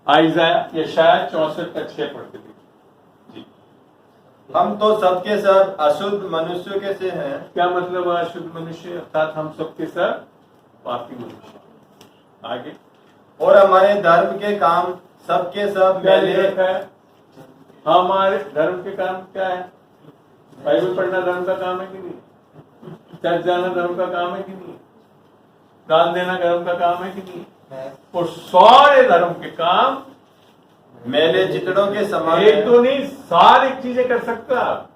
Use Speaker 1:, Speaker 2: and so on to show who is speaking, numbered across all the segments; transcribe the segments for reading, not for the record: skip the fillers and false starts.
Speaker 1: आइज़ाया यशाया 64:6 पढ़ते थे जी।
Speaker 2: हम तो सबके सब अशुद्ध मनुष्यों के से हैं।
Speaker 1: क्या मतलब है अशुद्ध मनुष्य? अर्थात हम सबके सब पापी मनुष्य। आगे,
Speaker 2: और हमारे धर्म के काम सबके सब
Speaker 1: क्या
Speaker 2: मैले
Speaker 1: लिख रखा है? हमारे धर्म के काम क्या है? बाइबल पढ़ना धर्म का काम है कि नहीं? चर्च जाना धर्म का काम है कि नहीं? दान देना धर्म का काम है कि नहीं? और सारे धर्म के काम
Speaker 2: मैले चितड़ों के समान
Speaker 1: एक
Speaker 2: हैं।
Speaker 1: तो नहीं, सारी चीजें कर सकता आप।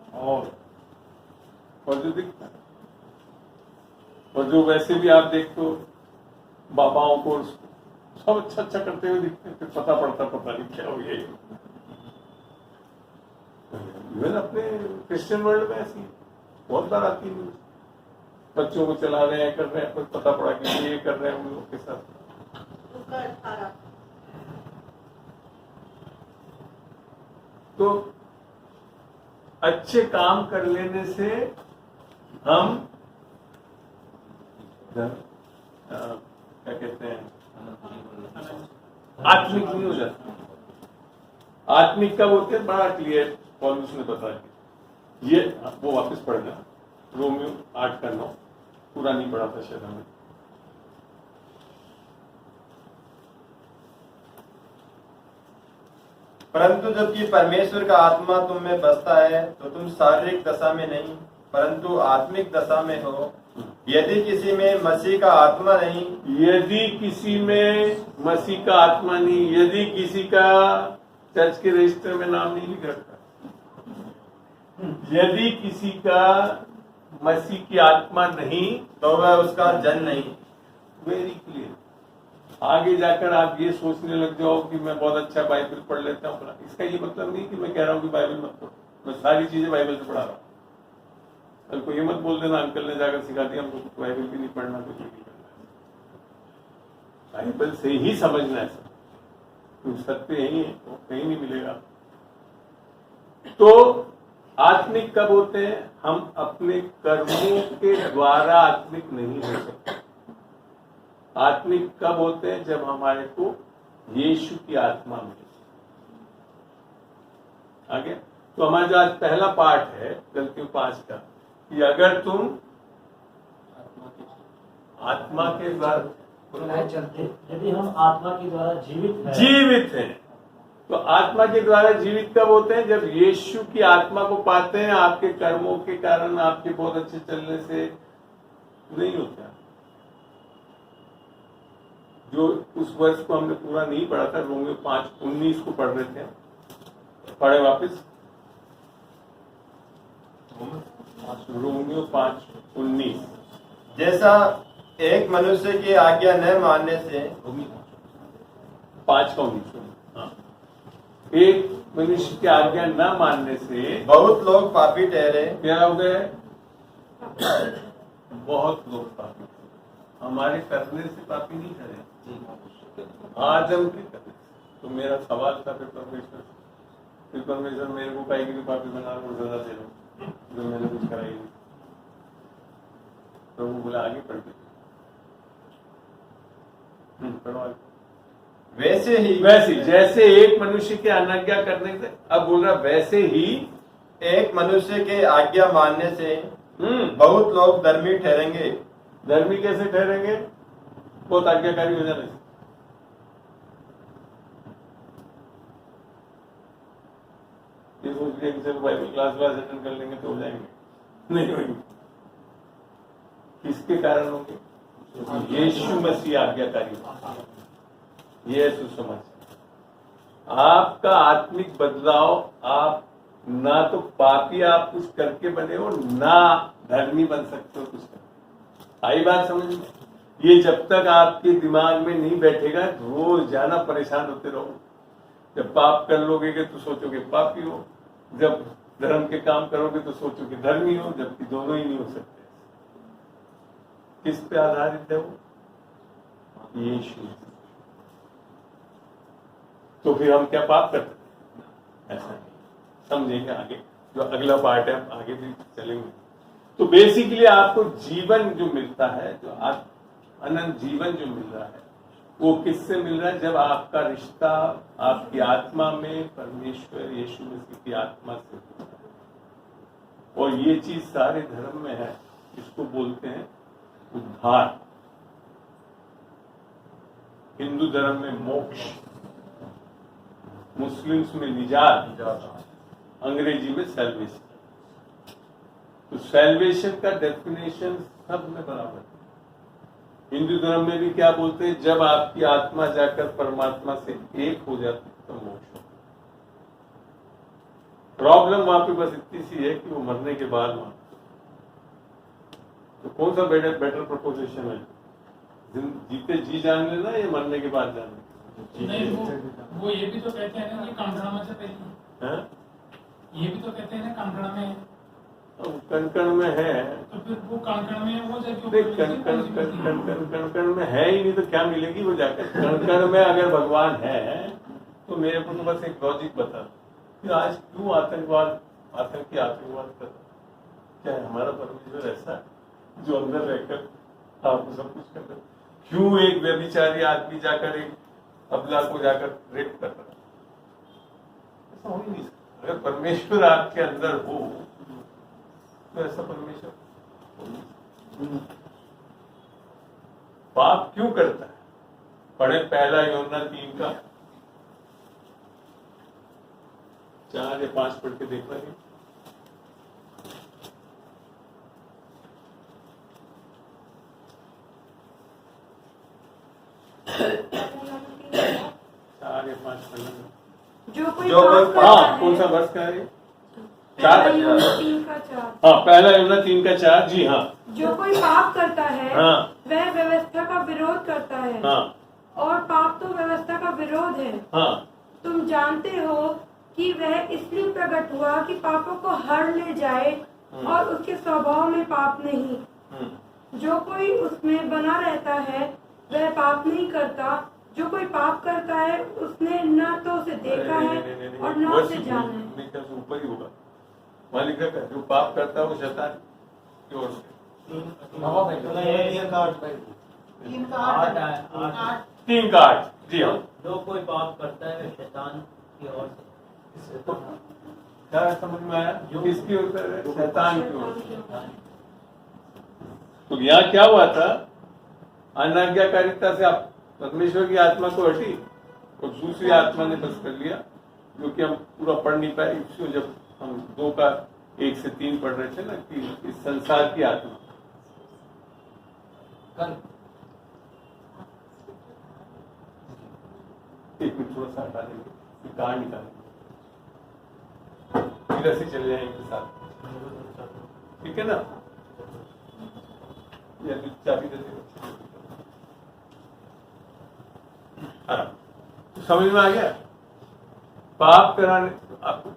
Speaker 1: और जो दिखता है, और जो वैसे भी आप देखते हो बाबाओं को सब अच्छा अच्छा करते हुए दिखते हैं, फिर पता नहीं क्या हो गया। इवन अपने क्रिश्चियन वर्ल्ड में ऐसी बहुत बार आती है, बच्चों को चला रहे हैं, कर रहे हैं, फिर पता पड़ा कि ये कर रहे हैं उन लोग के साथ। तो अच्छे काम कर लेने से हम क्या कहते हैं, आत्मिक नहीं हो जाते। आत्मिक कब होते हैं? बड़ा क्लियर पौलुस ने बताया। ये वो वापस पढ़ना, रोमियो 8:9, पूरा नहीं पढ़ा था शायद हमें।
Speaker 2: परंतु जबकि परमेश्वर का आत्मा तुम में बसता है तो तुम शारीरिक दशा में नहीं परंतु आत्मिक दशा में हो। यदि किसी में मसीह का आत्मा नहीं,
Speaker 1: यदि किसी में मसीह का आत्मा नहीं, यदि किसी का चर्च के रजिस्टर में नाम नहीं लिख रखा, यदि किसी का मसीह की आत्मा नहीं,
Speaker 2: तो वह उसका जन नहीं।
Speaker 1: Very clear. आगे जाकर आप ये सोचने लग जाओ कि मैं बहुत अच्छा बाइबल पढ़ लेता हूँ, इसका ये मतलब नहीं कि मैं कह रहा हूँ कि बाइबल मत पढ़ो, मैं सारी चीजें बाइबल से पढ़ा रहा हूँ। कल को ये मत बोल देना अंकल ने जाकर सिखा दिया हमको बाइबल भी नहीं पढ़ना, कुछ नहीं करना। बाइबल से ही समझना है सब, तो सत्य यही है, तो कहीं नहीं मिलेगा। तो आत्मिक कब होते हैं? हम अपने कर्मों के द्वारा आत्मिक नहीं हो सकते। आत्मिक कब होते हैं? जब हमारे को यीशु की आत्मा मिले। आगे तो हमारा जो आज पहला पाठ है गलतियों 5 का, कि अगर तुम आत्मा के द्वारा
Speaker 3: चलते, यदि हम आत्मा के द्वारा
Speaker 1: जीवित हैं, तो आत्मा के द्वारा जीवित कब होते हैं? जब यीशु की आत्मा को पाते हैं। आपके कर्मों के कारण, आपके बहुत अच्छे चलने से नहीं होता। जो उस वर्ष को हमने पूरा नहीं पढ़ा था, रोमियो 5:19 को पढ़ रहे थे, पढ़े वापस रोमियो 5:19।
Speaker 2: जैसा एक मनुष्य की आज्ञा न मानने से
Speaker 1: 5:19। हाँ। एक मनुष्य की आज्ञा न मानने से
Speaker 2: बहुत लोग पापी ठहरे।
Speaker 1: क्या हो गए? बहुत लोग पापी। हमारे करने से पापी नहीं ठहरे, आदम के करने से। तो मेरा सवाल था फिर परमेश्वर मेरे को कहेगी कि पापी बना और सजा दे दो जो मैंने कुछ कराई नहीं। तो वो बोला आगे पढ़ के पढ़ो आगे।
Speaker 2: वैसे ही
Speaker 1: जैसे एक मनुष्य के अनाज्ञा करने से, अब बोल रहा वैसे ही
Speaker 2: एक मनुष्य के आज्ञा मानने से बहुत लोग धर्मी ठहरेंगे।
Speaker 1: धर्मी कैसे ठहरेंगे? बहुत आज्ञाकारी हो जाने से। ये सोच लिया कि चलो बाइबल क्लास अटेंड कर लेंगे तो हो जाएंगे, नहीं होंगे। किसके कारण होंगे? यीशु मसीह आज्ञाकारी। ये सुसमझ। आपका आत्मिक बदलाव, आप ना तो पापी आप कुछ करके बने हो, ना धर्मी बन सकते हो कुछ करके। आई बात समझ में? ये जब तक आपके दिमाग में नहीं बैठेगा, रोज जाना परेशान होते रहो। जब पाप कर लोगे तो सोचोगे पापी हो, जब धर्म के काम करोगे तो सोचोगे धर्मी हो, जबकि दोनों ही नहीं हो सकते। किस पे आधारित है वो? यीशु। तो फिर हम क्या पाप करते हैं? ऐसा नहीं। समझेंगे आगे, जो अगला पार्ट है आगे भी चलेंगे। तो बेसिकली आपको जीवन जो मिलता है, जो अनंत जीवन जो मिल रहा है, वो किससे मिल रहा है? जब आपका रिश्ता आपकी आत्मा में परमेश्वर यीशु मसीह की आत्मा से होता है। और ये चीज सारे धर्म में है, इसको बोलते हैं उद्धार। हिंदू धर्म में मोक्ष, मुस्लिम्स में निजात, अंग्रेजी में सैल्वेशन। तो सैल्वेशन का डेफिनेशन सब में बराबर है। हिंदू धर्म में भी क्या बोलते हैं? जब आपकी आत्मा जाकर परमात्मा से एक हो जाती तो मोक्ष। प्रॉब्लम वहां पे बस इतनी सी है कि वो मरने के बाद मानते। तो कौन सा बेटर प्रपोजिशन है? जीते जी जान लेना या मरने के बाद जान लेना?
Speaker 4: नहीं, वो ये भी तो कहते हैं ना कि कामखड़ा से पहले
Speaker 1: है?
Speaker 4: ये भी तो कहते हैं ना कामखड़ा में है।
Speaker 1: कण में है
Speaker 4: तो फिर वो कामखड़ा में वो जाके
Speaker 1: देख, कण में है ही नहीं तो क्या मिलेगी वो जाकर? कण में अगर भगवान है तो मेरे को तो बस एक लॉजिक बता कि आज क्यों आतंकवाद कर रहा? क्या है हमारा परमेश्वर ऐसा है जो अंदर रहकर आपको सब कुछ कर रहा है? क्यों एक व्यभिचारी आदमी जाकर एक अबला को जाकर रेप कर रहा है? ऐसा हो ही नहीं सकता। अगर परमेश्वर आपके अंदर हो तो ऐसा परमेश्वर पाप क्यों करता है? पढ़े पहला यूहन्ना 3 का 4 या 5 पढ़ के देखना नहीं। चार या 5 पढ़ना।
Speaker 5: जो कोई
Speaker 2: जो
Speaker 5: पाप
Speaker 2: कोई
Speaker 5: करता
Speaker 1: हाँ,
Speaker 5: है,
Speaker 1: कौन सा वर्ष का है?
Speaker 5: पहला यूहन्ना 3 का 4।
Speaker 1: हाँ, पहला यूहन्ना 3 का 4। जी हाँ,
Speaker 5: जो कोई पाप करता है
Speaker 1: हाँ।
Speaker 5: वह व्यवस्था का विरोध करता है,
Speaker 1: हाँ,
Speaker 5: और पाप तो व्यवस्था का विरोध है।
Speaker 1: हाँ,
Speaker 5: तुम जानते हो कि वह इसलिए प्रकट हुआ कि पापों को हर ले जाए, और उसके स्वभाव में पाप नहीं। जो कोई उसमें बना रहता है वह पाप नहीं करता। जो कोई पाप करता है उसने न तो उसे देखा है और न उसे जाना है।
Speaker 1: मेरे ख्याल से ऊपर ही होगा। वहाँ लिखा है जो पाप करता है वो शैतान की ओर से। 3 का 8। जी हाँ,
Speaker 3: जो कोई पाप करता है वह शैतान की ओर से।
Speaker 1: क्या समझ में आया? किसकी ओर से? शैतान की ओर से। तो यहाँ क्या हुआ था? अनाज्ञाकारिता से आप परमेश्वर की आत्मा को हटी और दूसरी आत्मा ने बस कर लिया, जो कि हम पूरा पढ़ नहीं पाए। इसको जब हम 2 का 1 से 3 पढ़ रहे थे ना कि इस संसार की आत्मा एक मिनट थोड़ा सा हटा देंगे, कहाँ निकालेंगे, इधर से चले जाएंगे एक साथ, ठीक है ना? या चाबी दे देंगे। तो समझ में आ गया? पाप कराने आपको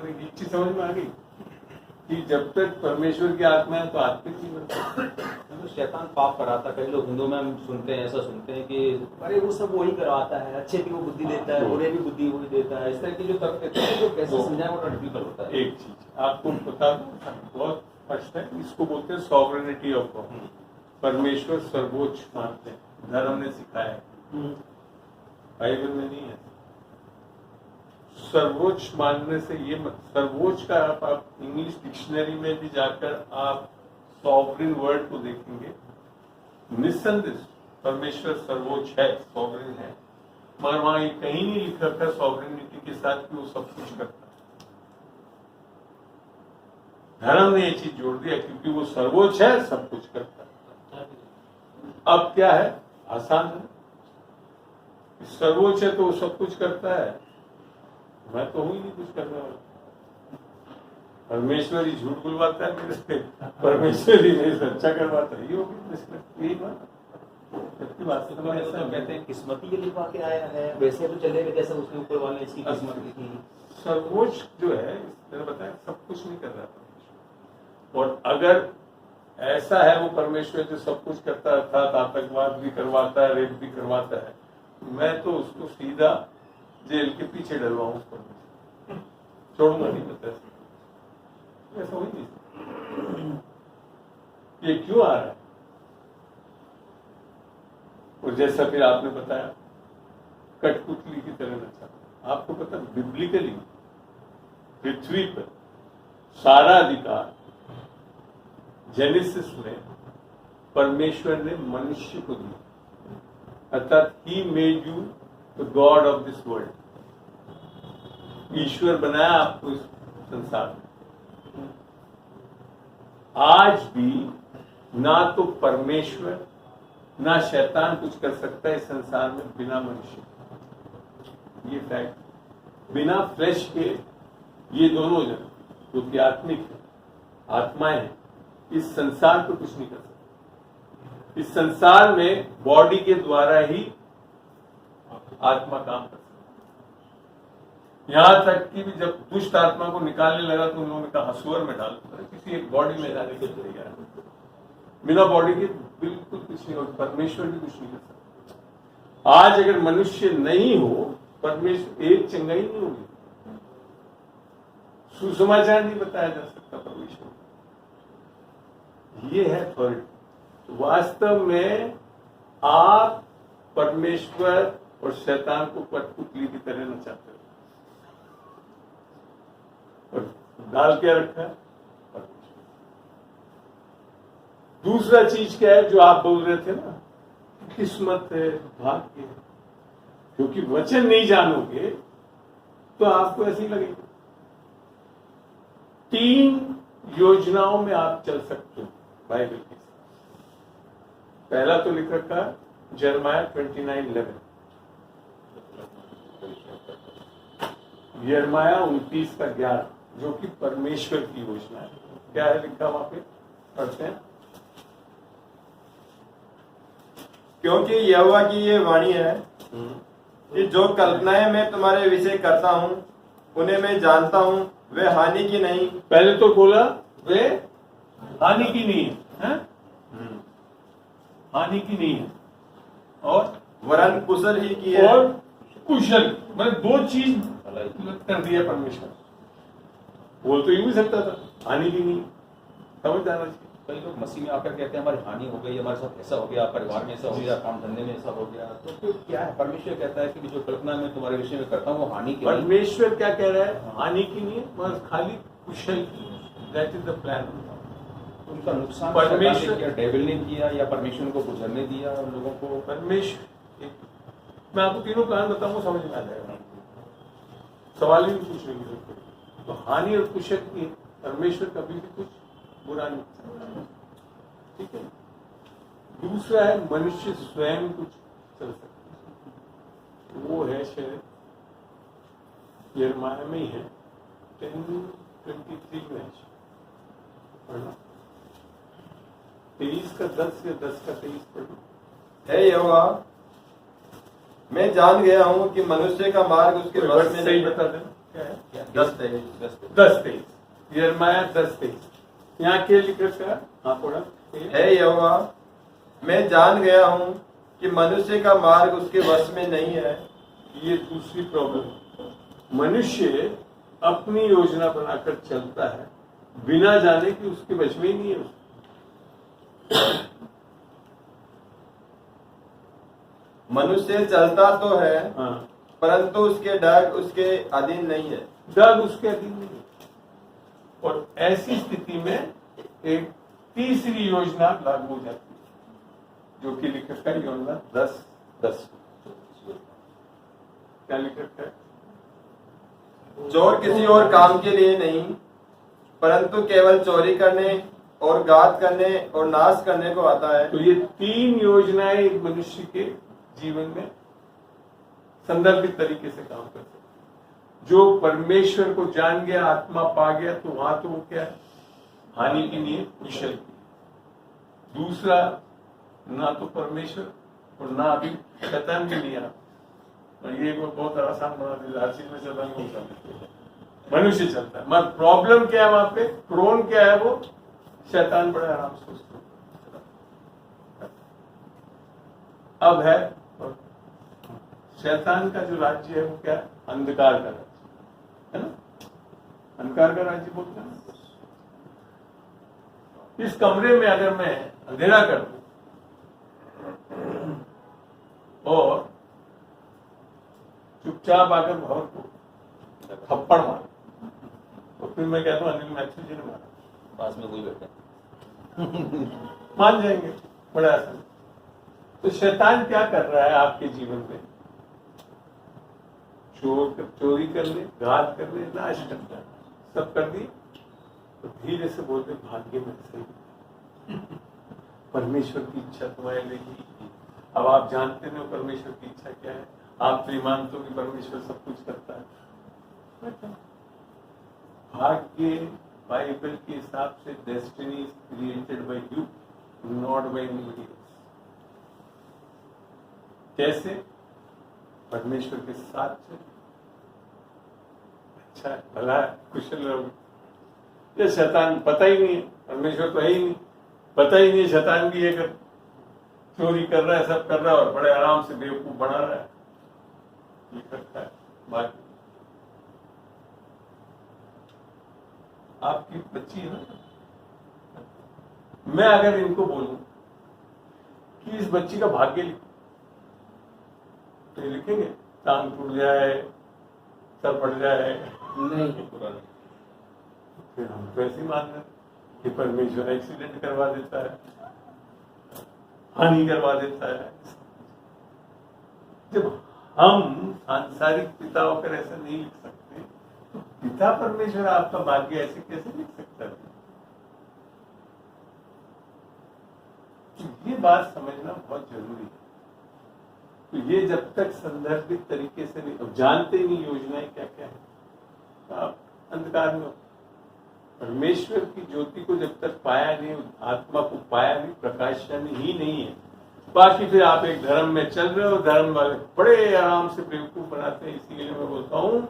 Speaker 1: एक चीज समझ में आ गई कि जब तक परमेश्वर की आत्मा है तो आत्मिक जीवन
Speaker 6: तो शैतान पाप कराता। कई लोग हिंदू में हम सुनते हैं, ऐसा सुनते हैं कि अरे वो सब वही करवाता है, अच्छे की वो बुद्धि देता है, बुरे भी बुद्धि वही देता है। इस तरह की जो तर्क देते हैं जो कैसे समझाएं वो डिफिकल्ट होता है।
Speaker 1: एक चीज आपको बता दूं, बहुत स्पष्ट है, इसको बोलते हैं सॉवरेनिटी ऑफ गॉड। परमेश्वर सर्वोच्च मानते हैं, धर्म ने सिखाया है, बाइबल में नहीं है। सर्वोच्च मानने से ये सर्वोच्च का आप इंग्लिश डिक्शनरी में भी जाकर आप सॉवरेन वर्ड को देखेंगे, निस्संदेह परमेश्वर सर्वोच्च है, सॉवरेन है, मगर वहां ये कहीं नहीं लिखा था सॉवरेनिटी के साथ कि वो सब कुछ करता है। धर्म ने ये चीज जोड़ दिया क्योंकि वो सर्वोच्च है, सब कुछ करता है। अब क्या है? आसान है, सर्वोच्च है तो वो सब कुछ करता है, मैं तो हूं ही नहीं कुछ करने वाला। परमेश्वर ही झूठ बुलवाता है मेरे से, परमेश्वर ही मेरे से अच्छा करवाता है, ये होगी यही बात।
Speaker 6: तो कहते हैं किस्मत ही लिखवा के आया है, वैसे तो चलेगा जैसा उसने ऊपर वाले इसकी किस्मत लिखी।
Speaker 1: सर्वोच्च जो है मैंने बताया सब कुछ नहीं कर रहा परमेश्वर, और अगर ऐसा है वो परमेश्वर जो सब कुछ करता है, अर्थात आतंकवाद भी करवाता है, रेप भी करवाता है, मैं तो उसको सीधा जेल के पीछे डलवाऊं, छोड़ूंगा नहीं। पता ऐसा हो ही नहीं। ये क्यों आ रहा है? और जैसा फिर आपने बताया कठपुतली की तरह नचा। आपको पता बिब्लिकली पृथ्वी पर सारा अधिकार जेनेसिस में परमेश्वर ने मनुष्य को दिया, अर्थात he made you the God of this world. ईश्वर बनाया आपको इस संसार में। आज भी ना तो परमेश्वर ना शैतान कुछ कर सकता है इस संसार में बिना मनुष्य। ये फैक्ट, बिना फ्लेश के ये दोनों जन जो कि आत्मिक है, आत्माएं हैं, इस संसार को कुछ नहीं कर सकते। इस संसार में बॉडी के द्वारा ही आत्मा काम कर सकती। यहां तक कि भी जब दुष्ट आत्मा को निकालने लगा तो उन्होंने कहा हसुअर में डाल दो, किसी एक बॉडी में जाने के लिए गया। बिना बॉडी के बिल्कुल कुछ नहीं, और परमेश्वर भी कुछ नहीं कर सकता। आज अगर मनुष्य नहीं हो, परमेश्वर एक चंगाई नहीं होगी, सुसमाचार नहीं बताया जा सकता परमेश्वर। ये है अथॉरिटी। वास्तव में आप परमेश्वर और शैतान को कठपुतली की तरह नचाते हो। और डाल क्या रखा है? दूसरा चीज क्या है जो आप बोल रहे थे ना, किस्मत है, भाग्य है। क्योंकि वचन नहीं जानोगे तो आपको ऐसे ही लगेगा। 3 योजनाओं में आप चल सकते हो बाइबल के साथ। पहला तो लिख रखा यिर्मयाह 29:11, यिर्मयाह 29:11, जो कि परमेश्वर की योजना है। क्या है लिखा वहां पे? पढ़ते हैं।
Speaker 2: क्योंकि यहोवा की ये वाणी है कि जो कल्पनाएं मैं तुम्हारे विषय करता हूँ उन्हें मैं जानता हूँ, वे हानि की नहीं।
Speaker 1: पहले तो बोला वे हानि की नहीं है, हानि की नहीं है, और
Speaker 2: वरन कुशल ही की है।
Speaker 1: और कुशल, मतलब 2 चीज कर दिया परमेश्वर। बोल तो यूं ही सकता था, हानि की नहीं, समझ जाना चाहिए।
Speaker 6: कई लोग मसीह में आकर कहते हैं हमारी हानि हो गई, हमारे साथ ऐसा हो गया, परिवार में ऐसा हो गया, काम धंधे में ऐसा हो गया। तो फिर क्या है? परमेश्वर कहता है कि जो कल्पना मैं तुम्हारे विषय में करता हूँ वो हानि की नहीं।
Speaker 1: परमेश्वर क्या कह रहा है? हानि की नहीं है, बस खाली कुशल की है। That is the plan.
Speaker 6: उनका नुकसान
Speaker 1: परमेश्वर
Speaker 6: शैतान ने किया, डेविल ने किया, या परमेश्वर को गुजरने दिया उन लोगों को?
Speaker 1: परमेश्वर, मैं आपको तीनों प्लान बताऊंगा, समझ में आ जाएगा, सवाल ही नहीं पूछने की जरूरत है। तो हानि और कुशल की परमेश्वर कभी भी कुछ बुरा नहीं करता, ठीक है। दूसरा है मनुष्य स्वयं कुछ चल सकता है, वो है शायद यिर्मयाह में ही है 10:23 में पढ़ना, 23:10 या 10:23 पढ़ना।
Speaker 2: हे यहोवा, मैं जान गया हूँ कि मनुष्य का मार्ग उसके वश में
Speaker 1: सही
Speaker 2: नहीं।
Speaker 1: बता देना क्या है?
Speaker 2: 10:23।
Speaker 1: यिर्मयाह 10:23। यहाँ क्या लिख रखा है? हाँ पढ़ा।
Speaker 2: हे यहोवा, मैं जान गया हूँ कि मनुष्य का मार्ग उसके वश में नहीं है।
Speaker 1: ये दूसरी प्रॉब्लम। मनुष्य अपनी योजना बनाकर चलता है बिना जाने कि उसके वश में ही नहीं है।
Speaker 2: मनुष्य चलता तो है,
Speaker 1: हाँ,
Speaker 2: परंतु उसके डग उसके अधीन नहीं है।
Speaker 1: डग उसके अधीन नहीं है। और ऐसी स्थिति में एक तीसरी योजना लागू हो जाती है, जो कि लिख रखा है यूहन्ना 10:10। क्या लिख रखा है?
Speaker 2: चोर किसी और काम के लिए नहीं, परंतु केवल चोरी करने और घात करने और नाश करने को आता है।
Speaker 1: तो ये 3 योजनाएं एक मनुष्य के जीवन में संदर्भित तरीके से काम करते हैं। जो परमेश्वर को जान गया, आत्मा पा गया, तो वहां तो वो क्या है? हानि की नहीं है, कुशल की। दूसरा, ना तो परमेश्वर और ना अभी शैतान भी नहीं है। और ये बहुत आसान बना दिया, हर चीज में शैतान को चलता, मनुष्य चलता है। मगर प्रॉब्लम क्या है वहां पे? प्रोन क्या है वो? शैतान बड़े आराम से उसको अब है। शैतान का जो राज्य है वो क्या है? अंधकार का राज्य है ना, अंधकार का राज्य बोलते हैं ना। इस कमरे में अगर मैं अंधेरा कर दूं और चुपचाप आकर भवन को थप्पड़ मार, तो फिर मैं कहता हूँ अनिल मैथ्यू जी ने मारा,
Speaker 6: पास में कोई बैठे
Speaker 1: मान जाएंगे बड़ा आसान। तो शैतान क्या कर रहा है आपके जीवन में? चोरी कर ले, घात कर ले, नाश करता है, सब कर दिए तो धीरे से बोलते भाग्य में सही परमेश्वर की इच्छा तुम्हारे लिए की। अब आप जानते हो परमेश्वर की इच्छा क्या है, आप तो मानते हो कि परमेश्वर सब कुछ करता है। भाग्य बाइबल के हिसाब से destiny is created by you, not by anybody else. कैसे? परमेश्वर के साथ चल, अच्छा है, भला है, कुशल रहोगे। ये शैतान पता ही नहीं है, परमेश्वर तो है ही नहीं, पता ही नहीं शैतान भी ये कर चोरी कर रहा है, सब कर रहा है और बड़े आराम से बेवकूफ बना रहा है, ये करता है। बाकी आपकी बच्ची है ना, मैं अगर इनको बोलूं कि इस बच्ची का भाग्य लिखो तो ये लिखेंगे? टांग टूट जाए, सर फट जाए,
Speaker 3: नहीं,
Speaker 1: फिर हम तो ऐसे ही मान रहे कि परमेश्वर एक्सीडेंट करवा देता है, हानि करवा देता है। जब हम सांसारिक पिता होकर ऐसा नहीं लिख सकते तो पिता परमेश्वर आपका भाग्य ऐसे कैसे लिख सकता है? तो ये बात समझना बहुत जरूरी है। तो ये जब तक संदर्भित तरीके से नहीं, अब जानते ही नहीं योजनाएं क्या क्या है, तो आप अंधकार में हो। परमेश्वर की ज्योति को जब तक पाया नहीं, आत्मा को पाया नहीं, प्रकाशन ही नहीं है। बाकी फिर आप एक धर्म में चल रहे हो, धर्म वाले बड़े आराम से बेवकूफ बनाते हैं। इसीलिए मैं बोलता हूँ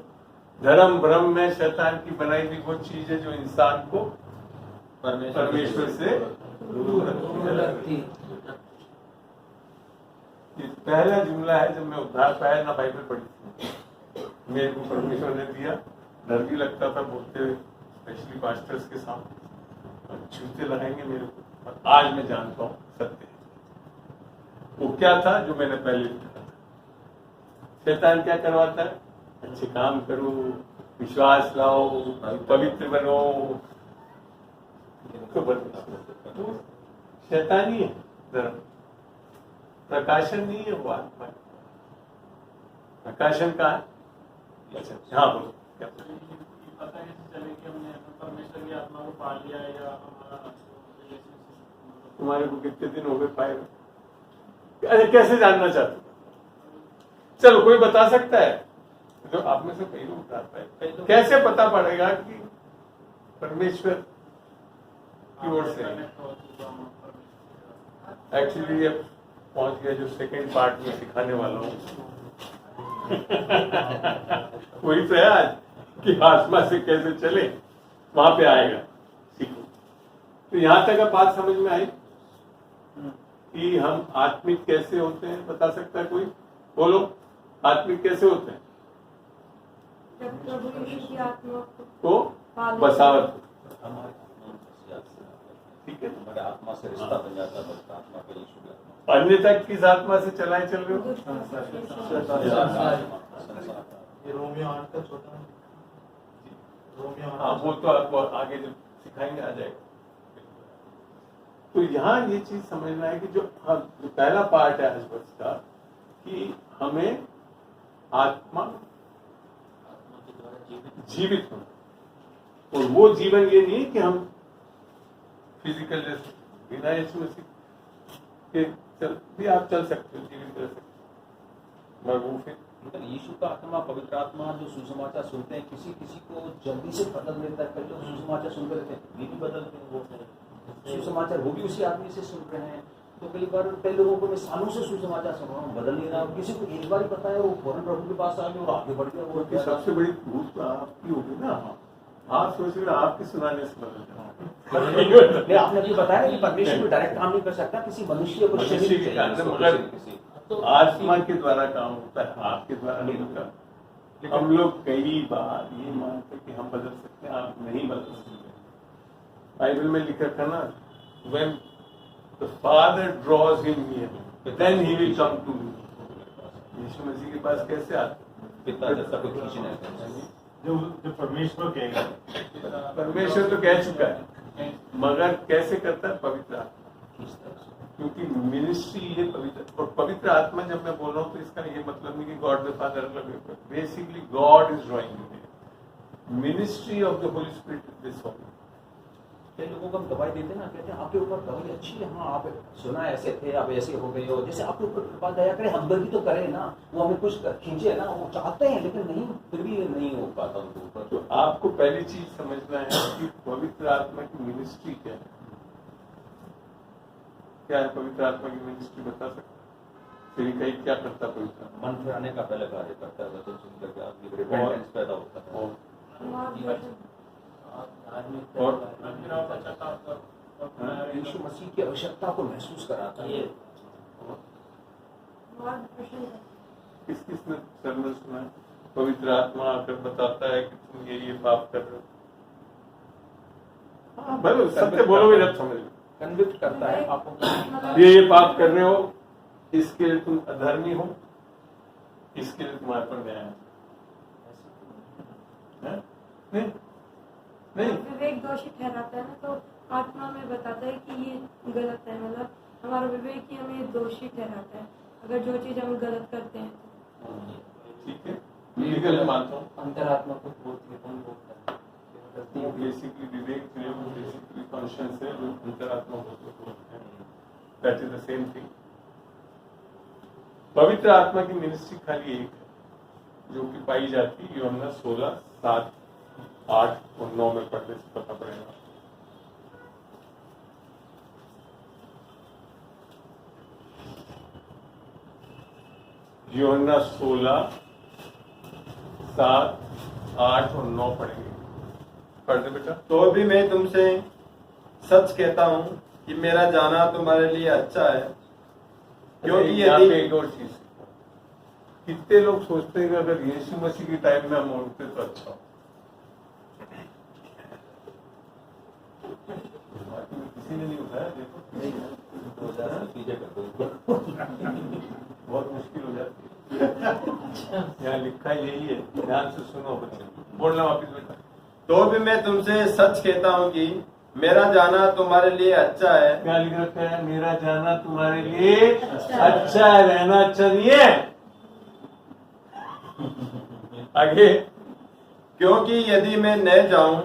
Speaker 1: धर्म भ्रम में शैतान की बनाई हुई वो चीज है जो इंसान को परमेश्वर से दूर रखती है। ये पहला जुमला है जब मैं उद्धार पाया ना, बाइबल पढ़ी थी, मेरे को परमेश्वर ने दिया, डर भी लगता था बोलते हुए, स्पेशली पास्टर्स के सामने, जूते लगाएंगे मेरे को। और आज मैं जानता हूँ सत्य वो क्या था जो मैंने पहले लिखा था। शैतान क्या करवाता है? अच्छे काम करो, विश्वास लाओ, पवित्र बनो, तो शैतान ही है धर्म, प्रकाशन नहीं है वो आत्मा। प्रकाशन का है। हाँ बोलो, क्या
Speaker 4: पता कैसे चले कि हमने परमेश्वर की आत्मा को पा लिया है या हमारा
Speaker 1: तुम्हारे को कितने दिन हो गए पाए हुए? अरे कैसे जानना चाहते हो? चलो कोई बता सकता है जो आप में से कई लोग बताता है, कैसे पता पड़ेगा कि परमेश्वर की ओर से? एक्चुअली ये पहुंच गया जो सेकंड पार्ट में सिखाने वाला हूँ वही तो है आज कि आत्मा से कैसे चले, वहां पे आएगा, सीखो। तो यहां तक अब बात समझ में आई कि हम आत्मिक कैसे होते हैं? बता सकता है कोई? बोलो, आत्मिक कैसे होते हैं?
Speaker 5: जब प्रभु यीशु की आत्मा
Speaker 1: तो बसावत,
Speaker 6: ठीक है, हमारे आत्मा से रिश्ता बन जाता है, बस आत्मा के यीशु की आत्मा।
Speaker 1: अन्य तक किस आत्मा से चलाए चल रहे हो?
Speaker 7: ये रोमियो 8 का छोटा रोमियो 8
Speaker 1: हाँ, वो तो आपको आगे जब सिखाएंगे आ जाएगा। तो यहाँ ये चीज समझना है कि जो पहला पार्ट है आज वर्ष का, कि हमें आत्मा जीवित होना, और वो जीवन ये नहीं कि हम फिजिकल जैसे बिना यीशु मसीह के भी आप चल सकते हो, जीवित रह सकते हो। मैं वो फिर
Speaker 6: मतलब यीशु का आत्मा, पवित्र आत्मा जो सुसमाचार सुनते हैं, किसी किसी को जल्दी से बदल देता है। कई लोग सुसमाचार सुनते रहते हैं, ये भी बदलते हैं, वो सुसमाचार वो भी उसी आदमी से सुन रहे हैं। तो कई बार कई लोगों को मैं सालों से सुसमाचार सुन रहा हूँ, बदल नहीं रहा। किसी को एक बार ही पता है, वो फौरन प्रभु के पास आ गए और आगे बढ़ गया।
Speaker 1: वो सबसे बड़ी भूख तो आपकी होगी ना, आप सोच रहे आपके सुनाने से बदल
Speaker 6: नहीं, आपने अभी बताया कि परमेश्वर को डायरेक्ट काम नहीं कर सकता, किसी मनुष्य को
Speaker 1: मनुष्य के कारण, मगर आत्मा के द्वारा काम होता है, आपके द्वारा नहीं होता। हम लोग कई बार ये मानते कि हम बदल सकते हैं, आप नहीं बदल सकते। बाइबल में लिखा था ना, when the Father draws him near, then he will come to me. यीशु मसीह के पास कैसे आते
Speaker 6: पिता जैसा कोई खींचना है।
Speaker 7: जो जो परमेश्वर कहेगा
Speaker 1: परमेश्वर तो कह चुका है, मगर कैसे करता है? पवित्र आत्मा।
Speaker 6: खींचता है।
Speaker 1: क्योंकि मिनिस्ट्री ये पवित्र, और पवित्र आत्मा जब मैं बोल रहा हूँ तो इसका ये मतलब नहीं कि गॉड द फादर अलग है। Basically God is drawing ministry of the Holy Spirit this whole.
Speaker 6: कई लोगों को हम दवाई देते हैं ना, कहते हैं आपके ऊपर दवाई अच्छी है, हाँ आप सुना ऐसे थे, आप ऐसे हो गए हो, जैसे आपके ऊपर कृपा दया करे, हमदर्दी तो करे ना, वो हमें कुछ खींचे ना, वो चाहते हैं लेकिन नहीं, फिर भी नहीं हो पाता उनके ऊपर।
Speaker 1: तो आपको पहली चीज समझना है कि पवित्र आत्मा की मिनिस्ट्री क्या है। क्या है पवित्र आत्मा की मिनिस्ट्री, बता सकते? फिर कहीं क्या करता पवित्र आत्मा?
Speaker 6: मन फिराने का पहले कार्य करता है, वचन सुन करके आपकी रिपेंटेंस पैदा होता है।
Speaker 1: और
Speaker 6: यीशु मसीह की आवश्यकता को महसूस कराता है।
Speaker 1: किस किसने सर्मन सुना है? पवित्र आत्मा आकर बताता है कि तुम ये पाप कर रहे हो। हाँ बोलो, सत्य बोलोगे जब समझ लो।
Speaker 6: कन्विक्ट करता है आपको,
Speaker 1: ये पाप कर रहे हो, इसके लिए तुम अधर्मी हो, इसके लिए तुम्हारे पर न्याय है। नहीं नहीं,
Speaker 5: विवेक दोषी ठहराता है ना, तो आत्मा में बताता है कि ये गलत है। मतलब हमारा विवेक ही हमें दोषी ठहराता है अगर जो चीज हम गलत करते हैं तो।
Speaker 1: ठीक है, लीगल मानता हूँ।
Speaker 3: अंतरात्मा को बोलती है, कौन बोलता है?
Speaker 1: बेसिकली विवेक जो है वो बेसिकली कॉन्शियस है, जो अंतरात्मा बोलते हैं। That is the same thing. पवित्र आत्मा की मिनिस्ट्री खाली एक है जो कि पाई जाती है यूहन्ना 16, 7, 8 और 9 में पढ़ने से पता पड़ेगा। यूहन्ना 16, 7, 8 और 9 पढ़ेंगे। पढ़ दे बेटा।
Speaker 2: तो भी मैं तुमसे सच कहता हूँ कि मेरा जाना तुम्हारे लिए अच्छा है, क्योंकि
Speaker 1: यहाँ पे
Speaker 2: यदि
Speaker 1: एक और चीज, कितने लोग सोचते हैं कि अगर यीशु मसीह के टाइम में हम उठते तो अच्छा हो। किसी ने नहीं उठाया, देखो बहुत मुश्किल हो जाती है। यहाँ लिखा यही है, ध्यान से सुनो बच्चे, बोलना वापिस बेटा।
Speaker 2: तो भी मैं तुमसे सच कहता हूँ कि मेरा जाना तुम्हारे लिए अच्छा है।
Speaker 1: क्या लिख रखा है? मेरा जाना तुम्हारे लिए अच्छा है, रहना अच्छा नहीं है। आगे,
Speaker 2: क्योंकि यदि मैं न जाऊं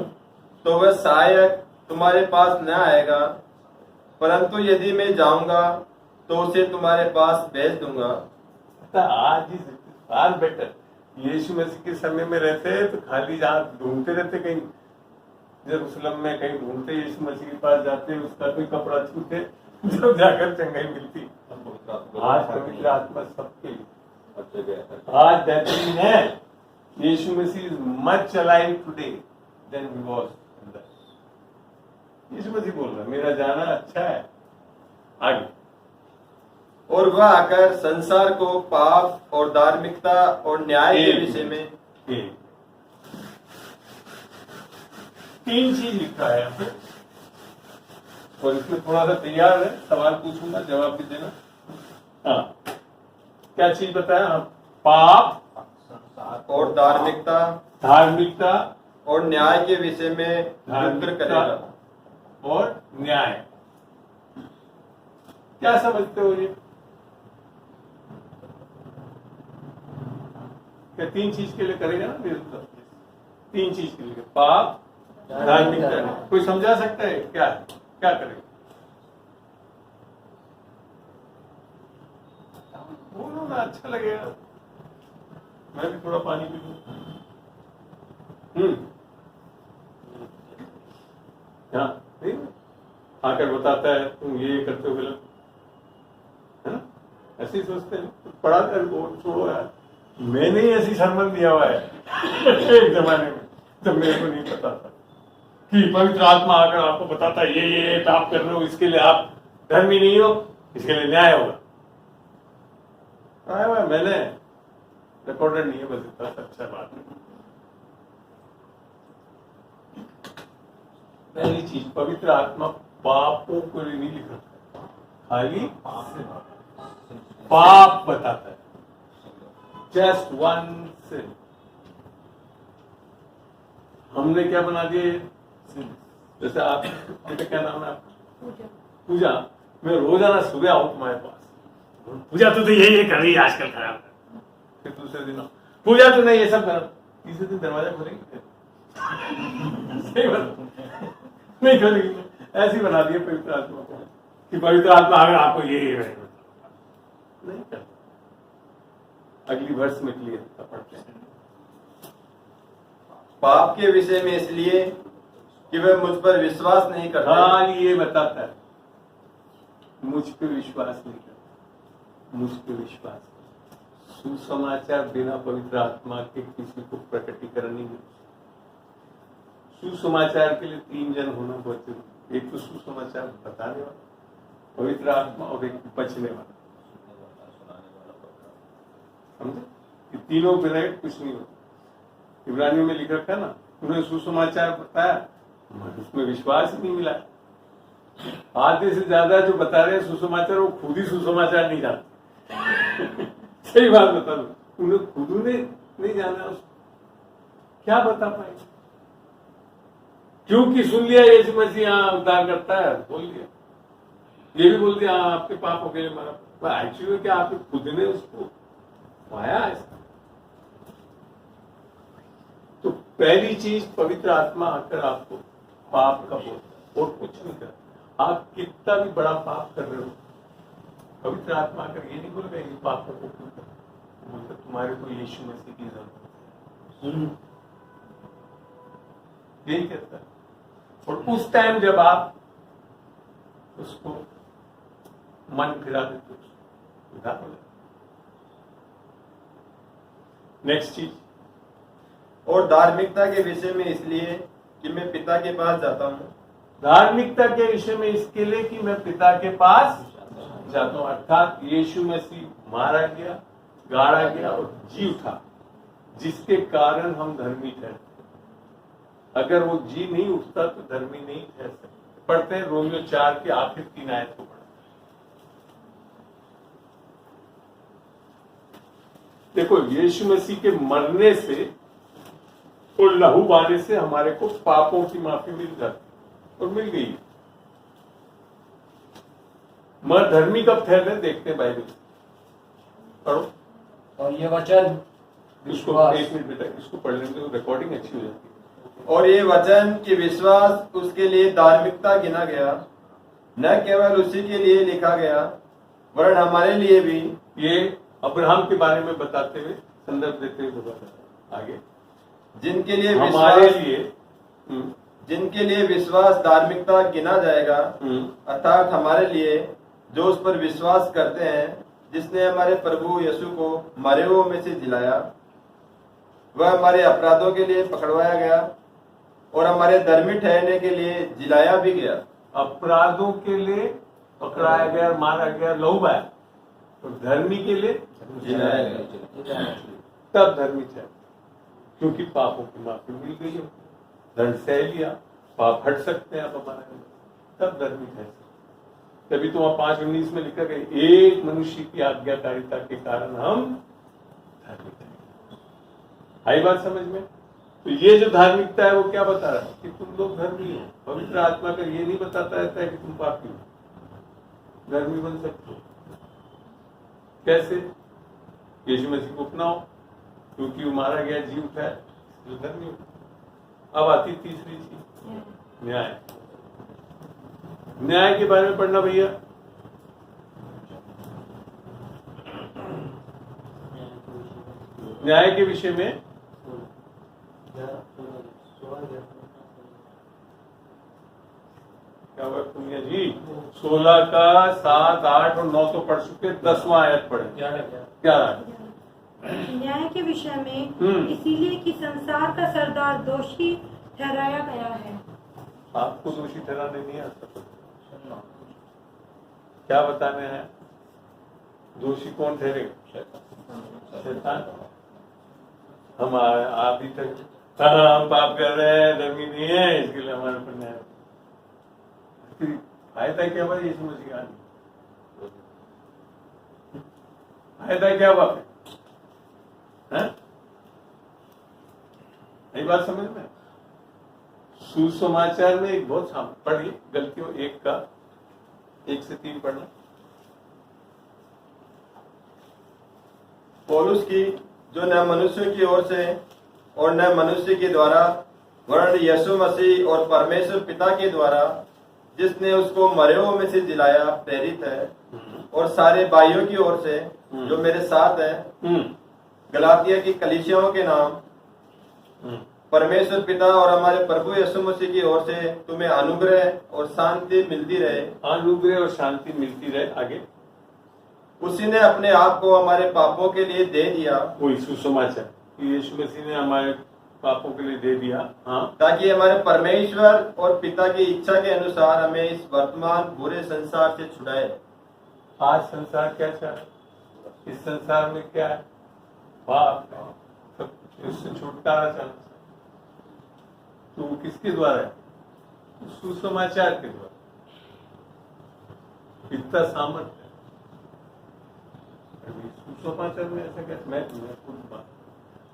Speaker 2: तो वह सहायक तुम्हारे पास न आएगा, परंतु यदि मैं जाऊंगा तो उसे तुम्हारे पास भेज दूंगा।
Speaker 1: आज इज फार बेटर। यीशु मसीह के समय में रहते तो खाली ढूंढते रहते, कहीं यरूशलेम में कहीं ढूंढते, यीशु मसीह के पास जाते, उसका कोई कपड़ा छूते, जब जाकर चंगाई मिलती। आज पवित्र आत्मा सबके लिए, आज बेहतरीन है। Yeshu Masih is much alive today than he was. Yeshu Masih बोल रहा है मेरा जाना अच्छा है। आगे,
Speaker 2: और वह आकर संसार को पाप और धार्मिकता और न्याय के विषय में।
Speaker 1: 3 चीज लिखा है यहाँ पे, और इसमें थोड़ा सा तैयार है, सवाल पूछूंगा जवाब भी देना। हाँ, क्या चीज बताया? हाँ, पाप
Speaker 2: और धार्मिकता
Speaker 1: धार्मिकता
Speaker 2: और न्याय के विषय में उत्तर करेगा।
Speaker 1: और न्याय। क्या समझते हो ये? क्या 3 चीज के लिए करेगा ना विरुद्ध? 3 चीज के लिए, पाप धार्मिकता। कोई समझा सकता है क्या क्या करेगा? बोलो ना, अच्छा लगेगा। मैं भी थोड़ा पानी पी लूं। हाँ, आकर बताता है तुम ये करते हो गलत, है ना? ऐसे ही सोचते हैं। पढ़ा कर छोड़ो यार, मैंने ही ऐसी सरमन दिया हुआ है एक जमाने में, जब मेरे को नहीं पता था कि पवित्र आत्मा आकर आपको बताता है ये पाप कर रहे हो, इसके लिए आप धर्मी नहीं हो, इसके लिए न्याय होगा। आया हुआ मैंने, रिकॉर्डेड नहीं है, बस इतना अच्छा बात है। पहली चीज, पवित्र आत्मा पापों को नहीं लिख रखा है, खाली पाप बताता है। Just one sin। हमने क्या बना दिए? जैसे आप, क्या नाम है आपका? पूजा। मैं रोजाना सुबह आऊं तुम्हारे पास, पूजा तो यही कर रही है आजकल, खराब। फिर दूसरे दिन पूजा तो नहीं, ये सब कर, तीसरे दिन दरवाजा खोलेंगे। सही बात नहीं खोलेंगे। ऐसी बना दिए पवित्र आत्मा को कि पवित्र आत्मा अगर आपको ये नहीं करता। अगली वर्ष में क्लियर पढ़ते हैं।
Speaker 2: पाप के विषय में इसलिए कि वह मुझ पर विश्वास नहीं करते।
Speaker 1: हाँ, ये बताता है, मुझ पे विश्वास नहीं करता, मुझ पे विश्वास। सुसमाचार बिना पवित्र आत्मा के किसी को प्रकटीकरण नहीं मिलता। सुसमाचार के लिए 3 जन होना बहुत जरूरी। एक तो सुसमाचार बताने वाला, पवित्र आत्मा, और एक बचने वाला। समझे? ये तीनों बिना कुछ नहीं होता। इब्रानियों में लिख रखा है ना, उन्होंने सुसमाचार बताया, उसमें विश्वास ही नहीं मिला। आधे से ज्यादा जो बता रहे हैं सुसमाचार, वो खुद ही सुसमाचार नहीं जानते। सही बात बता दो, उन्हें खुद ने नहीं जाना, क्या बता पाएंगे? क्योंकि सुन लिया यीशु मसीह यहाँ उद्धार करता है, बोल दिया, ये भी बोल दिया आपके पापों के लिए मरा। एक्चुअली क्या आपने खुद ने उसको पाया ऐसा? तो पहली चीज, पवित्र आत्मा आकर आपको पाप का बोलता, और कुछ नहीं करता। आप कितना भी बड़ा पाप कर रहे हो, पवित्र आत्मा आकर ये नहीं बोल रहे कि पाप को क्यों कर, बोलते तुम्हारे को यीशु मसीह की जरूरत है, यही कहता है। और उस टाइम जब आप उसको मन फिरा देते हो, नेक्स्ट चीज,
Speaker 2: और धार्मिकता के विषय में इसलिए कि मैं पिता के पास जाता हूँ।
Speaker 1: धार्मिकता के विषय में इसके लिए कि मैं पिता के पास जाता हूँ, अर्थात यीशु मसीह मारा गया, गाड़ा गया और जी उठा, जिसके कारण हम धर्मी ठहरते। अगर वो जी नहीं उठता तो धर्मी नहीं ठहर सकते। पढ़ते हैं रोमियो 4 के आखिर 3 आयत को। देखो, यीशु मसीह के मरने से और लहू बहाने से हमारे को पापों की माफी मिल जाती, और मिल गई। मर धर्मी कब ठहरने, देखते हैं बाइबल पढ़ो।
Speaker 8: और ये वचन
Speaker 1: इसको एक मिनट बेटा, इसको पढ़ लेंगे तो रिकॉर्डिंग अच्छी हो जाती है।
Speaker 2: और ये वचन कि विश्वास उसके लिए धार्मिकता गिना गया, न केवल उसी के लिए लिखा गया वरन हमारे लिए भी।
Speaker 1: ये अब्राहम के बारे में बताते हुए, संदर्भ देते हुए बताते आगे,
Speaker 2: जिनके लिए
Speaker 1: हमारे
Speaker 2: विश्वास,
Speaker 1: लिए
Speaker 2: जिनके लिए विश्वास धार्मिकता गिना जाएगा, अर्थात हमारे लिए जो उस पर विश्वास करते हैं, जिसने हमारे प्रभु यीशु को मरे हुओं में से जिलाया। वह हमारे अपराधों के लिए पकड़वाया गया और हमारे धर्मी ठहरने के लिए जिलाया भी गया।
Speaker 1: अपराधों के लिए पकड़ाया गया, मारा गया, लहू बहाया, और धर्मी के लिए
Speaker 2: जिलाया गया।
Speaker 1: तब धर्मी थे, क्योंकि पापों की माफी मिल गई है, दंड सह लिया, पाप हट सकते हैं आप हमारे, तब धर्मी थे। तभी तो वहां 5:19 में लिखा गया, एक मनुष्य की आज्ञाकारिता के कारण हम धर्मी थे। आई बात समझ में? तो ये जो धार्मिकता है वो क्या बता रहा है कि तुम लोग धर्मी हो। पवित्र आत्मा का ये नहीं बताता रहता है कि तुम पापी हो, धर्मी बन सकते हो। कैसे? यीशु मसीह को अपनाओ, क्योंकि वो मारा गया, जी उठा है, जो धर्मी हो। अब आती तीसरी चीज, न्याय। न्याय के बारे में पढ़ना भैया। न्याय के विषय में क्या हुआ पुनिया जी? 16 का 7, 8 और 9 तो पढ़ चुके, 10वां आयत पढ़े, 11।
Speaker 5: न्याय के विषय में इसीलिए कि संसार का सरदार दोषी ठहराया गया है।
Speaker 1: आपको दोषी ठहराने नहीं आ सकता। क्या बताने हैं? दोषी कौन ठहरेगा? शैतान। हम अभी तक हम पाप कर रहे हैं, धर्मी नहीं है, इसके लिए हमारे पर न्याय। फायदा क्या हुआ यीशु मसीह आने? फायदा क्या हुआ? है? यही बात समझ में? सुसमाचार में एक बहुत पढ़िए गलतियों 1 से 3 पढ़ना।
Speaker 2: पौलुस की, जो न मनुष्य की ओर से और न मनुष्य के द्वारा वर्ण यीशु मसीह और परमेश्वर पिता के द्वारा जिसने उसको मरे हुओं में से जिलाया प्रेरित है, और सारे भाइयों की ओर से जो मेरे साथ है गलातिया की कलीसियाओं के नाम, परमेश्वर पिता और हमारे प्रभु यीशु मसीह की ओर से तुम्हें अनुग्रह और शांति मिलती रहे।
Speaker 1: अनुग्रह और शांति मिलती रहे। आगे,
Speaker 2: उसी ने अपने आप को हमारे पापों के लिए दे दिया।
Speaker 1: कोई सुसमाचार कि यीशु मसीह ने हमारे पापों के लिए दे दिया। हाँ,
Speaker 2: ताकि हमारे परमेश्वर और पिता की इच्छा के अनुसार हमें इस वर्तमान बुरे संसार से छुड़ाए।
Speaker 1: आज संसार क्या चाह रहा है? इस संसार में क्या है? पाप है, सब कुछ। इससे छुटकारा चाहना। तो वो किसके द्वारा है? सुसमाचार के द्वारा। इतना सामर्थ्य है। अभी सुसमाचार में ऐसा क्या? मैं खुद बात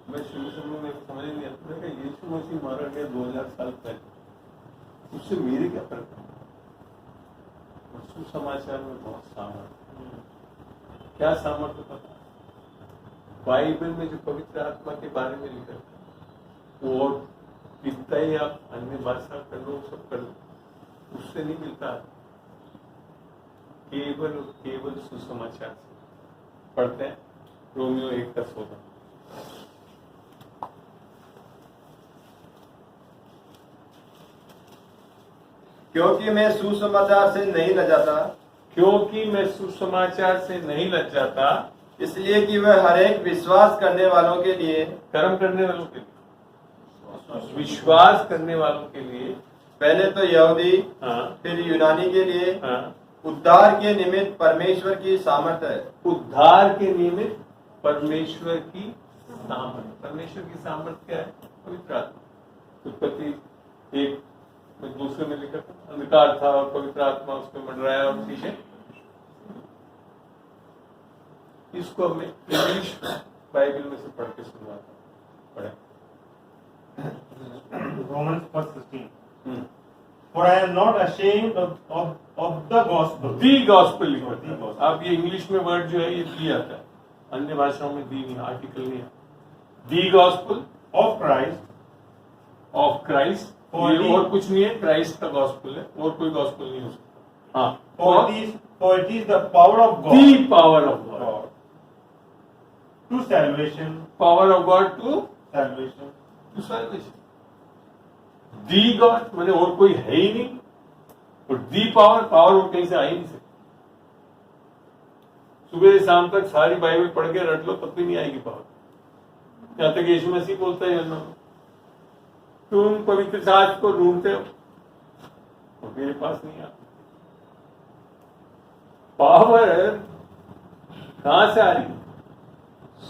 Speaker 1: मैं शुरू में समझ नहीं आता। मैंने कहा यीशु मसीह मारा गया 2000 साल पहले, उससे मेरे क्या फर्क है? सुसमाचार में बहुत सामर्थ्य। क्या सामर्थ्य पता? बाइबल में जो पवित्र आत्मा के बारे में लिखा है वो कितना ही आप अन्य भाषा कर लो, सब कर लो, उससे नहीं मिलता। केवल और केवल सुसमाचार से पढ़ते हैं। रोमियो 1:16।
Speaker 2: क्योंकि मैं सुसमाचार से नहीं लजाता,
Speaker 1: क्योंकि मैं सुसमाचार से नहीं लजाता,
Speaker 2: इसलिए कि वह हर एक विश्वास करने वालों के लिए,
Speaker 1: कर्म करने वालों के लिए, विश्वास करने वालों के लिए,
Speaker 2: पहले तो यहूदी
Speaker 1: हाँ,
Speaker 2: फिर यूनानी के लिए
Speaker 1: हाँ,
Speaker 2: उद्धार के निमित्त परमेश्वर की सामर्थ्य है।
Speaker 1: उद्धार के निमित्त परमेश्वर की सामर्थ्य। परमेश्वर की सामर्थ्य क्या है? पवित्र आत्मा। उत्पत्ति 1 में 2 में लिखा था, अंधकार था और पवित्र आत्मा उसमें मंडराया और चीजें। इसको हमने इंग्लिश बाइबल में से पढ़ के सुनवाता पढ़े।
Speaker 7: Romans 1:16. For I am not ashamed of the gospel.
Speaker 1: The gospel लिखा। अब ये इंग्लिश में वर्ड जो है ये दी आता है, अन्य भाषाओं में दी नहीं, आर्टिकल नहीं है। The gospel
Speaker 7: Of Christ.
Speaker 1: Of Christ. ये और कुछ नहीं है, क्राइस्ट का गॉस्पेल है, और कोई गॉस्पेल नहीं हो सकता। हाँ,
Speaker 7: For it is the power of God.
Speaker 1: The power of God.
Speaker 7: To salvation.
Speaker 1: Power of God to
Speaker 7: Salvation.
Speaker 1: Salvation. The God माने और कोई है ही नहीं, और दी पावर, पावर और कहीं से आ ही नहीं सकती। सुबह से शाम तक सारी बाइबल पढ़ के रट लो तब भी नहीं आएगी पावर। यहाँ तक यीशु मसीह बोलता है यूहन्ना में, तुम पवित्र शास्त्र को ढूंढते हो और मेरे पास नहीं आता। पावर कहां से आ रही है?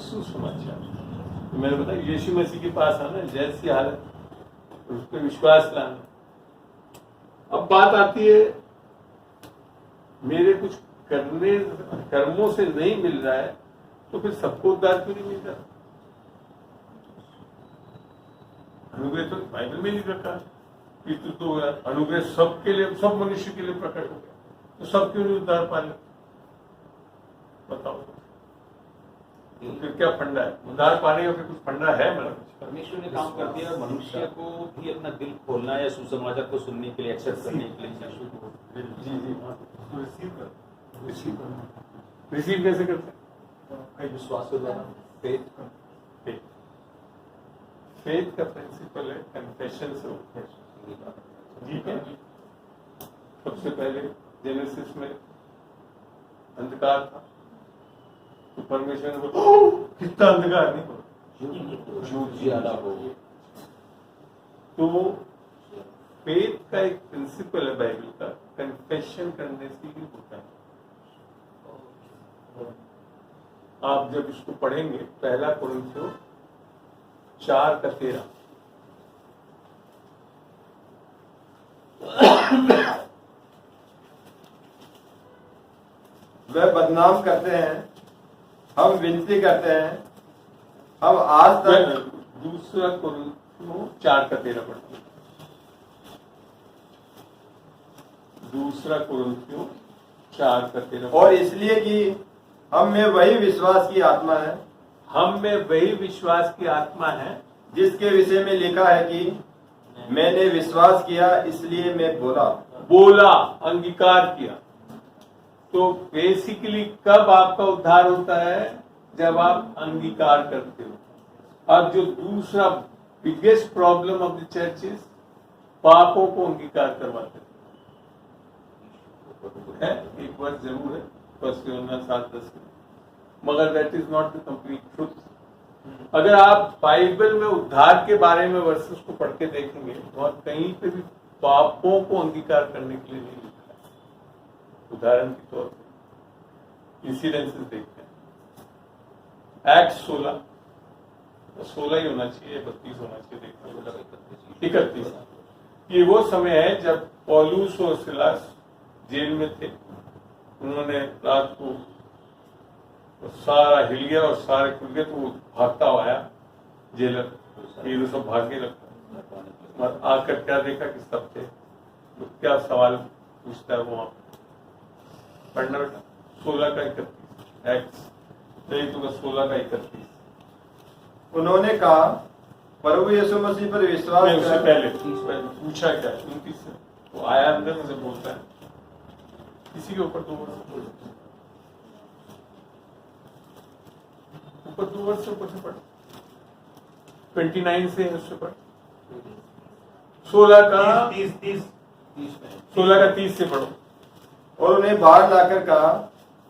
Speaker 1: सुसमाचार। तो मैंने बताया यीशु मसीह के पास आना, जैसी हालत उस पर विश्वास लाना। अब बात आती है मेरे कुछ करने कर्मों से नहीं मिल रहा है, तो फिर सबको उद्धार क्यों नहीं मिल रहा? अनुग्रह तो बाइबल में नहीं रखा कि तो अनुग्रह सबके लिए, सब मनुष्य के लिए प्रकट हो गया, तो सब क्यों नहीं उद्धार पा ले? बताओ फिर क्या फंडा है? उद्धार पाने का फिर कुछ फंडा है? मतलब
Speaker 6: परमेश्वर ने काम कर दिया, मनुष्य को भी अपना दिल खोलना या सुसमाचार को सुनने के लिए, एक्सेप्ट करने के लिए।
Speaker 1: जी रिसीव कैसे करते हैं?
Speaker 6: विश्वास के द्वारा, फेथ।
Speaker 1: फेथ का प्रिंसिपल है कन्फेशन से होता है। ठीक है। सबसे पहले जेनेसिस में अंधकार था, तो परमेश्वर ने बोला कितना अंधकार नहीं बोला,
Speaker 6: झूठ ज्यादा हो।
Speaker 1: तो फेथ का एक प्रिंसिपल है बाइबल का, कन्फेशन करने से ही होता है। आप जब इसको पढ़ेंगे, पहला कुरिन्थियों 4:13,
Speaker 2: वह बदनाम करते हैं, हम विनती करते हैं, हम आज तक
Speaker 1: दूसरा कुरिन्थियों 4:13 पढ़ते हैं। दूसरा कुरिन्थियों 4:13।
Speaker 2: और इसलिए कि हम में वही विश्वास की आत्मा है
Speaker 1: हम में वही विश्वास की आत्मा है
Speaker 2: जिसके विषय में लिखा है कि मैंने विश्वास किया इसलिए मैं बोला,
Speaker 1: अंगीकार किया। तो बेसिकली कब आपका उद्धार होता है? जब आप अंगीकार करते हो। अब जो दूसरा biggest problem of the church is पापों को अंगीकार करवाते है। एक वर्ष जरूर है, 1 यूहन्ना 7:10, मगर that is not the complete truth. अगर आप बाइबल में उद्धार के बारे में वर्सेस को पढ़ के देखेंगे और कहीं पे भी पापों को अंगीकार करने के लिए नहीं लिखा है। उदाहरण के तौर पर इंसिडेंसेस देखते हैं। एक्ट 16 ही होना चाहिए, 32 होना चाहिए, देखते 31। ये वो समय है जब पौलुस और सिलास जेल में थे। उन्होंने रात को सारा हिल गया और सारे खुल गए, तो वो भागता हुआ आया जेलर, ये तो सब भागने लगता। आकर क्या देखा कि सब थे। तो क्या सवाल पूछता है वो, पढ़ना बेटा 16:31 एक्ट 16:31।
Speaker 2: उन्होंने कहा प्रभु यीशु मसीह पर विश्वास
Speaker 1: उससे
Speaker 2: कर
Speaker 1: पहले पूछा क्या 29 से वो आया अंदर मुझे बोलता है किसी के ऊपर 2 वर्ष ऊपर 2 वर्ष से ऊपर से पढ़ 29 से है उससे पढ़ 16 का 30 से पढ़ो।
Speaker 2: और उन्हें बाहर लाकर कहा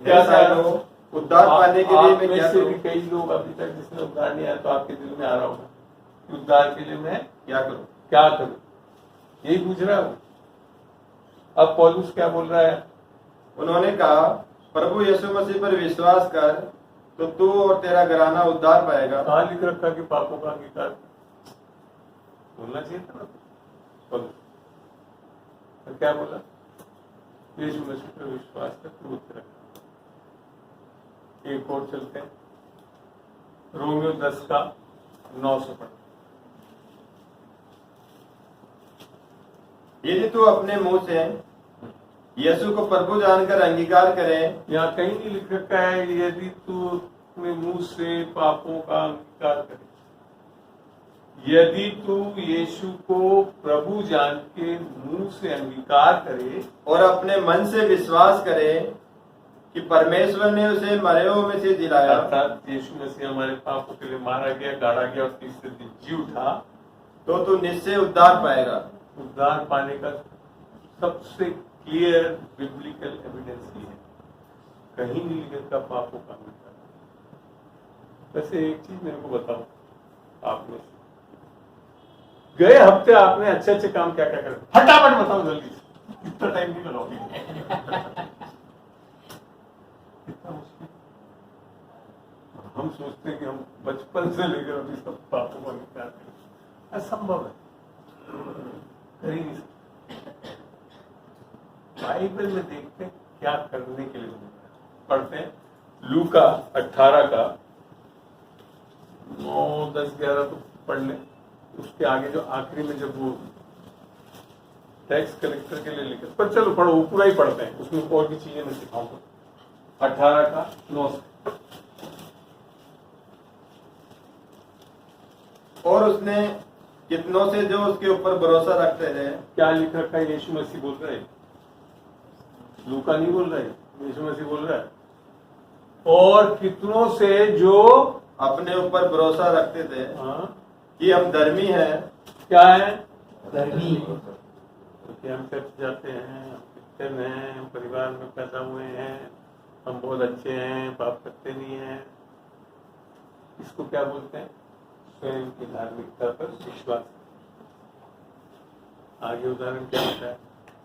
Speaker 1: क्या
Speaker 2: भाइयों, उद्धार पाने के लिए मैं क्या
Speaker 1: से भी
Speaker 2: करूं?
Speaker 1: कई लोग अभी तक जिसने उद्धार नहीं आया, तो आपके दिल में आ रहा होगा कि उद्धार के लिए मैं
Speaker 2: क्या करूं?
Speaker 1: क्या करूं, यही पूछ रहा हूं। अब पौलुस क्या बोल रहा है?
Speaker 2: उन्होंने कहा प्रभु यीशु मसीह पर विश्वास कर तो तू और तेरा घराना उद्धार पाएगा।
Speaker 1: कहाँ लिख रखा कि पापों का अंगीकार बोलना चाहिए था ना पौलुस। तो क्या बोला? यीशु मसीह पर विश्वास कर तू तेरा। एक और चलते हैं, रोमियो 10:9 से पढ़।
Speaker 2: यदि तू अपने मुंह से यीशु को प्रभु जानकर अंगीकार करे,
Speaker 1: यहाँ कहीं नहीं लिख रखा है यदि तू अपने मुंह से पापों का अंगीकार करे। यदि तू यीशु को प्रभु जान के मुंह से अंगीकार करे
Speaker 2: और अपने मन से विश्वास करे कि परमेश्वर ने उसे मरे हुओं में से जिलाया,
Speaker 1: अर्थात यीशु मसीह हमारे पापों के लिए मारा गया, गाड़ा गया और तीसरे दिन जी उठा,
Speaker 2: तो तू निश्चय उद्धार पाएगा।
Speaker 1: उद्धार पाने का सबसे क्लियर बिब्लिकल एविडेंस ही है। कहीं नहीं लिखा पापों का अंगीकार। वैसे एक चीज मेरे को बताओ, आपने गए हफ्ते आपने अच्छे अच्छे काम क्या क्या करे, फटाफट बताओ जल्दी से, इतना टाइम नहीं लगाओगे। इतना मुश्किल। हम सोचते हैं कि हम बचपन से लेकर अभी सब पापों का अंगीकार करें, असंभव है, कर ही नहीं सकते। बाइबल में देखते हैं क्या करने के लिए पढ़ते हैं। लूका 18 का 9, 10, 11 तो पढ़ लें। उसके आगे जो आखिरी में जब वो टैक्स कलेक्टर के लिए लिखे, पर चलो पढ़ो, वो पूरा ही पढ़ते हैं, उसमें और भी चीजें मैं सिखाऊंगा। 18 का 9 से।
Speaker 2: और उसने कितनों से जो उसके ऊपर भरोसा रखते थे,
Speaker 1: क्या लिख रखा है? यीशु मसीह बोल रहे हैं, लूका नहीं बोल रहे, यीशु मसीह बोल रहा है। और कितनों से जो
Speaker 2: अपने ऊपर भरोसा रखते थे
Speaker 1: हाँ,
Speaker 2: कि हम धर्मी हैं।
Speaker 1: क्या है?
Speaker 3: धर्मी।
Speaker 1: क्योंकि हम चर्च जाते हैं, हम क्रिश्चियन हैं, हम परिवार में पैदा हुए हैं, हम बहुत अच्छे हैं, पाप करते नहीं हैं। इसको क्या बोलते हैं? स्वयं की धार्मिकता पर विश्वास। आगे उदाहरण क्या होता है?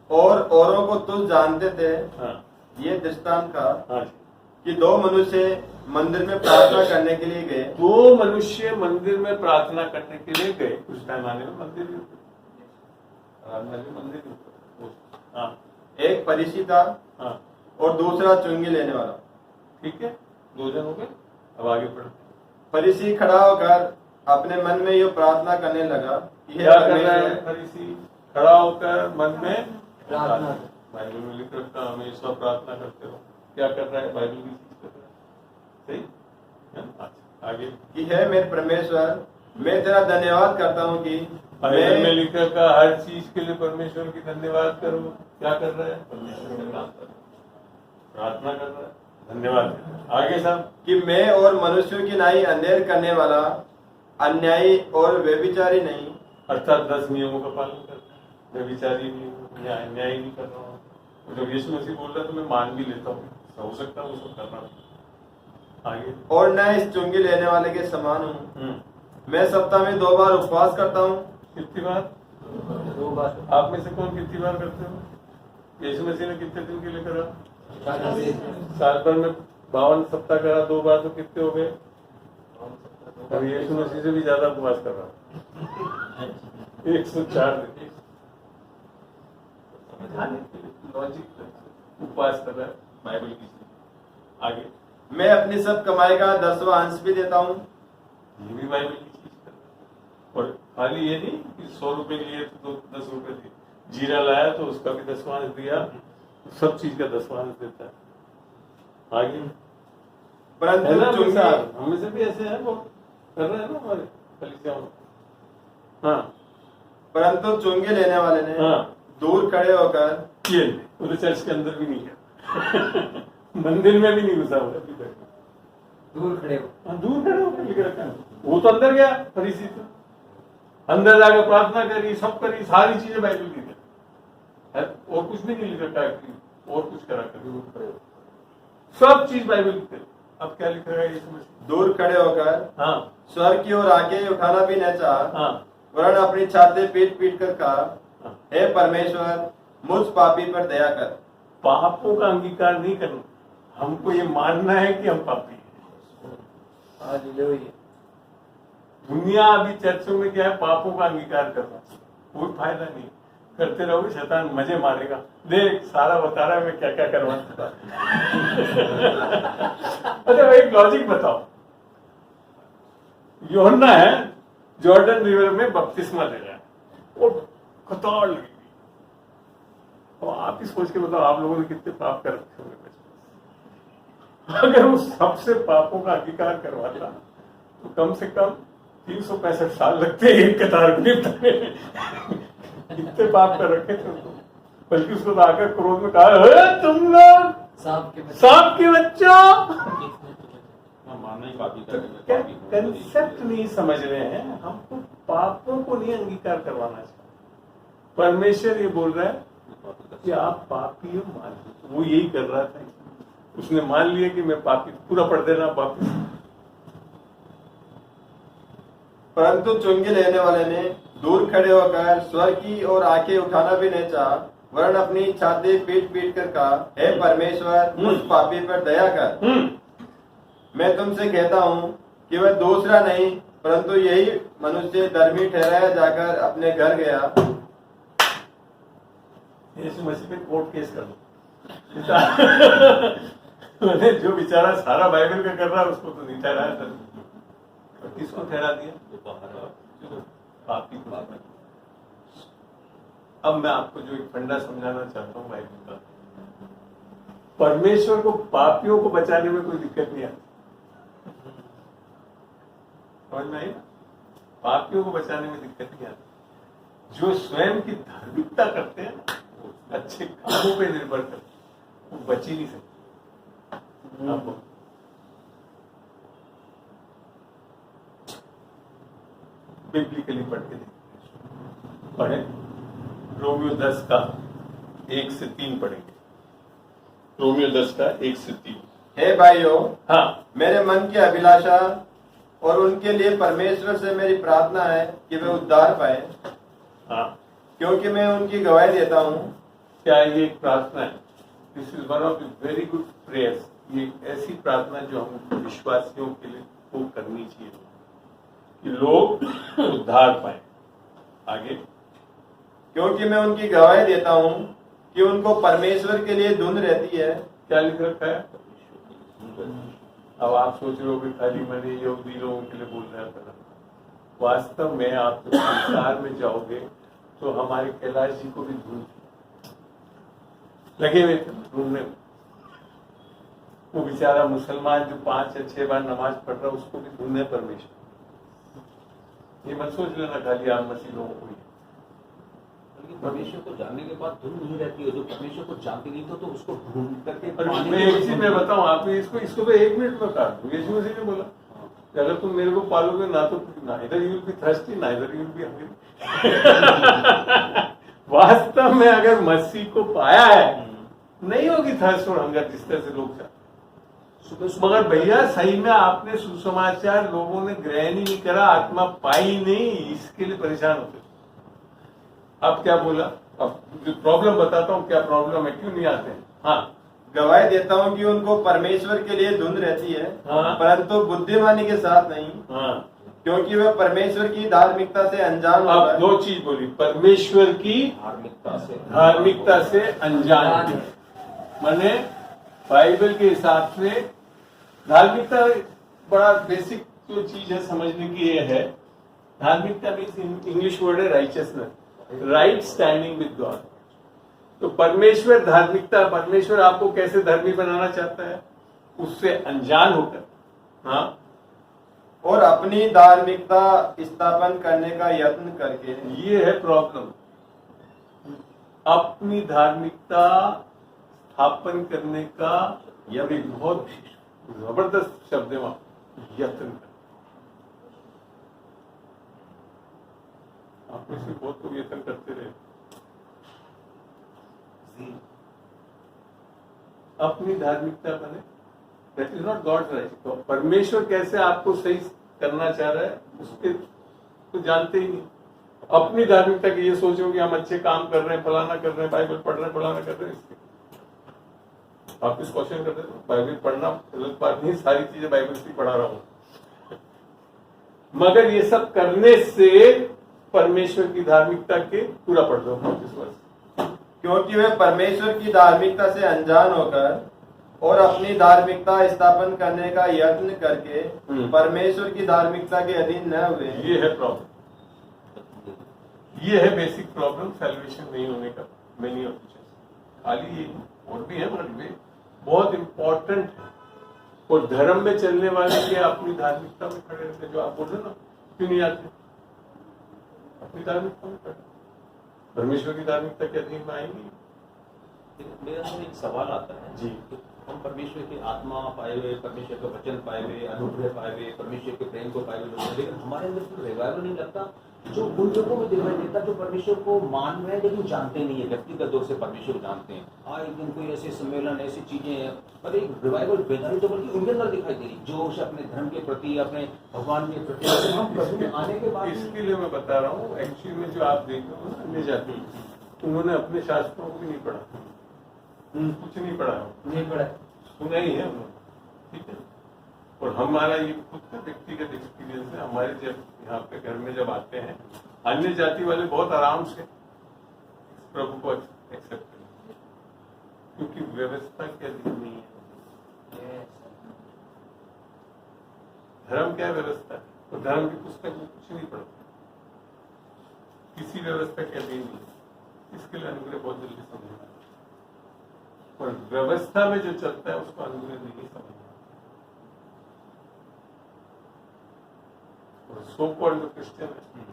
Speaker 2: और औरों को तुझ जानते थे।
Speaker 1: हाँ
Speaker 2: ये दृष्टांत का
Speaker 1: हाँ,
Speaker 2: कि 2 मनुष्य मंदिर में प्रार्थना करने के लिए गए।
Speaker 1: 2 मनुष्य मंदिर में प्रार्थना करने के लिए गए। कुछ टाइम आने में मंदिर भी मंदिर भी। हाँ
Speaker 2: एक फरीसी था
Speaker 1: हाँ,
Speaker 2: और दूसरा चुंगी लेने वाला।
Speaker 1: ठीक है, 2 जन हो गए। अब आगे बढ़ते हैं।
Speaker 2: फरीसी खड़ा होकर अपने मन में ये प्रार्थना करने लगा कि हे
Speaker 1: क्या कर रहा है
Speaker 2: परमेश्वर,
Speaker 1: फरीसी? खड़ा होकर मन में
Speaker 3: प्रार्थना।
Speaker 1: बाइबल में लिख रखा हमेशा प्रार्थना करते हो। क्या कर रहा है? बाइबल की चीज कर रहा है। सही है? अच्छा, आगे
Speaker 2: कि हे मेरे परमेश्वर, मैं तेरा धन्यवाद करता हूँ कि
Speaker 1: बाइबल में
Speaker 2: मैं
Speaker 1: लिख रखा हर चीज के लिए परमेश्वर की धन्यवाद करो। क्या कर रहा है? परमेश्वर का काम कर रहा है, प्रार्थना कर रहा है, धन्यवाद कर रहा है। आगे साहब,
Speaker 2: कि मैं और मनुष्यों की नाई अंधेर करने वाला, अन्यायी और व्यभिचारी नहीं,
Speaker 1: अर्थात 10 नियमों का पालन करता है। मैं विचारी नहीं हूँ या अन्याय नहीं कर रहा हूँ। जब यीशु मसीह बोल रहा है तो मैं मान भी लेता हूँ, हो सकता है वो सब करना। आगे
Speaker 2: और न इस चुंगी लेने वाले के समान हूँ। मैं सप्ताह में 2 बार उपवास करता हूँ।
Speaker 1: कितनी बार?
Speaker 3: 2 बार।
Speaker 1: आप में से कौन कितनी बार करते हो? यीशु मसीह ने कितने दिन के लिए करा? साल भर में 52 सप्ताह करा, 2 बार तो कितने हो गए? और यीशु मसीह से भी ज्यादा उपवास कर रहा, 104 दिन। लॉजिक उपवास कर रहा है बाइबल की चीज। आगे,
Speaker 2: मैं अपनी सब कमाई का 10वां अंश भी देता हूँ।
Speaker 1: ये भी बाइबल की चीज कर रहा है। और खाली ये नहीं कि 100 रुपए लिए तो 10 रुपए दिए, जीरा लाया तो उसका भी 10वां अंश दिया, सब चीज का 10वां अंश देता है। आगे, है ना
Speaker 2: परंतु चुंगी
Speaker 1: साहब? हमें से भी ऐसे हैं, वो कर रहे हैं ना हमारे कलीसियाओं में। हाँ
Speaker 2: परंतु चुंगी लेने वाले ने
Speaker 1: हाँ,
Speaker 2: दूर खड़े होकर
Speaker 1: ये पूरे चर्च के अंदर भी नहीं है मंदिर में भी नहीं घुसा हुआ अभी तक।
Speaker 3: दूर खड़े हो।
Speaker 1: हाँ, दूर खड़े होकर लिख रखा है। वो तो अंदर गया फरीसी, तो अंदर जाकर प्रार्थना करी, सब करी, सारी चीजें बाइबल की है, और कुछ भी नहीं लिख रखा है कि और कुछ करा कर, सब चीज बाइबल की है। अब क्या लिख रहा है यीशु मसीह?
Speaker 2: दूर खड़े होकर
Speaker 1: हाँ
Speaker 2: स्वर की ओर आंखें उठाना भी न चाहा,
Speaker 1: हाँ
Speaker 2: वरन अपनी छाती पीट पीट कर कहा,
Speaker 1: हाँ।
Speaker 2: हे परमेश्वर, मुझ पापी पर दया कर।
Speaker 1: पापों का अंगीकार नहीं करना, हमको ये मानना है कि हम पापी हैं।
Speaker 3: हालेलुया।
Speaker 1: दुनिया अभी चर्चों में क्या है? पापों का अंगीकार करना, कोई फायदा नहीं। करते रहोगे, शैतान मजे मारेगा। देख, सारा बता रहा है मैं क्या क्या करवाता था। अच्छा, एक लॉजिक बताओ। यूहन्ना है, जॉर्डन रिवर में बपतिस्मा ले रहा है, और कतार लगी। और आप ही सोच के बताओ, आप लोगों ने कितने पाप कर रखे होंगे बचपन से। अगर वो सबसे पापों का अंगीकार करवाता तो कम से कम 365 साल लगते एक कतार में कितने पाप कर रखे थे उसको। बल्कि उसको तो आकर क्रोध में कहा, तुम लोग सांप के बच्चों।
Speaker 6: मानना ही पापी का
Speaker 1: क्या कंसेप्ट नहीं समझ रहे हैं? हमको पापों को नहीं अंगीकार करवाना चाहिए। परमेश्वर ये बोल रहा है कि आप पापी हो, मान लो। वो यही कर रहा था, उसने मान लिया कि मैं पापी, पूरा पढ़ देना पापी।
Speaker 2: परंतु चुंगी लेने वाले ने दूर खड़े होकर स्वर की और आंखें उठाना भी नहीं चाहा, वरन अपनी छाती पीट पीट कर कहा, हे परमेश्वर, मुझ पापी पर दया कर। मैं तुमसे कहता हूँ कि वह दूसरा नहीं, परंतु यही मनुष्य धर्मी ठहराया जाकर अपने घर गया।
Speaker 1: यीशु मसीह पे कोर्ट केस कर दो। मैंने जो बेचारा सारा बाइबल का कर रहा है उसको तो नहीं ठहराया था, किसको ठहरा दिया? पापी को। अब मैं आपको जो एक फंडा समझाना चाहता हूँ बाइबल का, परमेश्वर को पापियों को बचाने में कोई दिक्कत नहीं आती। समझ में आई? पापियों को बचाने में दिक्कत नहीं आती। जो स्वयं की धार्मिकता करते हैं ना, अच्छे कामों पे निर्भर करते, वो बच ही नहीं सकते। आपको बिब्लिकली पढ़ के देखिए, पढ़े रोमियो 10 का 1 से 3 पढ़ेंगे। रोमियो 10 का 1 से 3।
Speaker 2: हे भाइयों,
Speaker 1: हाँ,
Speaker 2: मेरे मन की अभिलाषा और उनके लिए परमेश्वर से मेरी प्रार्थना है कि वे उद्धार पाए,
Speaker 1: हाँ,
Speaker 2: क्योंकि मैं उनकी गवाही देता हूँ।
Speaker 1: क्या ये एक प्रार्थना है? This is one of the very good prayers. ये ऐसी प्रार्थना जो हम विश्वासियों के लिए वो करनी चाहिए कि लोग उद्धार पाए। आगे,
Speaker 2: क्योंकि मैं उनकी गवाही देता हूँ कि उनको परमेश्वर के लिए धुन रहती है।
Speaker 1: क्या लिख रखा है? अब आप सोच रहे हो कि खाली मैंने यहूदी लोगों के लिए बोल रहा था। वास्तव में आप जब संसार में जाओगे तो हमारे कैलाश जी को भी ढूंढ लगे हुए थे ढूंढने में। वो बेचारा मुसलमान जो 5 या 6 बार नमाज पढ़ रहा उसको भी ढूंढने परमेश्वर। ये मत सोच लेना खाली आप मसीह लोगों को ही।
Speaker 6: बल्कि परमेश्वर को जानने के बाद धुन नहीं रहती है। जो परमेश्वर को जानते नहीं तो उसको ढूंढ करके
Speaker 1: और
Speaker 6: पाने
Speaker 1: मैं
Speaker 6: की
Speaker 1: एक
Speaker 6: कोशिश
Speaker 1: चीज मैं बताऊं आप इसको तो 1 मिनट में काट दूं। यीशु मसीह ने बोला कि अगर तुम मेरे को पालोगे ना तो neither you will be thirsty neither you will be hungry. वास्तव में अगर मसीह को पाया है नहीं होगी थर्स्ट और हंगर जिस तरह से लोग चाहते। मगर भैया सही में आपने सुसमाचार लोगों ने ग्रहण ही नहीं करा, आत्मा पाई नहीं, इसके लिए परेशान होते। अब क्या बोला? अब जो प्रॉब्लम बताता हूँ क्या प्रॉब्लम है, क्यों नहीं आते हैं। हाँ,
Speaker 2: गवाही देता हूँ कि उनको परमेश्वर के लिए धुन रहती है,
Speaker 1: हाँ।
Speaker 2: परंतु बुद्धिमानी के साथ नहीं,
Speaker 1: हाँ।
Speaker 2: क्योंकि वह परमेश्वर की धार्मिकता से अनजान
Speaker 1: अब
Speaker 2: होता है।
Speaker 1: 2 चीज बोली, परमेश्वर की धार्मिकता से अनजान। माने बाइबल के हिसाब से धार्मिकता बड़ा बेसिक जो चीज है समझने की ये है। धार्मिकता मीन्स इंग्लिश वर्ड है righteousness, right standing with God. तो परमेश्वर धार्मिकता, परमेश्वर आपको कैसे धर्मी बनाना चाहता है? उससे अनजान होकर, हाँ,
Speaker 2: और अपनी धार्मिकता स्थापन करने का यत्न करके।
Speaker 1: ये है प्रॉब्लम। अपनी धार्मिकता स्थापन करने का यह भी बहुत जबरदस्त शब्द है वहां, यत्न कर। आप में से बहुत लोग यत्न करते रहे। अपनी धार्मिकता बने, that is not God right. तो परमेश्वर कैसे आपको सही करना चाह रहा है उसके तो जानते ही नहीं। अपनी धार्मिकता की ये सोचो कि हम अच्छे काम कर रहे हैं, फलाना कर रहे हैं, बाइबल पढ़ रहे हैं, फलाना कर रहे हैं, इसके आप इस क्वेश्चन करते हो बाइबल पढ़ना गलत बात नहीं, सारी चीजें बाइबल से पढ़ा रहा हूं। मगर ये सब करने से परमेश्वर की धार्मिकता के पूरा पढ़ दो इस वर्ष,
Speaker 2: क्योंकि वे परमेश्वर की धार्मिकता से अनजान होकर और अपनी धार्मिकता स्थापन करने का यत्न करके परमेश्वर की धार्मिकता के अधीन न हुए।
Speaker 1: ये है प्रॉब्लम, ये है बेसिक प्रॉब्लम सैल्वेशन नहीं होने का। मेनी ऑफ खाली ये और भी है मगर वे बहुत इंपॉर्टेंट है। और धर्म में चलने वाले के अपनी धार्मिकता में खड़े रहते, जो आप बोल रहे ना, क्यों नहीं आते? अपनी धार्मिकता में खड़े, परमेश्वर की धार्मिकता के अधीन में आएंगी।
Speaker 6: मेरा तो एक सवाल आता है
Speaker 1: जी,
Speaker 6: हम परमेश्वर की आत्मा पाए हुए, परमेश्वर का वचन पाए हुए, अनुग्रह पाए हुए, परमेश्वर के प्रेम को पाए हुए लोग हैं, लेकिन हमारे अंदर तो रिवाइवल नहीं लगता जो उन लोगों में दिखाई देता जो परमेश्वर को मान रहे हैं लेकिन जानते नहीं है, व्यक्तिगत तौर से परमेश्वर को जानते हैं। आए दिन कोई ऐसे सम्मेलन, ऐसी चीजें हैं, पर एक रिवाइवल बेहतर तो बल्कि उनके अंदर दिखाई दे रही जोश अपने धर्म के प्रति, अपने भगवान के प्रति। हम प्रभु में आने के बाद
Speaker 1: इसके लिए मैं बता रहा हूँ, एक्चुअली में जो आप देख रहे हो ना अन्य जाति, उन्होंने अपने शास्त्रों को भी नहीं पढ़ा, कुछ नहीं पढ़ा,
Speaker 3: नहीं पढ़ा,
Speaker 1: सुना ही है उन्होंने, ठीक है। और हमारा ये खुद का व्यक्तिगत एक्सपीरियंस है। हमारे जब यहाँ पे घर में जब आते हैं अन्य जाति वाले बहुत आराम से प्रभु को एक्सेप्ट करते हैं, क्योंकि व्यवस्था के अधीन नहीं है। धर्म क्या व्यवस्था है? तो धर्म की पुस्तक में कुछ नहीं पढ़ता, किसी व्यवस्था के अधीन नहीं। इसके लिए अनुग्रह बहुत जल्दी समझना, और व्यवस्था में जो चलता है उसको अनुग्रह नहीं समझना। और सो कॉल्ड जो क्रिश्चियन है,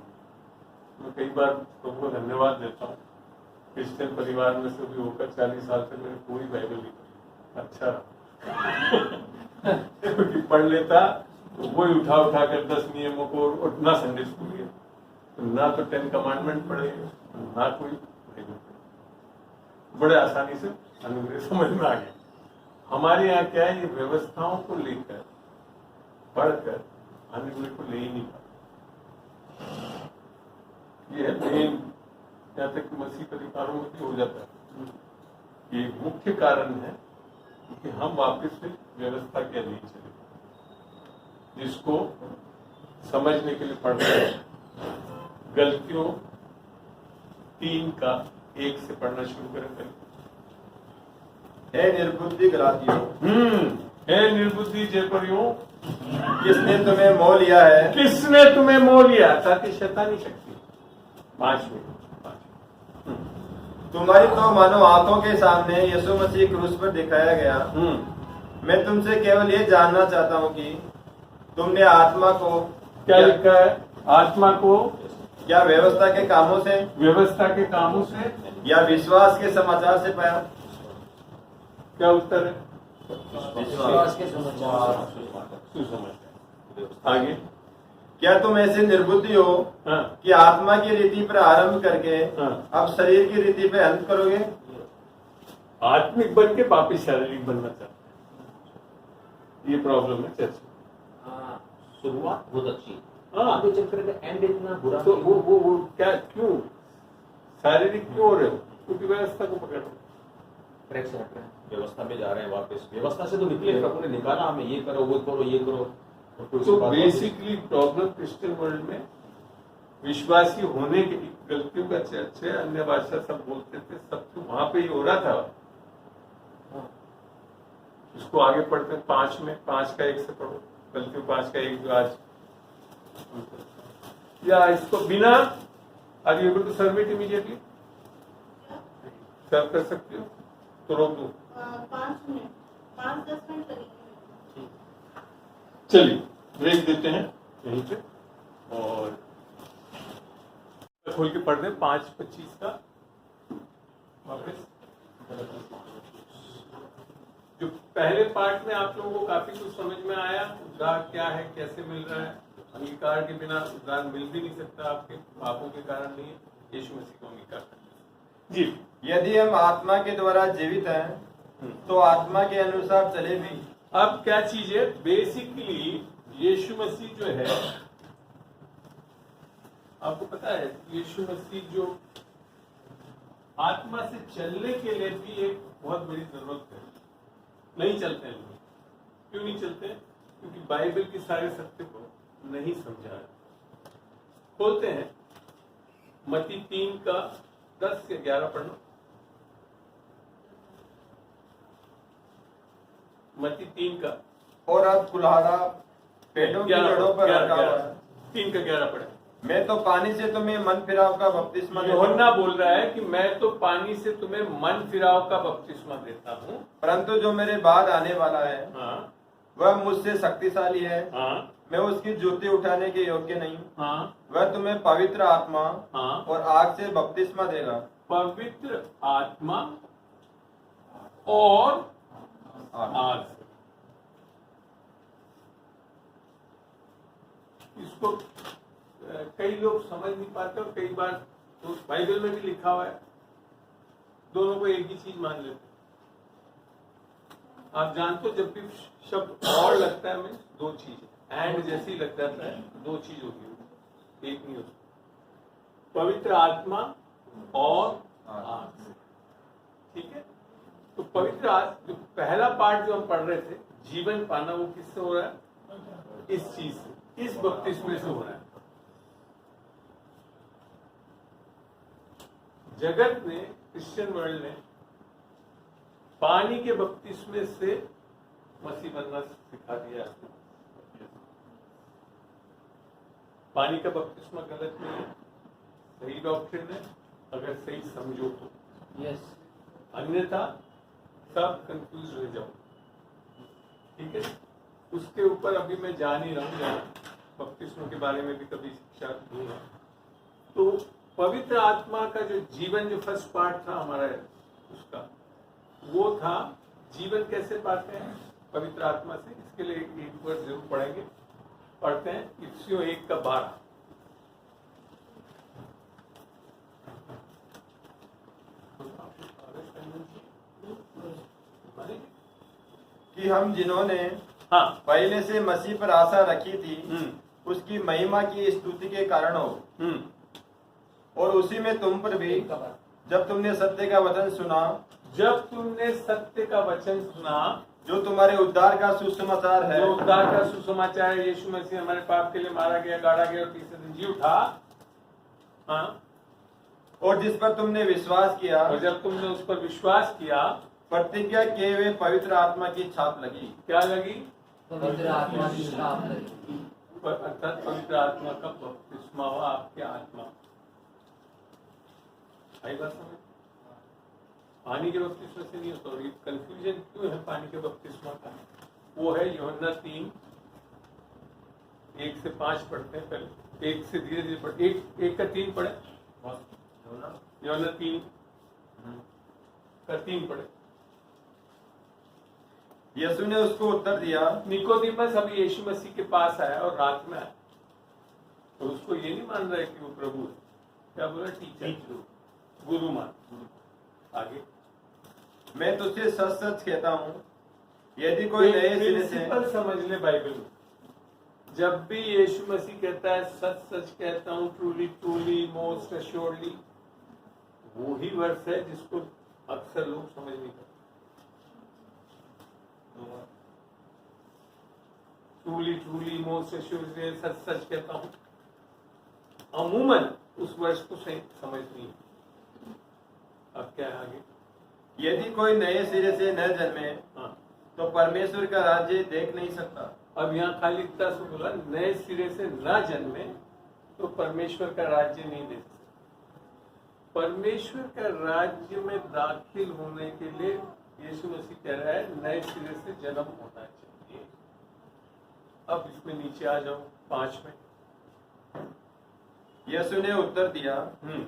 Speaker 1: मैं कई बार प्रभु को धन्यवाद देता हूँ, क्रिश्चियन परिवार में से भी होकर 40 साल तक मैंने पूरी बाइबल नहीं पढ़ी। अच्छा क्योंकि पढ़ लेता तो वही उठा कर 10 नियमों को, और ना संडे स्कूल गए, ना तो 10 कमांडमेंट पढ़े, ना कोई बाइबल पढ़े। बड़े आसानी से अनुग्रह समझ में आ गया। हमारे यहाँ क्या है, ये व्यवस्थाओं को लेकर पढ़कर अनुग्रह को ले ही नहीं पाते। ये है मेन, यहाँ तक मसीह परिवारों में भी हो जाता है। ये मुख्य कारण है कि हम वापस से व्यवस्था के अधीन चले, जिसको समझने के लिए पढ़ते हैं। गलतियों 3 का 1 से पढ़ना शुरू करें।
Speaker 2: हे निर्बुद्धि गलातियों,
Speaker 1: हे निर्बुद्धि जेपरियों,
Speaker 2: किसने तुम्हें मोह लिया है?
Speaker 1: किसने तुम्हें मोह लिया? ताकि शैतानी शक्ति 5 मिनट।
Speaker 2: तुम्हारी तो मानो आंखों के सामने यीशु मसीह क्रूस पर दिखाया गया। मैं तुमसे केवल ये जानना चाहता हूँ कि तुमने आत्मा को
Speaker 1: क्या लिखा है? आत्मा को
Speaker 2: क्या व्यवस्था के कामों से
Speaker 1: व्यवस्था के कामों से
Speaker 2: या विश्वास के समाचार से पाया?
Speaker 1: क्या उत्तर है?
Speaker 3: विश्वास के समाचार।
Speaker 1: सुसमाचार। आगे
Speaker 2: क्या तुम ऐसे निर्बुद्धि हो
Speaker 1: हाँ,
Speaker 2: कि आत्मा की रीति पर आरंभ करके
Speaker 1: हाँ।
Speaker 2: अब शरीर की रीति पे अंत करोगे?
Speaker 1: आत्मिक बन के वापिस शारीरिक बनना चाहते हैं, ये प्रॉब्लम है चर्च में।
Speaker 6: हाँ, शुरुआत बहुत अच्छी है,
Speaker 1: हाँ।
Speaker 6: आगे चलकर के एंड इतना बुरा
Speaker 1: तो वो क्या, क्यों शारीरिक क्यों हो रहे हो? क्योंकि व्यवस्था को पकड़ रहे हो।
Speaker 6: ट्रैक से हट रहे हैं, व्यवस्था में जा रहे हैं वापस। व्यवस्था से तो निकले, प्रभु ने निकाला हमें, ये करो वो करो ये करो।
Speaker 1: तो बेसिकली प्रॉब्लम क्रिश्चियन वर्ल्ड में विश्वासी होने की गलतियों का चर्च है। अन्य भाषा सब बोलते थे, सब तो वहां पे ही हो रहा था। इसको आगे पढ़ते हैं 5 में, 5 का 1 से पढ़ो। गलतियों 5 का 1 जो आज, या इसको बिना are you able to serve it immediately? Serve कर सकते हो तो रोक दो।
Speaker 8: 5 मिनट, 5-10 मिनट लगेंगे।
Speaker 1: चलिए ब्रेक देते हैं यहीं पे और खोल के पढ़ दें 5:25 का वापस। जो पहले पार्ट में आप लोगों को काफी कुछ समझ में आया, उद्धार क्या है, कैसे मिल रहा है। अंगीकार के बिना उद्धार मिल भी नहीं सकता, आपके पापों के कारण नहीं है, यीशु मसीह को अंगीकार करना जी।
Speaker 2: यदि हम आत्मा के द्वारा जीवित हैं तो आत्मा के अनुसार चले भी।
Speaker 1: अब क्या चीज है? बेसिकली यीशु मसीह जो है, आपको पता है यीशु मसीह जो आत्मा से चलने के लिए भी एक बहुत बड़ी जरूरत है। नहीं चलते हैं लोग। क्यों नहीं चलते? क्योंकि बाइबल के सारे सत्य को नहीं समझा है। खोलते हैं मत्ती 3 का 10 से 11 पढ़ना। मत्ती 3 का
Speaker 2: और अब कुल्हाड़ा पेड़ों की जड़ों पर रखा हुआ है।
Speaker 1: 3 का 11 पढ़े।
Speaker 2: मैं तो पानी से तुम्हें मन फिराव का बपतिस्मा देता हूं,
Speaker 1: यूहन्ना बोल रहा है कि मैं तो पानी से तुम्हें मन फिराव का बपतिस्मा देता हूँ,
Speaker 2: परंतु जो मेरे बाद आने वाला है
Speaker 1: हाँ,
Speaker 2: वह मुझसे शक्तिशाली है।
Speaker 1: हाँ,
Speaker 2: मैं उसकी जूती उठाने के योग्य नहीं।
Speaker 1: हाँ,
Speaker 2: वह तुम्हें पवित्र आत्मा
Speaker 1: हाँ,
Speaker 2: और आग से बपतिस्मा देगा।
Speaker 1: पवित्र आत्मा और आग से। इसको कई लोग समझ नहीं पाते और कई बार तो बाइबल में भी लिखा हुआ है, दोनों को एक ही चीज मान लेते हैं। आप जानते हो जब भी शब्द और लगता है मीन्स 2 चीज, एंड जैसे ही लग जाता है 2 चीज होगी, एक नहीं होती। पवित्र आत्मा और आग से, ठीक है। तो पवित्र जो पहला पार्ट जो हम पढ़ रहे थे, जीवन पाना, वो किससे हो रहा है? इस चीज से, इस बपतिस्मे से हो रहा है। जगत ने, क्रिश्चियन वर्ल्ड ने पानी के बपतिस्मे से मसीह बनना सिखा दिया। पानी का बपतिस्मा गलत नहीं है, सही डॉक्ट्रिन है अगर सही समझो तो।
Speaker 3: यस,
Speaker 1: अन्यथा सब कंफ्यूज हो जाओ, ठीक है। उसके ऊपर अभी मैं जा नहीं रहा हूँ, बपतिस्मों के बारे में भी कभी शिक्षा दूंगा। तो पवित्र आत्मा का जो जीवन, जो फर्स्ट पार्ट था हमारा उसका, वो था जीवन कैसे पाते हैं पवित्र आत्मा से। इसके लिए एक वर्ड जरूर पढ़ेंगे, पढ़ते हैं इफिसियों 1 का 12।
Speaker 2: कि हम जिन्होंने
Speaker 1: हाँ,
Speaker 2: पहले से मसीह पर आशा रखी थी उसकी महिमा की स्तुति के कारण हो, और उसी में तुम पर भी जब तुमने सत्य का वचन सुना,
Speaker 1: जब तुमने सत्य का वचन सुना,
Speaker 2: जो तुम्हारे उद्धार का सुसमाचार है,
Speaker 1: जो उद्धार का सुसमाचार है, यीशु मसीह हमारे पाप के लिए मारा गया, गाड़ा गया और तीसरे दिन जी उठा, हाँ,
Speaker 2: और जिस पर तुमने विश्वास किया,
Speaker 1: और जब तुमने उस पर विश्वास किया,
Speaker 2: प्रतिज्ञा किए हुए पवित्र आत्मा की छाप लगी।
Speaker 1: क्या लगी?
Speaker 3: पवित्र आत्मा की छाप लगी।
Speaker 1: अर्थात पवित्र आत्मा का बपतिस्मा हुआ आपके आत्मा। आई बात समझ? पानी के बपतिस्मा से नहीं होता। और ये कंफ्यूजन क्यों है पानी के बपतिस्मा का? वो है यूहन्ना 3 1 से 5 पढ़ते हैं पहले, 1 से धीरे धीरे पढ़, 1 का 3 पढ़े, यूहन्ना 3 का 3 पढ़े।
Speaker 2: यीशु ने उसको उत्तर दिया,
Speaker 1: निकोदेमस अभी यीशु मसीह के पास आया और रात में आया, तो उसको ये नहीं मान रहा है कि वो प्रभु है। क्या बोला? टीचर, गुरु मान। आगे,
Speaker 2: मैं तुझसे सच सच कहता हूँ, यदि कोई नए सिरे से
Speaker 1: प्रिंसिपल समझ ले बाइबल में। जब भी यीशु मसीह कहता है सच सच कहता हूँ, ट्रूली ट्रूली, मोस्ट एश्योर्डली, वो ही वर्ष है जिसको अक्सर लोग समझ नहीं पाते। ट्रूली ट्रूली, मोस्ट एश्योर्डली, सच सच कहता हूँ, अमूमन उस वर्ष को सही समझ नहीं है। अब क्या है आगे?
Speaker 2: यदि कोई नए सिरे से न जन्मे
Speaker 1: हाँ,
Speaker 2: तो परमेश्वर का राज्य देख नहीं सकता।
Speaker 1: अब यहाँ खाली इतना से बोला, नए सिरे से न जन्मे तो परमेश्वर का राज्य नहीं देख सकते। परमेश्वर का राज्य में दाखिल होने के लिए यीशु मसीह कह रहा है नए सिरे से जन्म होना चाहिए। अब इसमें नीचे आ जाओ 5 में।
Speaker 2: यीशु ने उत्तर दिया,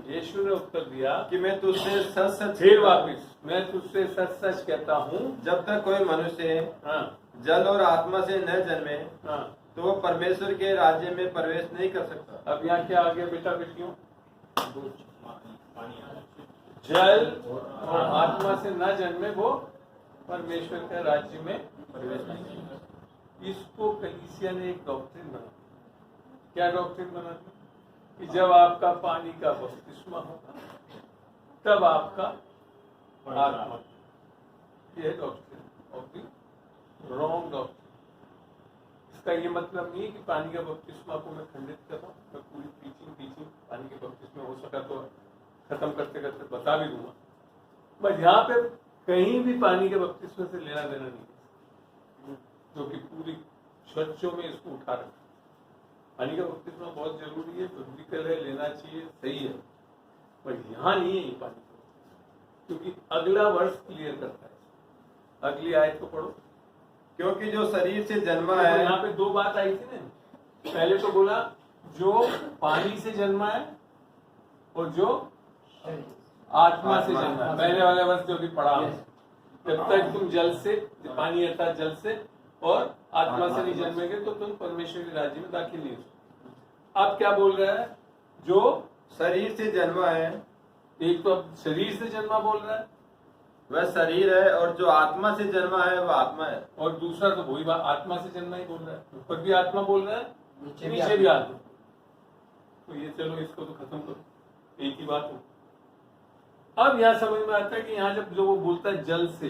Speaker 1: यीशु ने उत्तर दिया
Speaker 2: कि मैं तुझसे सच सच
Speaker 1: फिर वापिस, मैं तुझसे सच सच कहता हूँ,
Speaker 2: जब तक कोई मनुष्य
Speaker 1: हाँ
Speaker 2: जल और आत्मा से न जन्मे
Speaker 1: हाँ,
Speaker 2: तो वो परमेश्वर के राज्य में प्रवेश नहीं कर सकता।
Speaker 1: अब यहाँ क्या आ गया बेटा बेटियों? जल और आत्मा से न जन्मे वो परमेश्वर के राज्य में प्रवेश नहीं कर सकता। इसको कलीसिया ने एक डॉक्ट्रिन बना। क्या डॉक्ट्रिन बना दी? कि जब आपका पानी का बपतिस्मा होगा तब आपका आत्मा। यह doctrine of the wrong doctrine. इसका ये मतलब नहीं है कि पानी का बपतिस्मा को मैं खंडित कर रहा हूँ। मैं पूरी टीचिंग पानी के बपतिस्मा हो सका तो खत्म करते करते बता भी दूंगा, बस यहाँ पे कहीं भी पानी के बपतिस्मे से लेना देना नहीं, जो कि पूरी चर्चों में इसको उठा रखा। पानी का बपतिस्मा बहुत जरूरी है, बिब्लिकल है, लेना चाहिए, सही है, पर यहाँ नहीं है ये पानी का, क्योंकि अगला वर्ष क्लियर करता है। अगली आयत को पढ़ो।
Speaker 2: क्योंकि जो शरीर से जन्मा
Speaker 1: तो
Speaker 2: है,
Speaker 1: यहाँ पे 2 बात आई थी ना। पहले तो बोला जो पानी से जन्मा है और जो आत्मा से जन्मा है। पहले वाले वर्ष जो भी पढ़ा, जब तक तुम जल से, पानी अर्थात जल से और आत्मा से नहीं जन्मेंगे तो तुम परमेश्वर के राज्य में दाखिल नहीं हो सकते। अब क्या बोल रहा है? जो
Speaker 2: शरीर से जन्मा है,
Speaker 1: एक तो अब शरीर से जन्मा बोल रहा है,
Speaker 2: वह शरीर है, और जो आत्मा से जन्मा है वह आत्मा है।
Speaker 1: और दूसरा तो वही बात, आत्मा से जन्मा ही बोल रहा है। ऊपर भी आत्मा बोल रहा है, नीचे भी आत्मा। तो ये चलो इसको तो खत्म करो, एक ही बात हो। अब यहाँ समझ में आता है कि यहाँ जब जो वो बोलता है जल से,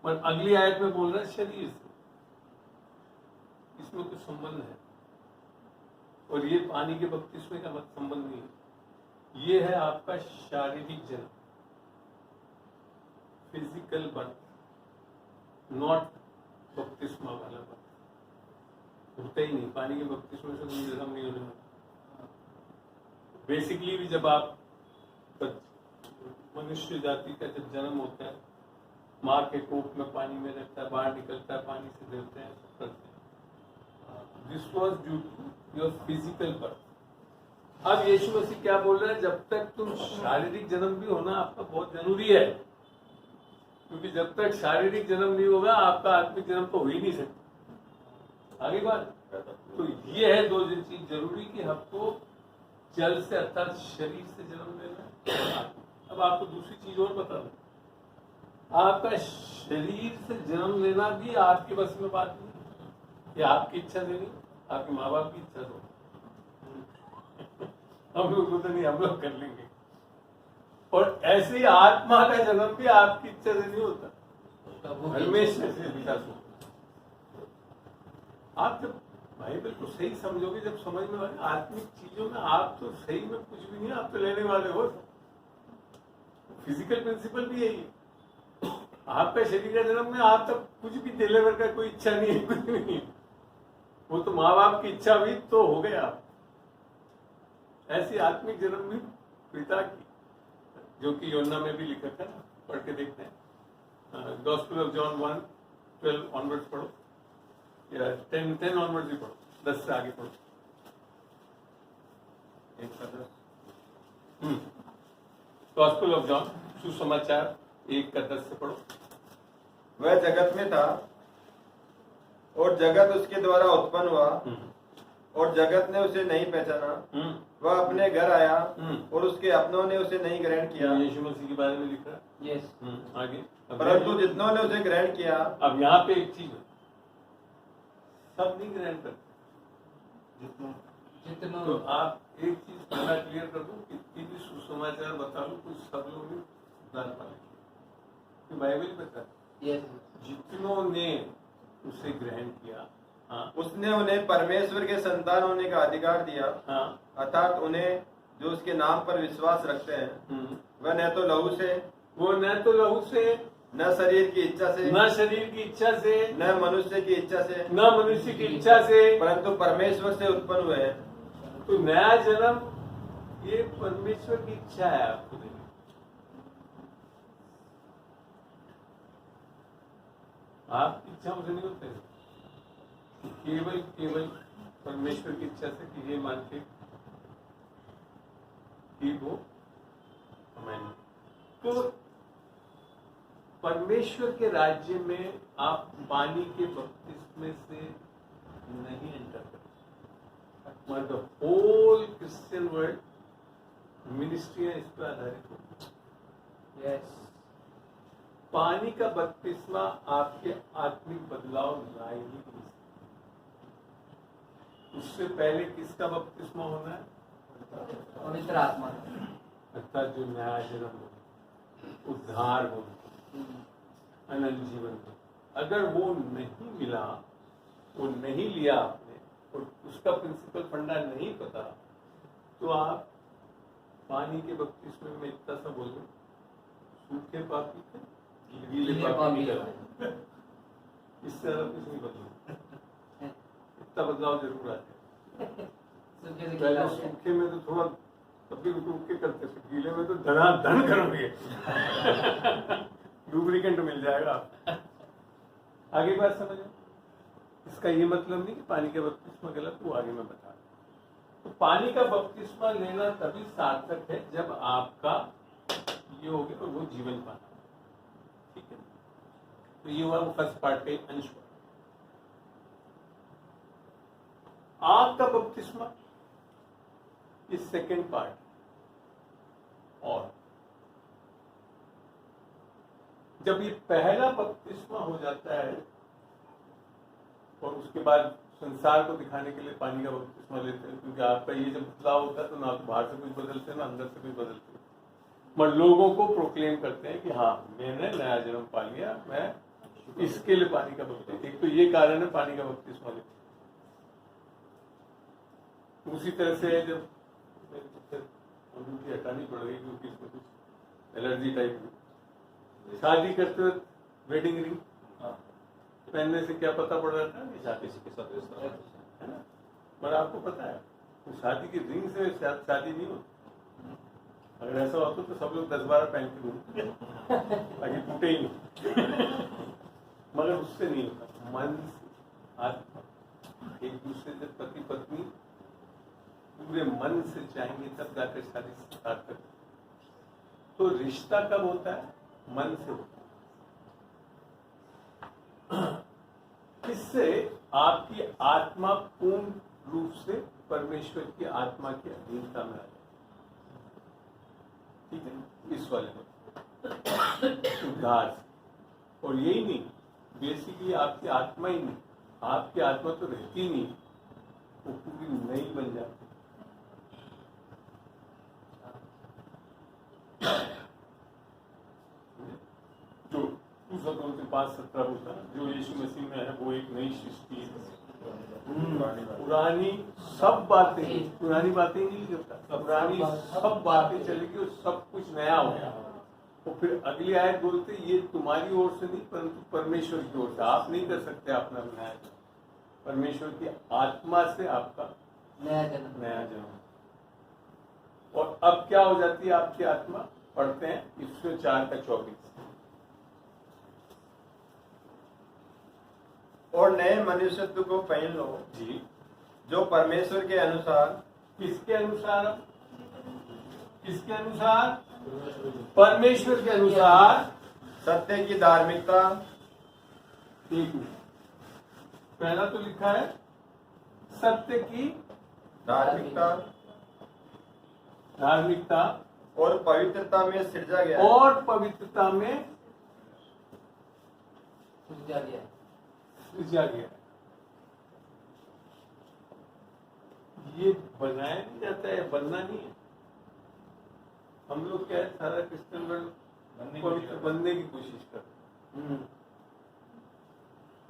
Speaker 1: पर अगली आयत में बोल रहा है शरीर से, इसमें कुछ संबंध है। और ये पानी के बपतिस्मे का मत संबंध नहीं है। ये है आपका शारीरिक जन्म, फिजिकल बर्थ, नॉट बपतिस्मा वाला बर्थ। होता ही नहीं, पानी के बपतिस्मे से कोई जन्म नहीं होने वाला। बेसिकली भी जब आप मनुष्य जाति का जब जन्म होता है, माँ के कोख में पानी में रहता है, बाहर निकलता है, पानी से देते हैं, सब करते हैं। This was due to your physical birth. अब यीशु मसीह क्या बोल रहा है? जब तक तुम शारीरिक जन्म भी होना आपका बहुत जरूरी है, क्योंकि जब तक शारीरिक जन्म नहीं होगा आपका आत्मिक जन्म तो हो ही नहीं सकता। आगे बात, तो ये है 2 चीज जरूरी कि हमको जल से अर्थात शरीर से जन्म लेना है। अब आपको दूसरी चीज और बता दूं, आपका शरीर से जन्म लेना भी आपके बस में बात नहीं, ये आपकी इच्छा से नहीं, आपके माँ बाप की इच्छा से। हम लोग तो नहीं, हम लोग कर लेंगे। और ऐसे ही आत्मा का जन्म भी आपकी इच्छा से नहीं होता, परमेश्वर से विकास होता। आप जब बाइबल को सही समझोगे, जब समझ में आए आत्मिक चीजों में, आप तो सही में कुछ भी नहीं, आप तो लेने वाले हो। फिजिकल प्रिंसिपल भी यही है। आपका शरीर का जन्म में आप तक कुछ भी डिलीवर का कोई इच्छा नहीं है, कुछ नहीं है। वो तो माँ बाप की इच्छा हुई तो हो गया। ऐसी आत्मिक जन्म भी पिता की, जो कि योना में भी लिखा था ना, पढ़ के देखते हैं। गॉस्पेल ऑफ जॉन 1:12 ऑनवर्ड्स पढ़ो, या 10 ऑनवर्ड्स भी पढ़ो, 10 से आगे पढ़ो। गॉस्पेल ऑफ जॉन, सुसमाचार 1:10 से पढ़ो।
Speaker 2: वह जगत में था और जगत उसके द्वारा उत्पन्न हुआ और जगत ने उसे नहीं पहचाना। वह अपने घर आया और उसके अपनों ने उसे नहीं ग्रहण किया।
Speaker 1: यीशु मसीह के बारे में लिख रहा है।
Speaker 3: यस
Speaker 1: आगे।
Speaker 2: परंतु जितनों ने उसे ग्रहण किया।
Speaker 1: अब यहाँ पे एक चीज है, सब नहीं ग्रहण करते।
Speaker 3: जितना
Speaker 1: तो आप एक चीज पहला क्लियर कर दो, कितनी भी सुसमाचार बता लो, कुछ सब लोग नहीं जान पाएंगे। बाइबल बता
Speaker 3: यस
Speaker 1: जितनों ने उसे ग्रहण किया, हाँ
Speaker 2: उसने उन्हें परमेश्वर के संतान होने का अधिकार दिया,
Speaker 1: हाँ,
Speaker 2: अर्थात उन्हें जो उसके नाम पर विश्वास रखते हैं। वह न तो लहू से,
Speaker 1: वो न तो लहू से,
Speaker 2: न शरीर की इच्छा से,
Speaker 1: न शरीर की इच्छा से,
Speaker 2: न मनुष्य की इच्छा से,
Speaker 1: न मनुष्य की इच्छा से,
Speaker 2: परंतु परमेश्वर से उत्पन्न हुए हैं।
Speaker 1: तो नया जन्म ये परमेश्वर की इच्छा है आपको देने। आपकी इच्छाओं से नहीं होते, केवल परमेश्वर की इच्छा से कि ये मान के ठीक हो। आमीन। तो परमेश्वर के राज्य में आप पानी के बपतिस्मे से नहीं एंटर करते। मतलब होल क्रिश्चियन वर्ल्ड मिनिस्ट्री इस पर आधारित होती है।
Speaker 3: यस
Speaker 1: पानी का बपतिस्मा आपके आत्मिक बदलाव ला ही नहीं सकता। उससे पहले किसका बपतिस्मा होना है?
Speaker 3: पवित्र आत्मा
Speaker 1: अर्थात जो नया जन्म हो, उद्धार हो, अनंत जीवन हो। अगर वो नहीं मिला, वो नहीं लिया आपने, और उसका प्रिंसिपल फंडा नहीं पता, तो आप पानी के बपतिस्मे में इतना सा बोलो, सूखे पापी थे, गीले पापी निकल। इससे ज्यादा कुछ नहीं बदला। इतना बदलाव जरूर आता है। पहले सूखे में तो थोड़ा कभी रुक के करते थे, गीले में तो धनाधन करोगे। लुब्रिकेंट मिल जाएगा। आगे बात समझो। इसका ये मतलब नहीं कि पानी का बपतिस्मा गलत, वो आगे मैं बता। तो पानी का बपतिस्मा लेना तभी सार्थक है जब आपका ये हो गया और वो जीवन पाना। ठीक है, तो ये हुआ वो फर्स्ट पार्ट का अंश हुआ। आग का बपतिस्मा ये सेकेंड पार्ट। और जब ये पहला बपतिस्मा हो जाता है और उसके बाद संसार को दिखाने के लिए पानी का बपतिस्मा लेते हैं, क्योंकि आपका ये जब बदलाव होता है तो ना तो बाहर से कुछ बदलते ना अंदर से कुछ बदलते, मगर लोगों को प्रोक्लेम करते हैं कि हाँ मैंने नया जन्म पा लिया, मैं इसके लिए पानी का बपतिस्मा। एक तो ये कारण है पानी का बपतिस्मा लेते। उसी तरह से जब हटानी पड़ गई क्योंकि इसमें कुछ एलर्जी टाइप की, शादी करते वक्त वेडिंग रिंग पहनने से क्या पता पड़ रहा था कि शादी के साथ है ना, पर आपको पता है तो शादी की रिंग से शादी नहीं होती। अगर ऐसा होता तो सब लोग 10-12 पहन के घूमते ताकि टूटे ही नहीं। मगर उससे नहीं होता, मन से आत्मा एक दूसरे से पति पत्नी पूरे मन से चाहेंगे तब जाकर शादी स्टार्ट करते। तो रिश्ता कब होता है? मन से होता है। इससे आपकी आत्मा पूर्ण रूप से परमेश्वर की आत्मा की अधीनता में आ जाए। ठीक है, इस वाले में उद्धार से। और यही नहीं, बेसिकली आपकी आत्मा ही नहीं, आपकी आत्मा तो रहती नहीं, वो पूरी नई बन जाती। जो 5:17 होता है, जो यीशु मसीह में है वो एक नई सृष्टि है। पुरानी सब बातें, पुरानी बातें नहीं करता, पुरानी सब बातें चलेगी और सब कुछ नया हो गया। और फिर अगली आयत बोलते ये तुम्हारी ओर से नहीं परंतु परमेश्वर की ओर से। आप नहीं कर सकते अपना न्याय, परमेश्वर की आत्मा से आपका
Speaker 3: नया जन्म।
Speaker 1: नया जन्म। और अब क्या हो जाती है आपकी आत्मा? पढ़ते हैं Efesiयों 4:24।
Speaker 2: और नए मनुष्यत्व को पहन लो
Speaker 1: जी,
Speaker 2: जो परमेश्वर के अनुसार,
Speaker 1: किसके अनुसार? किसके अनुसार? परमेश्वर के अनुसार
Speaker 2: सत्य की धार्मिकता,
Speaker 1: एक मिनट, पहला तो लिखा है सत्य की
Speaker 2: धार्मिकता
Speaker 1: धार्मिकता
Speaker 2: और पवित्रता में सृजा गया है।
Speaker 1: और पवित्रता में
Speaker 3: सृजा गया है।
Speaker 1: सृजा गया। ये बनाया नहीं जाता है, बनना नहीं है। हम लोग क्या है, सारा क्रिश्चियन वर्ल्ड पवित्र बनने की कोशिश करते हैं।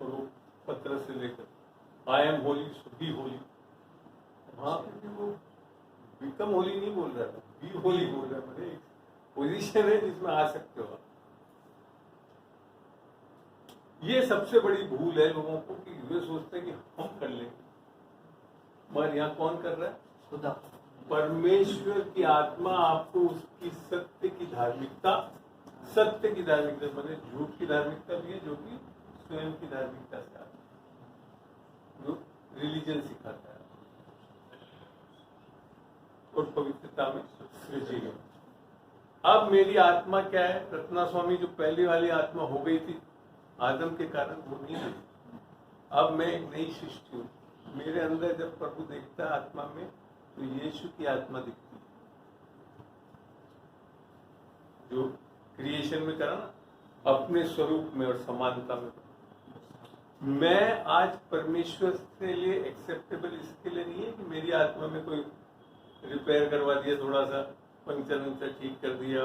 Speaker 1: और वो पत्र से लेकर I am holy be holy, वहां पे भी वो बिकम होली नहीं बोल रहा था, बी होली बोल रहा है। मतलब एक पोजीशन है जिसमें आ सकते हो। ये सबसे बड़ी भूल है लोगों को कि वे सोचते हैं कि हम कर लेंगे, मगर यहाँ कौन कर रहा है?
Speaker 3: खुदा।
Speaker 1: परमेश्वर की आत्मा आपको उसकी सत्य की धार्मिकता, सत्य की धार्मिकता मतलब झूठ की धार्मिकता भी है जो कि स्वयं की धार्मिकता से आती है, जो रिलीजन सिखाता है, और पवित्रता में सृजी है। अब मेरी आत्मा क्या है? रत्ना स्वामी जो पहली वाली आत्मा हो गई थी आदम के कारण, वो नहीं है। अब मैं एक नई सृष्टि हूँ। मेरे अंदर जब प्रभु देखता है आत्मा में, तो यीशु की आत्मा दिखती है, जो क्रिएशन में करा ना, अपने स्वरूप में और समानता में। मैं आज परमेश्वर के लिए एक्सेप्टेबल इसके लिए नहीं है कि मेरी आत्मा में कोई रिपेयर करवा दिया, थोड़ा सा पंक्चर वंक्चर ठीक कर दिया,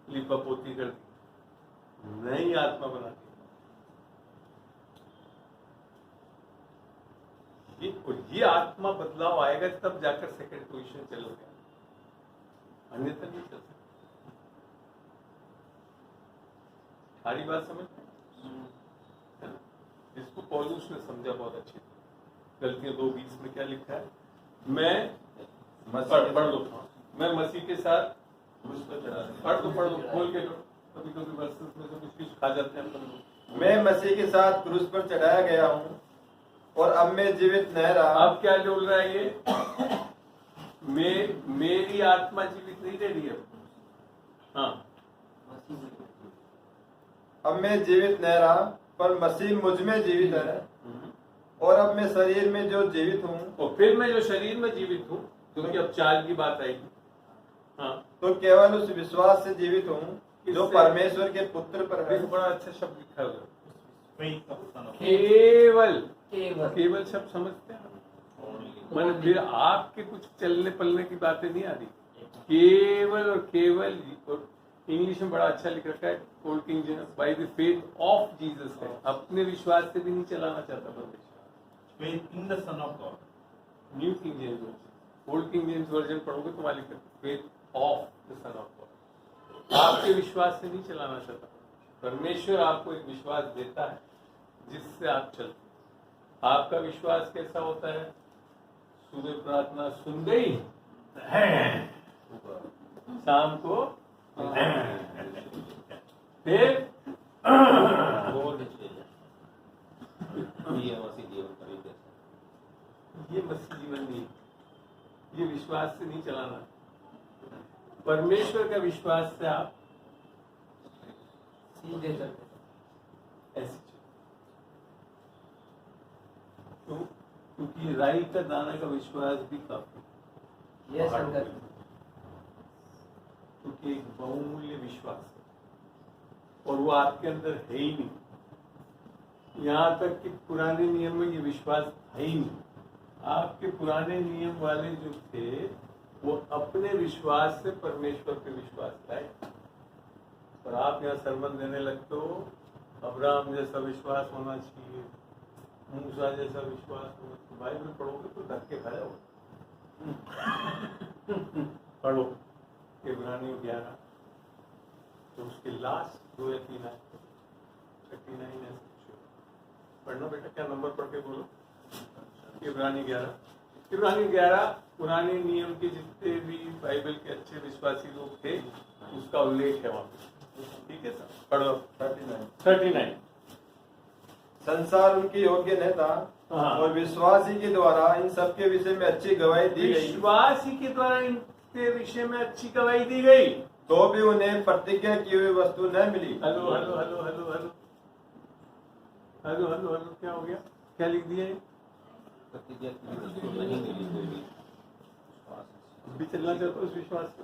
Speaker 1: लिपा पोती कर दी, नई आत्मा बना दी। ये आत्मा बदलाव आएगा तब जाकर सेकंड पोजीशन चलेगा, अन्यथा नहीं चल सकता। सारी बात समझ में? इसको पौलुस ने समझा बहुत अच्छी तरह। गलतियां 2:20 में क्या लिखा है? मैं पढ़ लो, मैं मसीह के साथ पढ़ दो खोल के, कभी कभी वर्सेस में से कुछ खा जाते हैं हम।
Speaker 2: मैं मसीह के साथ क्रूस पर चढ़ाया गया हूँ और अब मैं जीवित न रहा।
Speaker 1: अब क्या बोल रहा है ये? मेरी आत्मा जीवित नहीं रह रही है। हाँ,
Speaker 2: अब मैं जीवित न रहा पर मसीह मुझ में जीवित है, और अब मैं शरीर में जो जीवित हूँ,
Speaker 1: और फिर मैं जो शरीर में जीवित हूँ, क्योंकि अब 4 की बात आएगी। हाँ,
Speaker 2: तो केवल उस विश्वास से जीवित हूँ जो परमेश्वर के पुत्र पर है।
Speaker 1: देखो बड़ा अच्छा शब्द लिखा है उधर।
Speaker 7: Faith of Son of God.
Speaker 1: केवल
Speaker 3: केवल
Speaker 1: केवल शब्द समझते हैं? मतलब फिर आपके कुछ चलने पलने की बातें नहीं आ रही। केवल और केवल, और इंग्लिश में बड़ा अच्छा लिख रखा है old king James, by the faith of Jesus है। अपने विश्वास से भी नहीं चलाना चाहता परमेश्वर।
Speaker 7: Faith in the Son of God.
Speaker 1: New king James version, old king James version पढ़ोगे तो वहां लिखा faith of the son of God. आपके विश्वास से नहीं चलाना चाहता परमेश्वर। आपको एक विश्वास देता है जिससे आप चलते हैं। आपका विश्वास कैसा होता है? सुबह प्रार्थना सुन गई, शाम को फिर ये मसीह जीवन नहीं, ये विश्वास से नहीं चलाना। परमेश्वर का विश्वास से आप
Speaker 3: सीधे चलते।
Speaker 1: ऐसी क्योंकि राई का दाना का विश्वास भी काफी
Speaker 3: यस अंकल।
Speaker 1: क्योंकि एक बहुमूल्य विश्वास है और वो आपके अंदर है ही नहीं। यहाँ तक कि पुराने नियम में ये विश्वास है ही नहीं। आपके पुराने नियम वाले जो थे वो अपने विश्वास से परमेश्वर पे विश्वास लाए, और आप यहाँ सरमन देने लगते हो अब्राहम जैसा विश्वास होना चाहिए, मूसा जैसा विश्वास होना चाहिए। बाइबल पढ़ोगे तो धक्के खाए हो। पढ़ो इब्रानियों 11, तो उसके लास्ट 2 या 3 आए 39 है। पढ़ना बेटा, क्या नंबर पढ़ के बोलो। इब्रानी 11 पुराने नियम के जितने भी बाइबल के अच्छे विश्वासी लोग थे उसका उल्लेख है वहां पे। ठीक है सर, पढ़ो 39।
Speaker 2: संसार उनके योग्य न था
Speaker 1: हाँ।
Speaker 2: और विश्वास ही के द्वारा इन सब के विषय में अच्छी गवाही दी गई,
Speaker 1: विश्वास ही के द्वारा इनके विषय में अच्छी गवाही दी गई,
Speaker 2: तो भी उन्हें प्रतिज्ञा की हुई वस्तु न मिली।
Speaker 1: Hello hello hello hello hello hello hello hello, क्या हो गया? क्या लिख दिया है?
Speaker 6: प्रतिज्ञा की वस्तु नहीं मिली कोई भी।
Speaker 1: भी चलना चाहते हो उस विश्वास पे?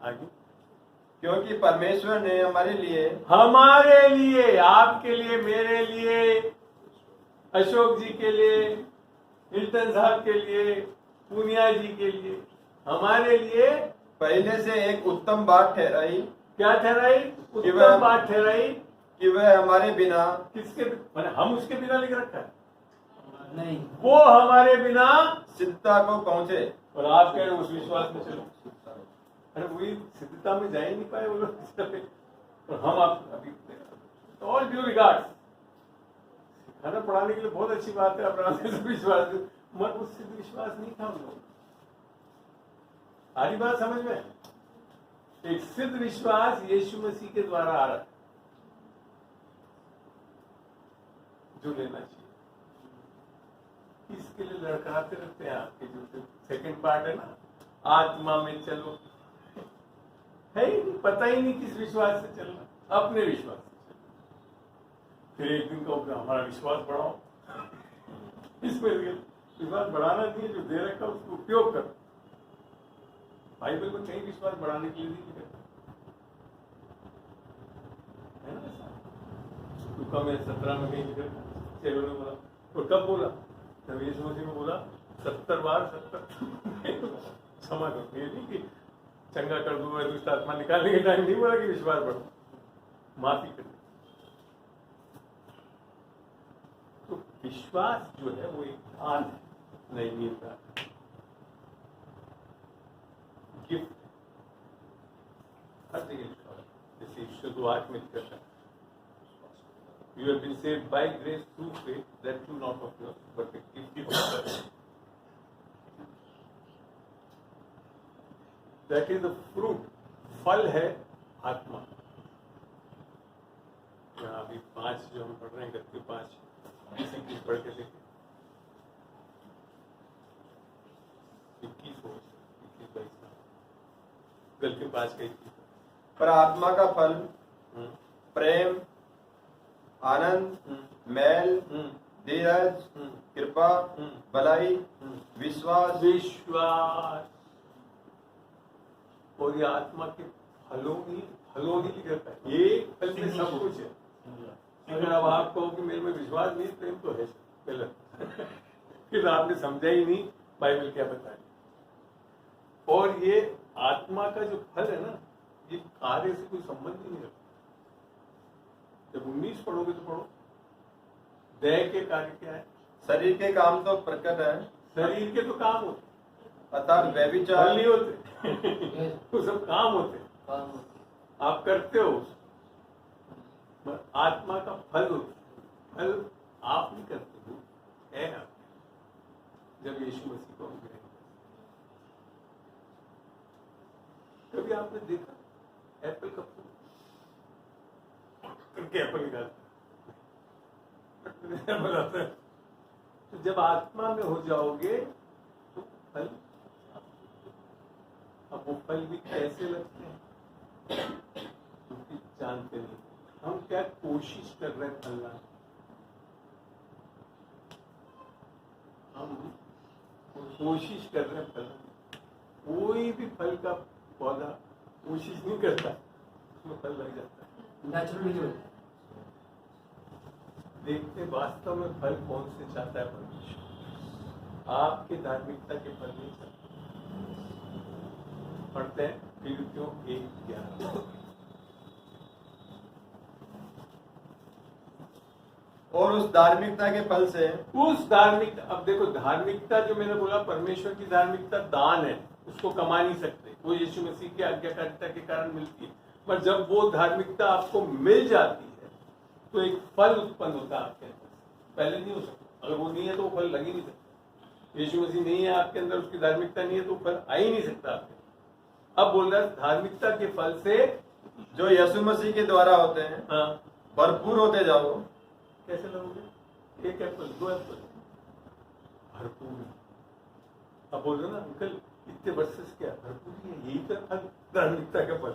Speaker 1: आगे,
Speaker 2: क्योंकि परमेश्वर ने हमारे लिए,
Speaker 1: आपके लिए, मेरे लिए, अशोक जी के लिए, हिल्टन साहब के लिए, पूनिया जी के लिए, हमारे लिए
Speaker 2: पहले से एक उत्तम बात ठहराई
Speaker 1: क्या ठहराई?
Speaker 2: कि
Speaker 1: उत्तम बात ठहराई
Speaker 2: कि वह हमारे बिना,
Speaker 1: किसके? मैंने हम उसके बिना लिख रखा है,
Speaker 3: नहीं,
Speaker 1: वो हमारे बिना,
Speaker 2: सिद्धता को पहुंचे।
Speaker 1: और आप कह रहे हो उस विश्वास में चलो। अरे वही सिद्धता में जा ही नहीं पाए वो लोग। और हम आप अभी ऑल ड्यू रिगार्ड, सिखाना पढ़ाने के लिए बहुत अच्छी बात है, अपना विश्वास, मगर वो सिद्ध विश्वास नहीं था हम लोग। सारी बात समझ में? एक सिद्ध विश्वास यीशु मसीह के द्वारा आ रहा है जो लेना चाहिए। इसके लिए लड़खड़ाते रहते हैं आपके जो सेकंड पार्ट है ना, आत्मा में चलो, है ही नहीं, पता ही नहीं किस विश्वास से चलना, अपने विश्वास से चलना। फिर एक दिन कहोगे हमारा विश्वास बढ़ाओ। इसमें विश्वास बढ़ाना नहीं है, जो दे रखा उसको उपयोग करो। बाइबल में कहीं विश्वास बढ़ाने के लिए नहीं लिखा है ना ऐसा? लूका में 17 में कहीं लिखा, चेलों ने बोला, और कब बोला? जब यीशु मसीह ने बोला 70 बार 70 क्षमा करो। ये नहीं कि चंगा कर दूंगा, दुष्ट आत्मा निकालने के टाइम नहीं बोला कि विश्वास बढ़ो, माफी कर। तो विश्वास जो है वो एक दान है, नहीं मिलता, गिफ्ट। हर जगह लिखा है, जैसे ईश्वर को आत्मिक करता है। You have been saved by grace through faith, that too not of yours, but a gift of God. That is the fruit, फल है आत्मा। यहाँ अभी 5 जो हम पढ़ रहे हैं, गलती 5 किसी की पढ़ के देखें, 21-22 गलती 5 का 21।
Speaker 2: पर आत्मा का फल प्रेम, आनंद, मैल, धीरज, कृपा, भलाई, विश्वास,
Speaker 1: और ये आत्मा के फलों ही लिख रखा है। एक फल में सब कुछ है। अगर अब आप कहो कि मेरे में विश्वास नहीं, प्रेम तो है गलत। फिर आपने समझा ही नहीं बाइबल क्या बताए। और ये आत्मा का जो फल है ना, ये कार्य से कोई संबंध ही नहीं रखता। जब 19 पढ़ोगे तो पढ़ो, देह के कार्य क्या है?
Speaker 2: शरीर के काम तो प्रकट है,
Speaker 1: शरीर के तो काम होते,
Speaker 2: अर्थात व्यभिचार
Speaker 1: फल नहीं होते। वो सब काम होते, आप करते हो। पर आत्मा का फल होता, फल आप नहीं करते हो, है आप जब यीशु मसीह को हम ग्रहण करते। कभी आपने देखा एप्पल का फूल करके एप्पल निकालता है? तो जब आत्मा में हो जाओगे तो फल, अब वो फल भी कैसे लगते हैं क्योंकि जानते नहीं। हम क्या कोशिश कर रहे हैं फल लाने? हम कोशिश कर रहे हैं फल लाने। कोई भी फल का पौधा कोशिश नहीं करता, उसमें फल लग जाता है
Speaker 3: नेचुरली।
Speaker 1: देखते वास्तव में फल कौन से चाहता है परमेश्वर। आपके धार्मिकता के फल नहीं चाहते। पढ़ते हैं फिलिप्पियों 1:11।
Speaker 2: और उस धार्मिकता के फल से
Speaker 1: उस धार्मिकता, अब देखो धार्मिकता जो मैंने बोला परमेश्वर की धार्मिकता दान है, उसको कमा नहीं सकते, वो यीशु मसीह की आज्ञाकारिता के कारण मिलती है। पर जब वो धार्मिकता आपको मिल जाती है तो एक फल उत्पन्न होता है आपके अंदर, पहले नहीं हो सकता। अगर वो नहीं है तो वो फल लग ही नहीं सकता। यीशु मसीह नहीं है आपके अंदर, उसकी धार्मिकता नहीं है तो फल आ ही नहीं सकता आपके। अब बोल रहा है धार्मिकता के फल से
Speaker 2: जो यीशु मसीह के द्वारा होते हैं
Speaker 1: हाँ
Speaker 2: भरपूर होते जाओ।
Speaker 1: कैसे लगोगे? एक एप्पल, 2 एप्पल, भरपूर। अब बोल रहे ना अंकल इतने वर्सेस क्या भरपूर है, यही तो फल धार्मिकता का फल।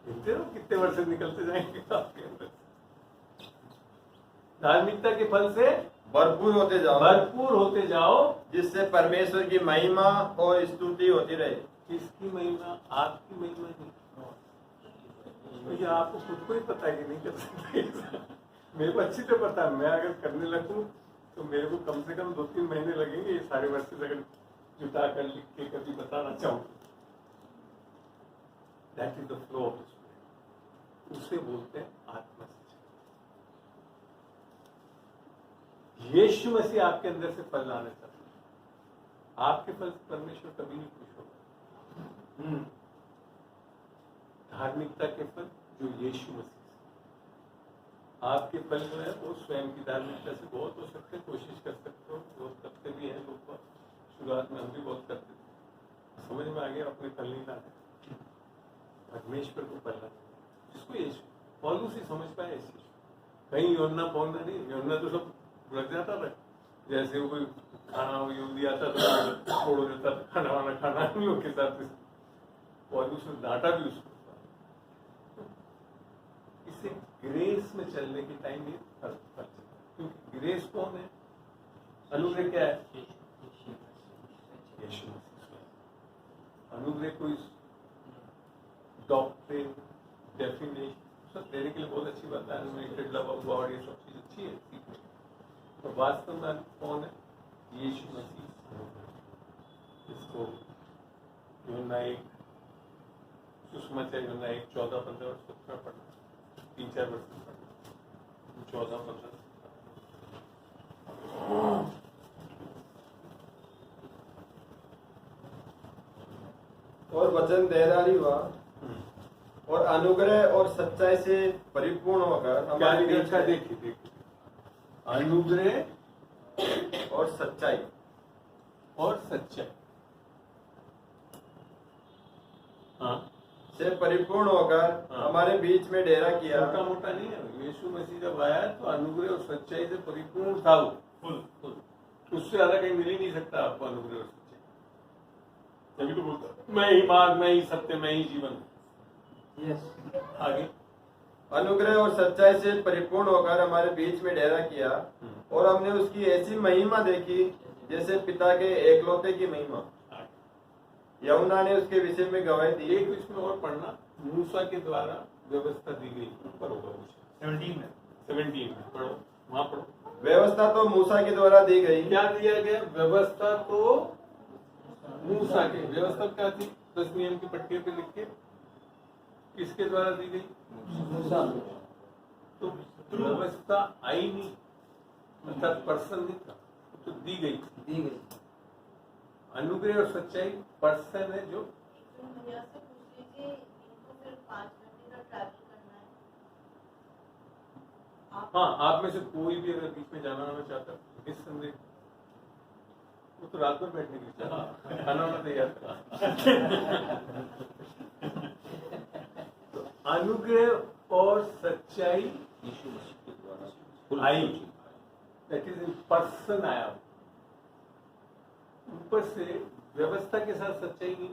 Speaker 1: देखते हो कितने वर्ष निकलते जाएंगे आपके अंदर। धार्मिकता के फल से
Speaker 2: भरपूर होते जाओ,
Speaker 1: भरपूर होते जाओ,
Speaker 2: जिससे परमेश्वर की महिमा और स्तुति होती रहे।
Speaker 1: किसकी महिमा? आपकी महिमा नहीं। तो ये आपको खुद को ही पता है कि नहीं कर सकते। मेरे को अच्छी तरह पता है, मैं अगर करने लगूं तो मेरे को कम से कम 2-3 महीने लगेंगे ये सारे वर्ष अगर जुटा कर लिख के कभी बताना चाहूँ। That is the flow of spirit, उसे बोलते हैं आत्मा सच्चाई। यीशु मसीह आपके अंदर से फल लाना चाहते हैं, आपके फल से परमेश्वर कभी नहीं खुश होगा। धार्मिकता के फल जो यीशु मसीह से, आपके फल जो है वो स्वयं की धार्मिकता से बहुत हो सकते हैं, कोशिश कर सकते हो, बहुत करते भी हैं लोग। शुरुआत में हम भी बहुत करते थे, समझ में आ गया अपने फल नहीं लाते, परमेश्वर को फल लाते, जिसको यीशु पौलुस ही समझ पाए इस चीज। कहीं योना पौना नहीं, योना तो सब लग जाता था, जैसे वो कोई खाना यहूदी आता था छोड़ देता था, खाना वाना खाना हम लोग के साथ। पौलुस ने डांटा भी उसको। इससे ग्रेस में चलने की टाइम ये फर्क पड़ता है, क्योंकि ग्रेस कौन है? अनुग्रह क्या है? यीशु मसीह। अनुग्रह कोई डॉक्ट्रिन डेफिनेशन सब देने के लिए बहुत अच्छी बात है, अनलिमिटेड लव ऑफ गॉड, ये सब चीज अच्छी है सीखने। तो वास्तव में कौन है? यीशु मसीह। इसको यूहन्ना 1 सुसमाचार यूहन्ना 1 14, 15 और 17 पढ़ना, 3-4 वर्ष पढ़ना, 14, 15।
Speaker 2: और वचन देहधारी हुआ और अनुग्रह और सच्चाई से परिपूर्ण होकर हमारे बीच में
Speaker 1: देखिए अनुग्रह
Speaker 2: और सच्चाई
Speaker 1: हाँ
Speaker 2: से परिपूर्ण होकर
Speaker 1: हाँ।
Speaker 2: हमारे बीच में डेरा किया।
Speaker 1: मोटा मोटा नहीं है, यीशु मसीह जब आया तो अनुग्रह और सच्चाई से परिपूर्ण था वो, फुल। उससे ज्यादा कहीं मिल ही नहीं सकता आपको अनुग्रह और सच्चाई। तभी तो बोलता मैं ही मार्ग, मैं ही सत्य, मैं ही जीवन। आगे
Speaker 2: अनुग्रह और सच्चाई से परिपूर्ण होकर हमारे बीच में डेरा किया और हमने उसकी ऐसी महिमा देखी जैसे पिता के एकलौते की महिमा। यूहन्ना ने उसके विषय में गवाही दी।
Speaker 1: एक इसमें और पढ़ना, मूसा के द्वारा व्यवस्था दी गई, ऊपर होगा 17 में पढ़ो, वहां पढ़ो।
Speaker 2: व्यवस्था तो मूसा के द्वारा दी गई।
Speaker 1: क्या दिया गया? व्यवस्था तो मूसा के, व्यवस्था क्या थी? 10 नियम की पट्टियों पे लिख के किसके द्वारा दी गई? मूसा। तो व्यवस्था आई नहीं, अर्थात पर्सन नहीं था, तो दी गई। अनुग्रह और सच्चाई पर्सन है जो
Speaker 8: भैया से पूछ लीजिए, इनको सिर्फ 5 घंटे का ट्रैवल करना है।
Speaker 1: हाँ, आप में से कोई भी अगर बीच में जाना आना चाहता है निस्संदेह, वो तो रात भर बैठने के लिए चाहता, खाना वाना तैयार करा। तो अनुग्रह और सच्चाई
Speaker 6: यीशु मसीह के द्वारा
Speaker 1: आई, दैट इज इन पर्सन आया। ऊपर से व्यवस्था के साथ सच्चाई नहीं,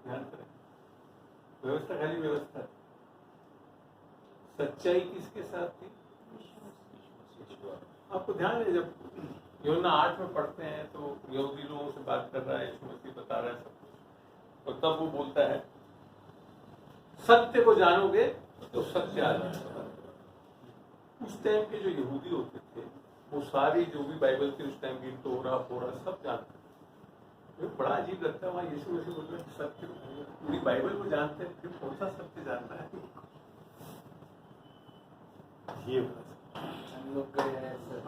Speaker 1: ध्यान करें, व्यवस्था खाली व्यवस्था, सच्चाई किसके साथ थी? आपको ध्यान है जब यूहन्ना 8 में पढ़ते हैं तो यहूदी लोगों से बात कर रहा है, यीशु मसीह बता रहा है सब कुछ, और तब वो बोलता है सत्य को जानोगे तो सत्य आ जाएगा। उस टाइम के जो यहूदी होते थे वो सारी जो भी बाइबल के उस टाइम की तोरा फोरा सब जानते थे। बड़ा अजीब लगता है, वहाँ यीशु मसीह बोल रहे हैं सत्य, पूरी बाइबल को जानते हैं, फिर कौन सा सत्य जानना है? ये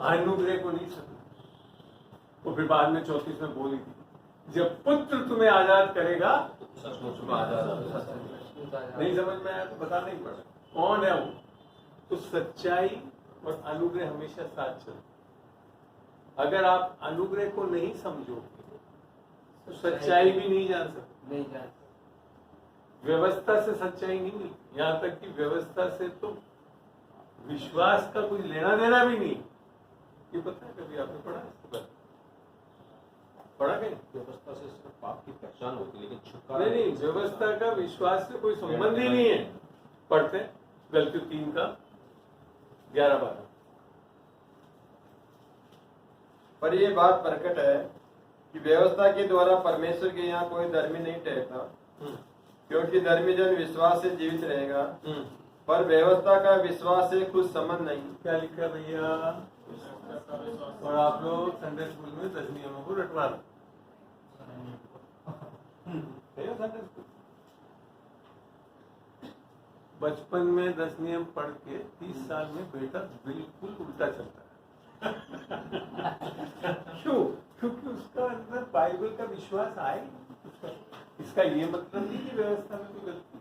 Speaker 1: अनुग्रह को नहीं समझ। वो फिर बाद में 34 में बोली थी, जब पुत्र तुम्हें आजाद करेगा नहीं समझ में आया तो बताना ही पड़ा कौन है वो। तो सच्चाई और अनुग्रह हमेशा साथ चलते। अगर आप अनुग्रह को नहीं समझोगे तो सच्चाई भी नहीं जान सकते।
Speaker 3: नहीं जान
Speaker 1: व्यवस्था से सच्चाई नहीं मिलती, यहाँ तक कि व्यवस्था से तो विश्वास का कोई लेना देना भी नहीं। ये पता है, कभी आपने पढ़ा है? पढ़ा कहीं?
Speaker 6: व्यवस्था से सिर्फ पाप की पहचान होती है, लेकिन छुटकारा
Speaker 1: नहीं, व्यवस्था का विश्वास से कोई संबंध ही नहीं है। पढ़ते हैं गलती 3 का 11-12।
Speaker 2: पर ये बात प्रकट है कि व्यवस्था के द्वारा परमेश्वर के यहाँ कोई धर्मी नहीं ठहरता, क्योंकि धर्मी जन विश्वास से जीवित रहेगा। पर व्यवस्था का विश्वास से कुछ संबंध नहीं।
Speaker 1: क्या लिखा है भैया? और आप लोग संडे स्कूल में 10 नियमों को रटवा दो। संडे स्कूल बचपन में 10 नियम पढ़ के 30 साल में बेटा बिल्कुल उल्टा चलता है। क्यों? क्योंकि उसका अंदर बाइबल का विश्वास आए। इसका ये मतलब नहीं कि व्यवस्था में कोई गलती।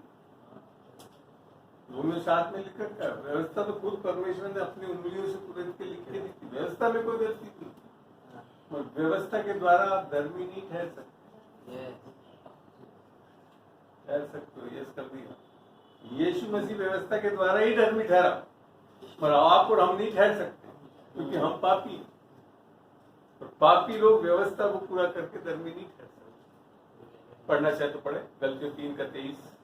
Speaker 1: दोनों साथ में लिख रखा है, व्यवस्था तो खुद परमेश्वर ने अपनी उंगलियों से तुरंत के लिख के दी थी। व्यवस्था में कोई गलती थी, और व्यवस्था के द्वारा आप धर्मी नहीं ठहर सकते। ठहर सकते हो, यस कर दिया। यीशु मसीह व्यवस्था के द्वारा ही धर्मी ठहरा, पर आप और हम नहीं ठहर सकते, क्योंकि हम पापी हैं। और पापी लोग व्यवस्था को पूरा करके धर्मी नहीं ठहर सकते। पढ़ना चाहे तो पढ़े, गलतियों 3 का 23।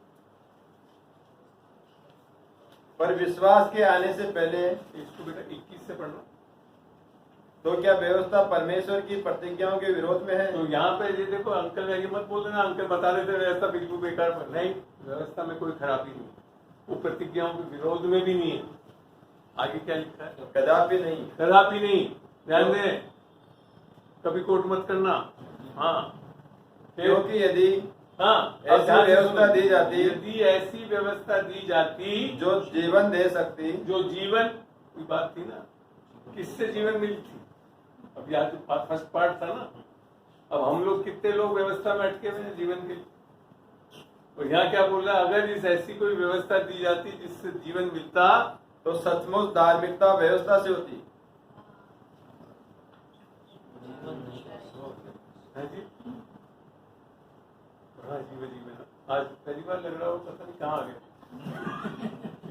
Speaker 2: पर विश्वास के आने से पहले
Speaker 1: इसको बेटा 21 से पढ़ना।
Speaker 2: तो क्या व्यवस्था परमेश्वर की प्रतिज्ञाओं के विरोध में है?
Speaker 1: तो यहाँ पे ये देखो, अंकल ये मत बोल देना, अंकल बता देते व्यवस्था बिल्कुल बेकार। पर नहीं, व्यवस्था में कोई खराबी नहीं, वो प्रतिज्ञाओं के विरोध में भी नहीं है। आगे क्या लिखा है?
Speaker 2: कदापि नहीं।
Speaker 1: कदापि नहीं। ध्यान दें, कभी कोट मत करना। हाँ,
Speaker 2: क्योंकि यदि
Speaker 1: हाँ,
Speaker 2: ऐसी व्यवस्था दी जाती,
Speaker 1: यदि ऐसी व्यवस्था दी जाती
Speaker 2: जो जीवन दे सकती,
Speaker 1: जो जीवन की बात थी ना, किससे जीवन मिलती? अब यहाँ जो फर्स्ट पार्ट था ना, अब हम लोग कितने लोग व्यवस्था में अटके हुए हैं जीवन के। और यहाँ क्या बोल रहा है? अगर इस ऐसी कोई व्यवस्था दी जाती जिससे जीवन मिलता,
Speaker 2: तो सचमुच धार्मिकता व्यवस्था से होती।
Speaker 1: है जी? हाँ, जीवन आज पहली बार लग रहा हो, पता नहीं कहाँ आ गए।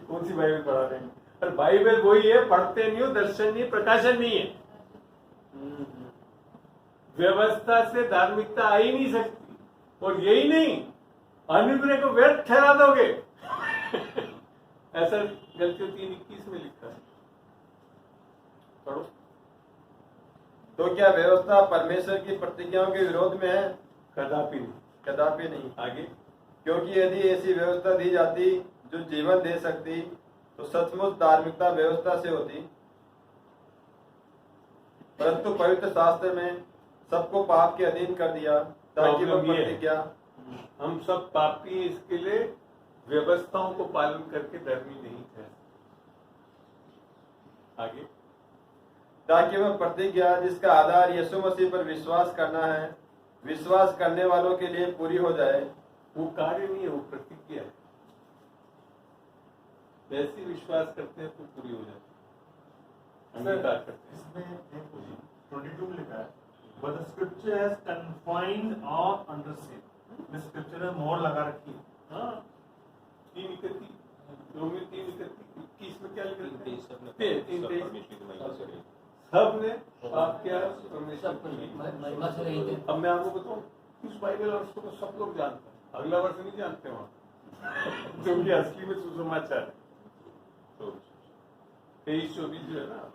Speaker 1: कौन सी बाइबल पढ़ा रहे हैं? पर बाइबल वही है, पढ़ते नहीं हो, दर्शन नहीं, प्रकाशन नहीं है। व्यवस्था से धार्मिकता आ ही नहीं सकती। और यही नहीं, अनुग्रह को व्यर्थ ठहरा दोगे। ऐसा गलतियों 3:21 में लिखा है, पढ़ो।
Speaker 2: तो क्या व्यवस्था परमेश्वर की प्रतिज्ञाओं के विरोध में है?
Speaker 1: कदापि नहीं।
Speaker 2: कदापि नहीं।
Speaker 1: आगे,
Speaker 2: क्योंकि यदि ऐसी व्यवस्था दी जाती जो जीवन दे सकती, तो सचमुच धार्मिकता व्यवस्था से होती। परंतु पवित्र शास्त्र में सबको पाप के अधीन कर दिया, ताकि वह प्रतिज्ञा,
Speaker 1: हम सब पापी, इसके लिए व्यवस्थाओं को पालन करके धर्मी नहीं थे। आगे,
Speaker 2: ताकि वह प्रतिज्ञा जिसका आधार यीशु मसीह पर विश्वास करना है, विश्वास करने वालों के लिए पूरी हो जाए।
Speaker 1: वो कार्य नहीं है, वो प्रतिज्ञा है। जैसे विश्वास करते हैं तो पूरी हो जाती है, अंगीकार करते हैं।
Speaker 7: इसमें देखो जी 22 में लिखा है, but the scripture has confined all under sin. The scripture ने मोहर लगा रखी है।
Speaker 1: हाँ, 3:31, रोमियो 3:21 में क्या लिखा है?
Speaker 6: 3:23
Speaker 1: सब ने पाप किया, परमेश्वर को
Speaker 3: महिमा से रहित है।
Speaker 1: अब मैं आपको बताऊं, इस बाइबल वर्ष को सब लोग जानते हैं, अगला वर्ष नहीं जानते वहां, क्योंकि असली में सुसमाचार है। 23-24 जो है ना,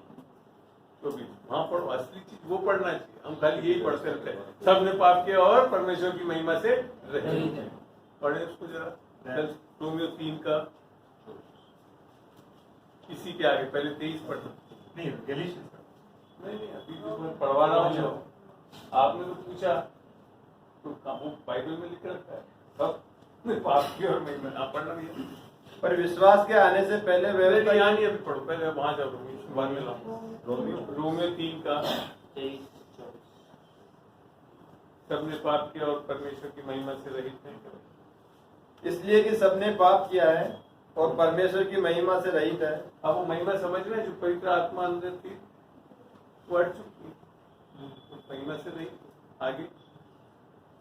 Speaker 1: 24 वहां पढ़ो, असली चीज वो पढ़ना चाहिए। हम खाली यही पढ़ते रहते हैं, सब ने पाप किया और परमेश्वर की महिमा से रहित है। पढ़े उसको जरा, रोमियो 3 का, इसी के आगे पहले 23 पढ़ना।
Speaker 7: नहीं, गैलेशियंस का।
Speaker 1: नहीं, अभी तो मैं पढ़वा रहा हूँ। आपने तो पूछा, तो वो बाइबल में लिख रखा है, सब ने पाप किया और महिमा। आप पढ़ना भी है।
Speaker 2: पर विश्वास के आने से पहले
Speaker 1: पहले
Speaker 2: व्यवस्था
Speaker 1: यहाँ नहीं अभी पढ़ो, पहले वहां जाओ, बाद में लाओ। रोमियो 3 का
Speaker 3: 23-24
Speaker 1: सबने पाप किया और परमेश्वर की महिमा से रहित हैं।
Speaker 2: इसलिए कि सबने पाप किया है और परमेश्वर की महिमा से रहित है।
Speaker 1: अब वो महिमा समझ रहे हैं, जो पवित्र आत्मा अंदर थी वो हट चुकी है, तो महिमा से रहित। आगे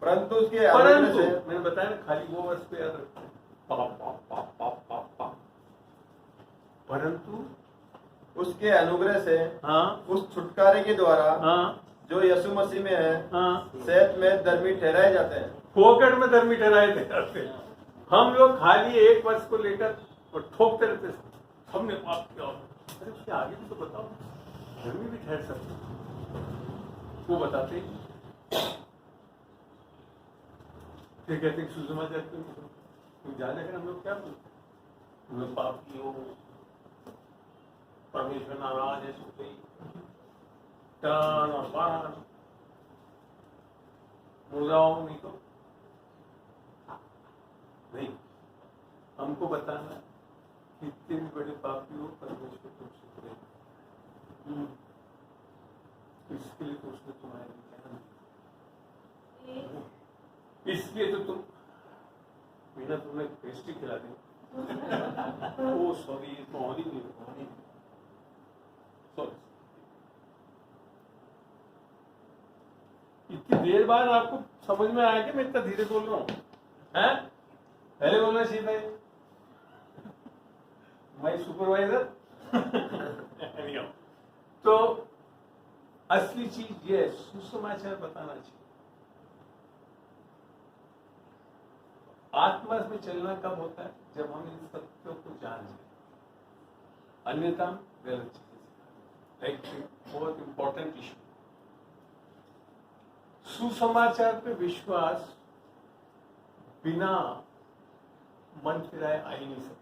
Speaker 2: परंतु उसके अनुग्रह
Speaker 1: परंतु
Speaker 2: से
Speaker 1: मैंने बताया ना, खाली वो वर्ष पे याद रखते हैं, पाप पाप पाप पाप पाप पाप। परंतु
Speaker 2: उसके अनुग्रह से
Speaker 1: हाँ
Speaker 2: उस छुटकारे के द्वारा
Speaker 1: हाँ
Speaker 2: जो यीशु मसीह में है
Speaker 1: हाँ
Speaker 2: सेहत में धर्मी ठहराए जाते हैं।
Speaker 1: फोकट में धर्मी ठहराए थे। हम लोग खाली एक वर्ष को लेकर और ठोकते रहते, हमने पाप किया। अरे उसके आगे भी तो बताओ, धर्मी भी ठहर सकते, वो बताते ही। फिर कहते हैं सुसमाचार तुम जाने कर हम लोग क्या बोलते, हम लोग पाप की हो, परमेश्वर नाराज है, सो गई टान और बाण मुर्दाओं नहीं तो नहीं। हमको बताना कितने भी बड़े पापी हो, परमेश्वर तुमसे प्रेम, इसके लिए तो उसने तुम्हारे ज्ञान दिया। इसलिए तो तुम बिना तुम्हें पेस्ट्री खिला दें। ओ सॉरी, सॉरी नहीं, सॉरी। इतनी देर बाद आपको समझ में आया कि मैं इतना धीरे बोल रहा हूँ, हैं? पहले बोलना चाहिए था माई सुपरवाइजर। तो असली चीज ये सुसमाचार बताना चाहिए। आत्मा में चलना कब होता है? जब हम इन सत्यों को जान लें, अन्यथा गलत चीजें। एक बहुत इंपॉर्टेंट इशू, सुसमाचार पे विश्वास बिना मन फिराए आ ही नहीं सकता।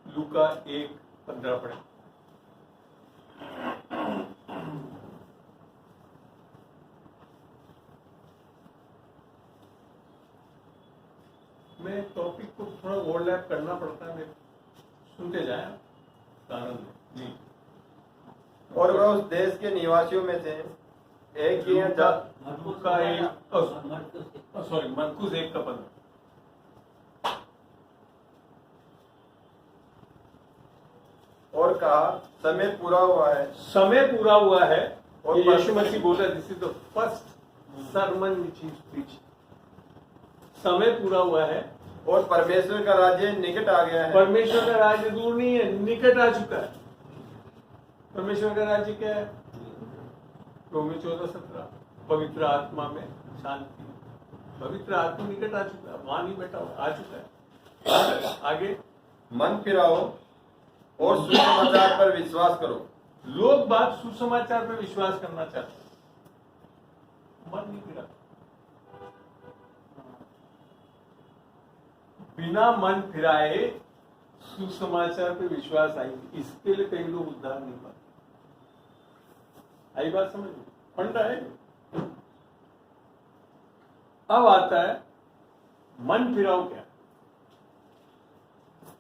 Speaker 1: लूका 1:15 पढ़े। मैं टॉपिक को थोड़ा ओवरलैप करना पड़ता है, सुनते जाए आनंद जी।
Speaker 2: और वह उस देश के निवासियों में से एक ही हैं
Speaker 1: लूका 1 सॉरी मरकुस 1:15।
Speaker 2: और कहा समय पूरा हुआ है।
Speaker 1: समय पूरा हुआ है,
Speaker 2: और
Speaker 1: और यीशु मसीह बोला, this is the first sermon which he preached। समय पूरा हुआ है
Speaker 2: और परमेश्वर का राज्य निकट आ गया है।
Speaker 1: परमेश्वर का राज्य दूर नहीं है, निकट आ चुका है। परमेश्वर का राज्य क्या है? रोमियो 14:17, पवित्र आत्मा में शांति। पवित्र आत्मा निकट आ चुका है, वहां नहीं बैठा हुआ, आ चुका है। आगे
Speaker 2: मन फिराओ और सुसमाचार पर विश्वास करो।
Speaker 1: लोग बात सुसमाचार पर विश्वास करना चाहते हैं, मन नहीं फिरा। बिना मन फिराए सुसमाचार पे विश्वास आएंगे, इसके लिए कई लोग उद्धार नहीं पाते। आई बात समझ में? फंडा है। अब आता है मन फिराओ क्या।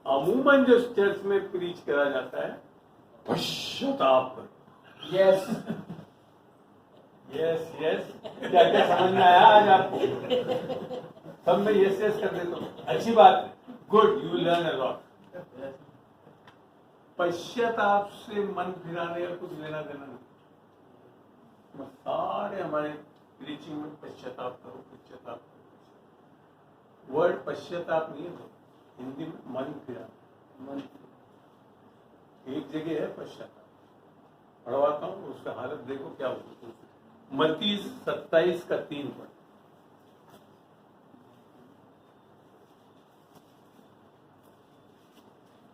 Speaker 1: अमूमन जो चर्च में प्रीच करा जाता है, पश्चाताप करो। यस यस यस, क्या क्या समझ में आया आज आपको? सब में यस यस कर देता हूँ, अच्छी बात है, good, you learn a lot. पश्चाताप से मन फिराने का कुछ लेना देना नहीं। सारे हमारे प्रीचिंग में पश्चाताप करो, पश्चाताप करो। वर्ड पश्चाताप नहीं है, हिंदी में मन फिरा। मन एक जगह है पश्चाताप, पढ़वाता हूँ, उसका हालत देखो क्या होती है। मत्ती 27:3 पर।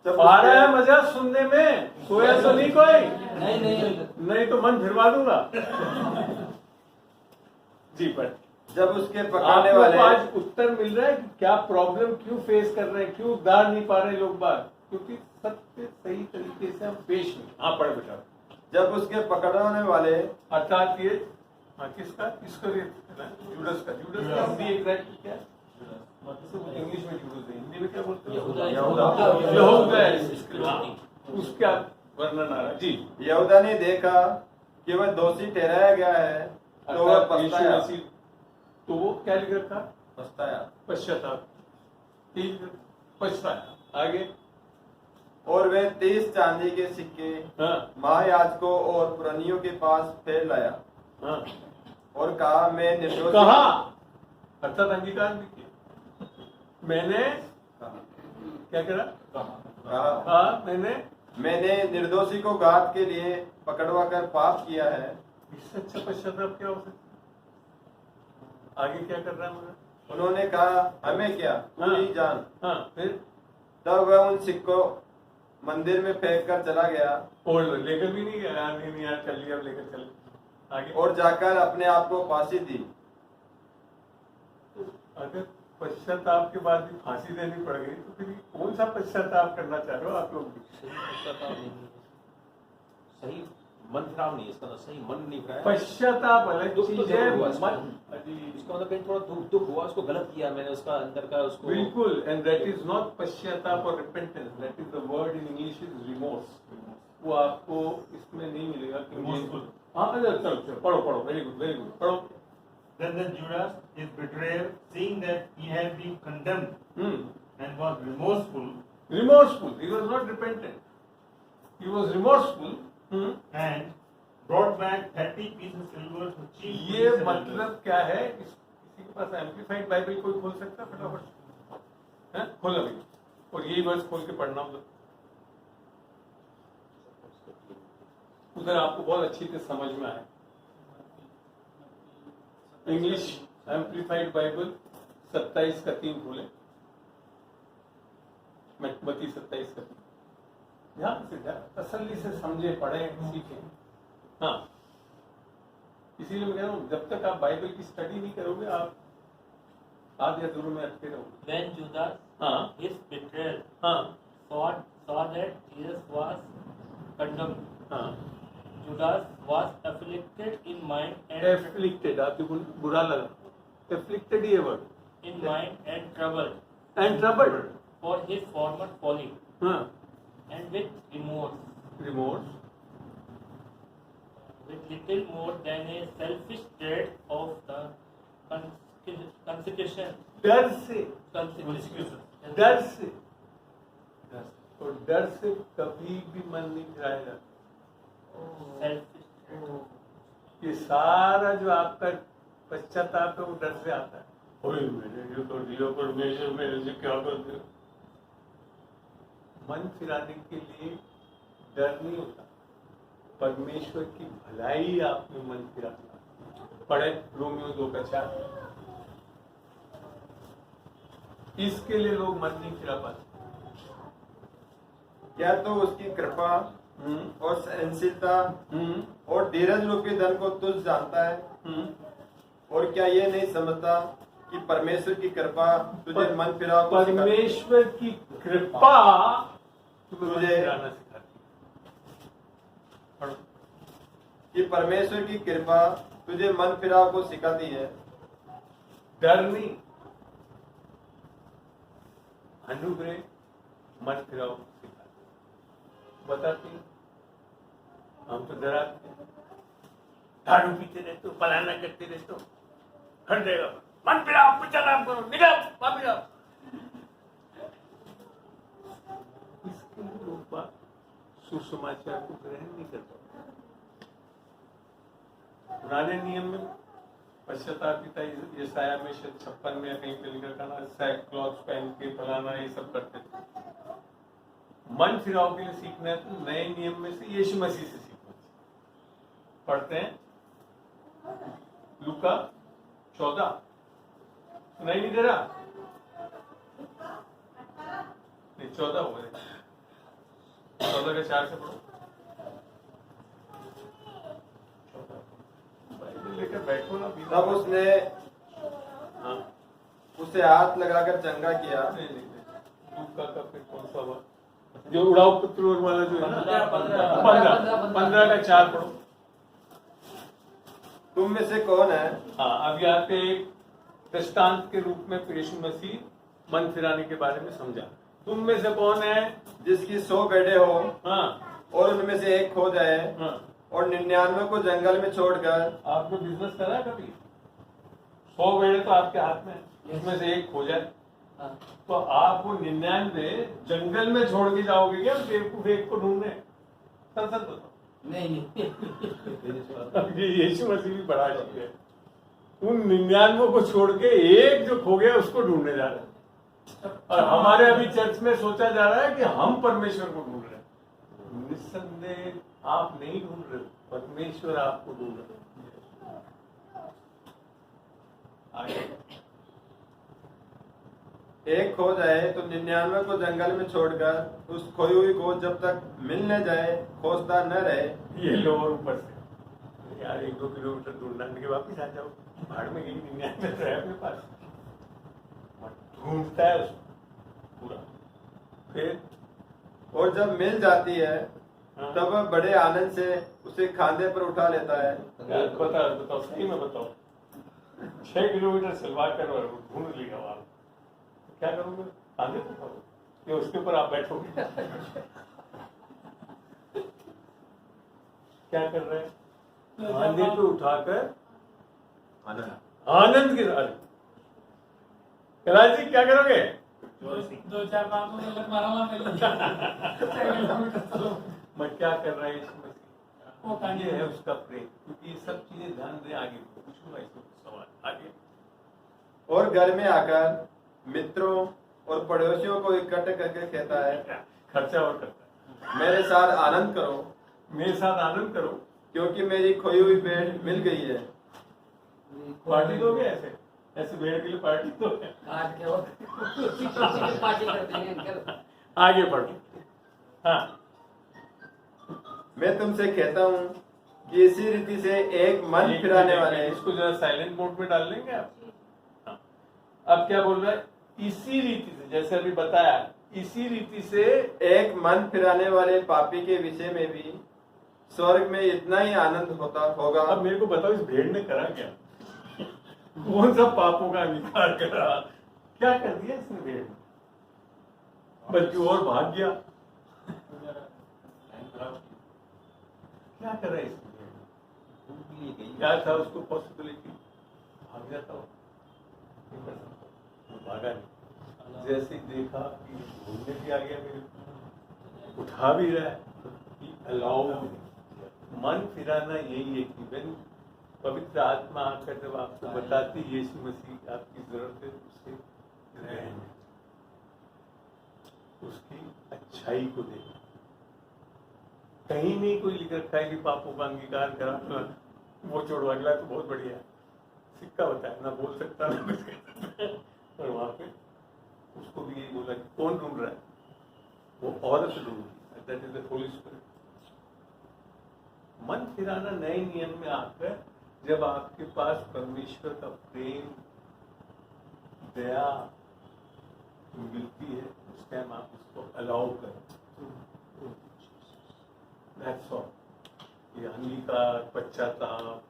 Speaker 1: आ रहा है मजा सुनने में? सोया तो नहीं कोई? नहीं तो मन फिरवा दूंगा। जी पर
Speaker 2: जब उसके
Speaker 1: आप
Speaker 2: पकड़ने
Speaker 1: लोग
Speaker 2: वाले
Speaker 1: को आज उत्तर मिल रहा है कि क्या प्रॉब्लम क्यों फेस कर रहे हैं, क्यों उद्धार नहीं पा रहे लोग बात? क्योंकि सत्य सही तरीके से हम पेश नहीं। हाँ पढ़ बेटा।
Speaker 2: जब उसके पकड़ने वाले
Speaker 1: अर्थात ये किसका? इसको जुडस का। जुडस का हिंदी एग्जैक्ट क्या है? इंग्लिश में यूज है, हिंदी में क्या बोलते हैं?
Speaker 3: यहूदा।
Speaker 1: यहूदा है इसके। उसका वर्णन आ रहा है जी।
Speaker 2: यहूदा ने देखा कि वह दोषी ठहराया गया है तो वह
Speaker 1: अर्थात यीशु
Speaker 2: पछताया।
Speaker 1: मसीह, तो वो क्या लिख रखा?
Speaker 2: पछताया।
Speaker 1: पश्चाताप, ठीक, पछताया। आगे,
Speaker 2: और वे 30 चांदी के सिक्के
Speaker 1: हाँ
Speaker 2: महायाजकों और पुरानियों के पास फेर लाया
Speaker 1: हाँ,
Speaker 2: और कहा, मैं निर्दोष
Speaker 1: कहा अर्थात अंगीकार भी किया, मैंने क्या करा?
Speaker 2: कहा, मैंने निर्दोषी को घात के लिए पकड़वा कर पाप किया है।
Speaker 1: इससे अच्छा पश्चाताप क्या हो सकता? आगे क्या कर रहा है मगर?
Speaker 2: उन्होंने कहा, हमें क्या, तू
Speaker 1: हाँ।
Speaker 2: ही जान।
Speaker 1: हाँ, फिर
Speaker 2: तब वह उन सिक्कों मंदिर में फेंक कर चला गया
Speaker 1: और लेकर भी नहीं गया, नहीं यार चल लिया, लेकर चले आगे।
Speaker 2: और जाकर अपने आप को फांसी दी।
Speaker 1: अगर पश्चाताप के बाद भी फांसी देनी पड़ गई तो फिर कौन सा पश्चाताप करना चाह रहे हो आप लोग?
Speaker 6: सही मन फिराव नहीं है इसका, सही मन नहीं फिराया।
Speaker 1: पश्चाताप अलग
Speaker 6: दुख तो
Speaker 1: चीज
Speaker 6: जरूर हुआ
Speaker 1: है,
Speaker 6: इसको।
Speaker 1: मन
Speaker 6: इसका मतलब कहीं थोड़ा दुख हुआ, उसको गलत किया मैंने, उसका अंदर का उसको।
Speaker 1: बिल्कुल, एंड दैट इज नॉट पश्चाताप और repentance, that is the word in English is remorse. वो आपको इसमें नहीं मिलेगा कि
Speaker 7: Remorseful.
Speaker 1: हाँ चलो पढ़ो, वेरी गुड पढ़ो।
Speaker 7: Then the Judas, his betrayer, seeing that he had been condemned and was remorseful,
Speaker 1: remorseful, he was not repentant, he was remorseful।
Speaker 7: and brought back 30 pieces silver to chief
Speaker 1: ये
Speaker 7: priests and
Speaker 1: मतलब
Speaker 7: elders.
Speaker 1: क्या है? किसी के पास amplified Bible कोई खोल सकता है फटाफट? हैं? खोला भाई, और यही वर्ष खोल के पढ़ना उधर आपको बहुत अच्छी तरह समझ में आए। इंग्लिश एम्प्लीफाइड बाइबल 27 का 3 खोले, मत्ती 27 का 3, ध्यान से तसल्ली से समझे, पढ़े, सीखे। हाँ, इसीलिए मैं कह रहा हूँ जब तक आप बाइबल की स्टडी नहीं करोगे आप आधे अधूरे में अटके रहोगे।
Speaker 3: When Judas,
Speaker 1: हाँ
Speaker 3: his betrayer,
Speaker 1: हाँ
Speaker 3: saw that Jesus was condemned,
Speaker 1: हाँ,
Speaker 3: Judas was afflicted in mind and
Speaker 1: afflicted, आपको बुरा लगा, एफ्लिक्टेड ये word,
Speaker 3: in mind and troubled
Speaker 1: and troubled,
Speaker 3: for his former folly,
Speaker 1: हाँ,
Speaker 3: and with remorse,
Speaker 1: remorse,
Speaker 3: with little more than a selfish dread of the consecution.
Speaker 1: डर से,
Speaker 3: Consecution.
Speaker 1: डर से, और डर से कभी भी मन नहीं फिराएगा।
Speaker 3: Selfish dread.
Speaker 1: ये सारा जो आपका पश्चाताप है वो डर से आता है। ओए मैंने ये कर दिया, परमेश्वर मेरे से क्या कर दिया? मन फिराने के लिए डर नहीं होता, परमेश्वर की भलाई आप में मन फिराता। पढ़े रोमियो 2:4। इसके लिए लोग मन नहीं फिरा पाते।
Speaker 2: क्या तो उसकी कृपा और सहनशीलता और धीरज रूपी धन को तुझ जानता है, और क्या ये नहीं समझता कि परमेश्वर की कृपा तुझे मन फिराव को सिखाती है?
Speaker 1: परमेश्वर की कृपा तुम्हें मन
Speaker 2: तुझे-
Speaker 1: फिराना सिखाती है।
Speaker 2: कि परमेश्वर की कृपा तुझे मन फिराव को सिखाती है।
Speaker 1: डर नहीं, अनुग्रह मन फिराओ सिखाती, बताती है। हम तो डराते हैं, दारू पीते रहते हो, पलाना करते रहते हो, हर जगह मन फिराओ, पश्चाताप करो, निकाल वापस आओ। इसके लिए लोग बात सुसमाचार को ग्रहण नहीं कर पाते। पुराने नियम में पश्चाताप पिता यशाया में 56 में कहीं पे लिखा था ना, सैक क्लॉथ पहन के फलाना ये सब करते थे। मन फिराव के लिए सीखना है तो नए नियम में से यीशु मसीह से सीखना चाहिए। पढ़ते हैं लूका 14, सुनाई नहीं दे रहा? नहीं 14 हो गए, 14 के 4 से पढ़ो। बाइबल लेकर बैठो ना।
Speaker 2: तब उसने
Speaker 1: हाँ,
Speaker 2: उसे हाथ लगाकर चंगा किया।
Speaker 1: नहीं, लूका का फिर कौन सा हुआ जो उड़ाऊ पुत्र वाला जो है ना, 15 का 4 पढ़ो।
Speaker 2: तुम में से कौन है
Speaker 1: हाँ, अब यहाँ पे दृष्टांत के रूप में यीशु मसीह मन फिराने के बारे में समझा। तुम में से कौन है?
Speaker 2: जिसकी 100 भेड़ें हो
Speaker 1: हाँ
Speaker 2: और उनमें से एक खो जाए
Speaker 1: हाँ।
Speaker 2: और 99 को जंगल में छोड़कर
Speaker 1: आपने बिजनेस करा है कभी? 100 भेड़े तो आपके हाथ में है, उसमें से एक खो जाए तो आप वो 99 जंगल में छोड़ के जाओगे क्या बेवकूफ एक को ढूंढने? सर बताओ।
Speaker 3: नहीं
Speaker 1: ये यीशु मसीह भी बड़ा चीज है। उन 99 को छोड़ के एक जो खो गया उसको ढूंढने जा रहे हैं। और हमारे अभी चर्च में सोचा जा रहा है कि हम परमेश्वर को ढूंढ रहे हैं। निस्संदेह आप नहीं ढूंढ रहे हो, परमेश्वर आपको ढूंढ रहे हैं। आगे।
Speaker 2: एक खो जाए तो 99 को जंगल में छोड़कर उस खोई हुई को जब तक मिल न जाए खोजता न रहे।
Speaker 1: ये लो और ऊपर से यार 1-2 किलोमीटर दूर ढूंढ के वापिस आ जाओ। भाड़ में गई 99 तो है अपने पास, ढूंढता है उसको पूरा। फिर
Speaker 2: और जब मिल जाती है
Speaker 1: हाँ।
Speaker 2: तब वह बड़े आनंद से उसे खांधे पर उठा लेता है।
Speaker 1: यार बताओ सही में बताओ, 6 किलोमीटर चलवा कर और ढूंढ लिया वहां, क्या करोगे? आगे तो करो या उसके ऊपर आप बैठोगे? क्या कर रहे हैं? खांधे पे उठाकर आनंद के साथ। कैलाश जी क्या करोगे?
Speaker 4: 2-4 बातों में लग मारा
Speaker 1: मैं क्या कर रहा है यीशु मसीह?
Speaker 4: वो
Speaker 1: ये है उसका प्रेम, क्योंकि ये सब चीजें ध्यान दें। आगे पूछूंगा इसको सवाल आगे।
Speaker 2: और घर में आकर मित्रों और पड़ोसियों को इकट्ठे करके कहता है,
Speaker 1: खर्चा और करता है।
Speaker 2: मेरे साथ आनंद करो
Speaker 1: मेरे साथ आनंद करो
Speaker 2: क्योंकि मेरी खोई हुई भेड़ मिल गई है।
Speaker 1: पार्टी दोगे? ऐसे ऐसे भेड़ के लिए पार्टी दोगे?
Speaker 3: काट के और पार्टी करते हैं अंकल।
Speaker 1: आगे बढ़ो। हाँ
Speaker 2: मैं तुमसे कहता हूँ कि इसी रीति से एक मन फिराने वाले
Speaker 1: इसको जरा साइलेंट मोड में डाल लेंगे आप। हाँ। अब क्या बोल रहा है? इसी रीति से, जैसे अभी बताया, इसी रीति से
Speaker 2: एक मन फिराने वाले पापी के विषय में भी स्वर्ग में इतना ही आनंद होता होगा।
Speaker 1: अब मेरे को बताओ, इस भेड़ ने करा क्या? कौन सा पापों का अंगीकार करा? क्या कर दिया इसने भेड़ ने? बल्कि और भाग गया। क्या करा इसने भेड़ ने? क्या था उसको पॉसिबिलिटी? भाग जाता हो, भागा नहीं। जैसे देखा कि घूमने भी आ गया, मेरे उठा भी रहा है, अलाउ। मन फिराना यही है कि when पवित्र आत्मा आकर जब आपको बताती है यीशु मसीह आपकी जरूरत है, उसके रहने, उसकी अच्छाई को देखना। कहीं नहीं कोई लिख रखा है कि पापों का अंगीकार करा वो छोड़ो, अगला तो बहुत बढ़िया है, सिक्का बताया, ना बोल सकता ना कुछ कर सकता। और वहां पे उसको भी यही बोला कि कौन ढूंढ रहा है? वो औरत ढूंढ रही है, that is the Holy spirit. मन फिराना नए नियम में आकर जब आपके पास परमेश्वर का प्रेम, दया मिलती है, उस टाइम आप उसको अलाउ करें। That's all. ये अंगीकार, पश्चाताप,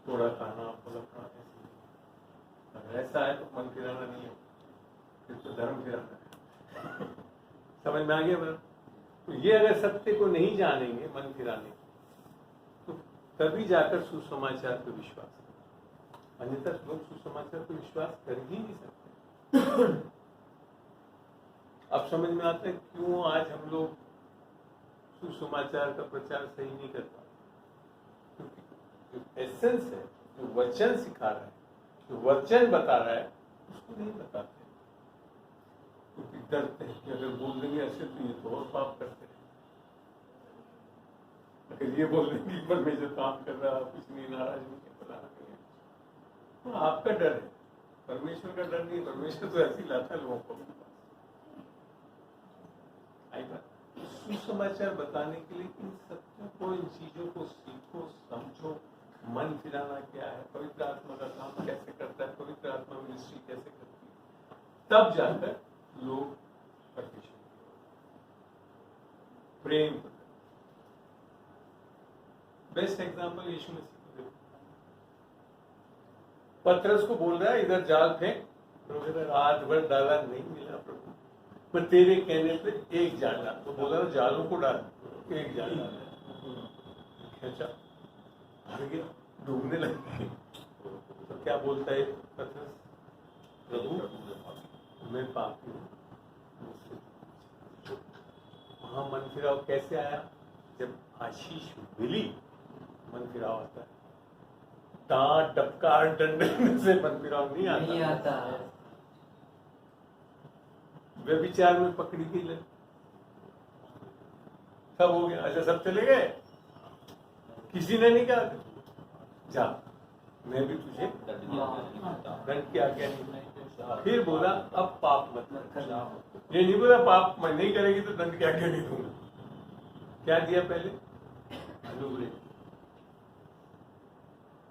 Speaker 1: थोड़ा खाना, थोड़ा खाना, अगर ऐसा है तो मन फिराना नहीं है, फिर तो धर्म फिराना है। समझ में आ गया बात? तो ये अगर सत्य को नहीं जानेंगे, मन फिराने, तो तभी जाकर सुसमाचार पर विश्वास करें। अन्यथा लोग सुसमाचार पर विश्वास कर ही नहीं सकते। अब समझ में आता है क्यों आज हम लोग सुसमाचार का प्रचार सही नहीं कर पाते। क्योंकि जो एसेंस है, जो वचन सिखा रहा है, जो वचन बता रहा है, उसको नहीं बताते। क्योंकि डरते हैं कि अगर बोल देंगे ऐसे तो ये तो और पाप करते हैं। अगर ये बोल देंगे परमेश्वर काम कर रहा है, कुछ नहीं, नाराज नहीं फलाना करें, तो आपका डर है, परमेश्वर का डर नहीं। परमेश्वर तो ऐसे ही लाता है लोगों को। आई बात। सुसमाचार बताने के लिए इन सत्यों को, इन चीजों को सीखो, समझो। मन फिराना क्या है, पवित्र आत्मा का काम कैसे करता है, पवित्र आत्मा मिनिस्ट्री कैसे करती है, तब जाकर लोग परमेश्वर प्रेम। बेस्ट एग्जाम्पल यीशु मसीह को देखो। पतरस को बोल रहा है इधर जाल फेंक, तो कहता रात भर डाला नहीं मिला प्रभु, पर तेरे कहने पे एक जाल डाल, तो बोला जालों को डाल, एक जाल डाल, खींचा, भर गया, डूबने लग गए। तो क्या बोलता है पतरस, प्रभु मैं पापी हूँ, वहां मन फिराव कैसे आया? जब आशीष मिली मन फिराव आता है, डांट डपकार डंडे से मन फिराव नहीं आता
Speaker 3: है।
Speaker 1: व्यभिचार में पकड़ी गई लग, सब हो गया, अच्छा सब चले गए, किसी ने नहीं कहा जा मैं भी तुझे दंड की आज्ञा नहीं, फिर बोला अब पाप मत कर। ये नहीं बोला पाप मैं नहीं करेगी तो दंड की आज्ञा नहीं दूंगा, क्या दिया पहले? अनुग्रह।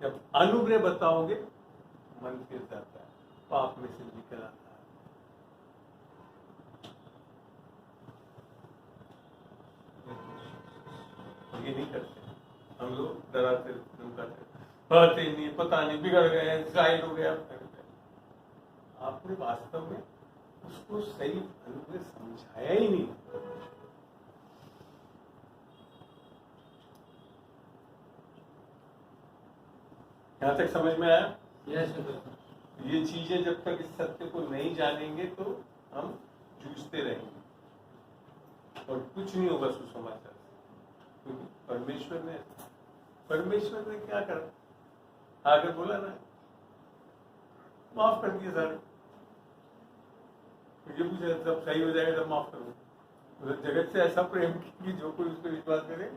Speaker 1: जब अनुग्रह बताओगे मन फिर जाता है, पाप में से निकल आता है। ये नहीं करते हम लोग, डराते धमकाते नहीं, पता नहीं बिगड़ गए, साइड हो गया। आपने वास्तव में उसको सही अनुग्रह समझाया ही नहीं। यहां तक समझ में आया? ये चीजें जब तक इस सत्य को नहीं जानेंगे तो हम जूझते रहेंगे और कुछ नहीं होगा सुसमाचार। क्योंकि परमेश्वर ने क्या करा? आगे बोला ना, माफ कर दिया सारे, ये पूछा सब सही हो जाएगा तब माफ करूँ। मतलब जगत से ऐसा प्रेम कि जो कोई उस पर विश्वास करे,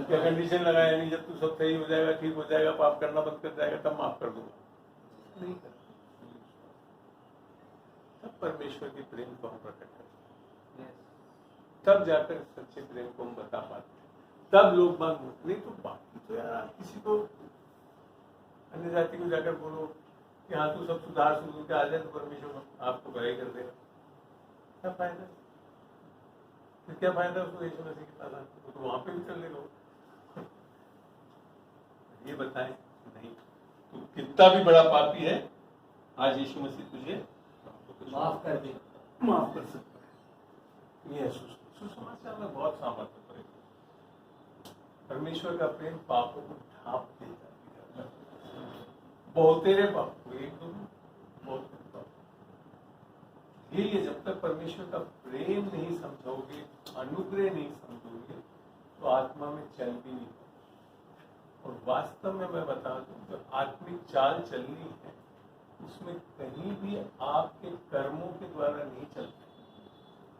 Speaker 1: क्या कंडीशन लगाया नहीं, जब तू सब सही हो जाएगा, ठीक हो जाएगा, पाप करना बंद कर जाएगा तब माफ कर दूंगा, नहीं कर। तब परमेश्वर के प्रेम को हम प्रकट करते हैं, तब जाकर सच्चे प्रेम को हम बता पाते हैं, तब लोग बात बोलते। नहीं तो बाकी तो यार किसी को अन्य जाति को जाकर बोलो कि हाँ तू सब सुधार के आ जाए तो परमेश्वर आपको भलाई कर देगा, क्या फायदा? फिर क्या फायदा उसको यीशु मसीह के पास आने? तो वहां पे भी चल लेगा। ये बताएं नहीं, तू कितना भी बड़ा पापी है, आज यीशु मसीह तुझे
Speaker 3: माफ कर दे,
Speaker 1: माफ कर सकता है। ये सुसमाचार में बहुत सामर्थ्य पड़ेगा। परमेश्वर का प्रेम पापों को ढांप देता है, बहुतेरे पाप को एक दो बहुत ये जब तक परमेश्वर का प्रेम नहीं समझोगे, अनुग्रह नहीं समझोगे, तो आत्मा में चल भी नहीं। और वास्तव में मैं बता दूं, जो आत्मिक चाल चलनी है उसमें कहीं भी आपके कर्मों के द्वारा नहीं चलते,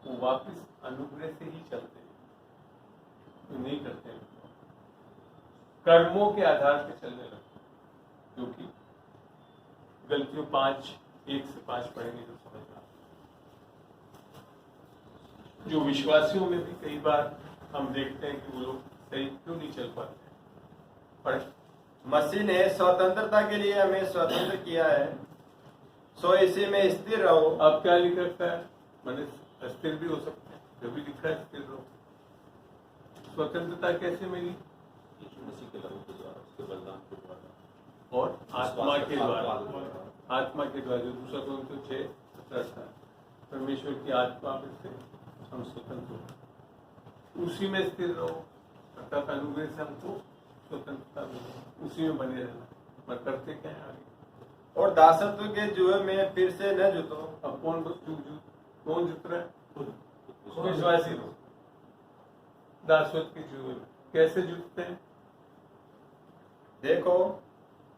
Speaker 1: वो वापस अनुग्रह से ही चलते हैं। तो नहीं करते हैं, कर्मों के आधार पर चलने लगते, क्योंकि गलतियों 1 से 5 पढ़ेंगे तो समझ में। जो विश्वासियों में भी कई बार हम देखते हैं कि वो लोग सही क्यों नहीं चल पाते। पढ़े।
Speaker 2: मसीह ने स्वतंत्रता के लिए हमें स्वतंत्र किया है, सो इसी में स्थिर रहो।
Speaker 1: अब क्या लिख रखा है? मैंने स्थिर भी हो सकते हैं, जो भी लिखा है स्थिर रहो। स्वतंत्रता कैसे मिली?
Speaker 6: यीशु मसीह के लहू के द्वारा, उसके बलिदान के द्वारा
Speaker 1: और आत्मा के द्वारा। आत्मा के द्वारा, जो 2 Corinthians 6:17 परमेश्वर की आत्मा में से हम स्वतंत्र हो, उसी में स्थिर रहो, अर्थात अनुग्रह से हमको स्वतंत्रता मिले, उसी में बने रहना। मैं करते क्या है आगे?
Speaker 2: और दासत्व के जुए में फिर से न जुटो।
Speaker 1: अब कौन जुट रहा है? विश्वासी लोग दासत्व के जुए में कैसे जुटते हैं?
Speaker 2: देखो,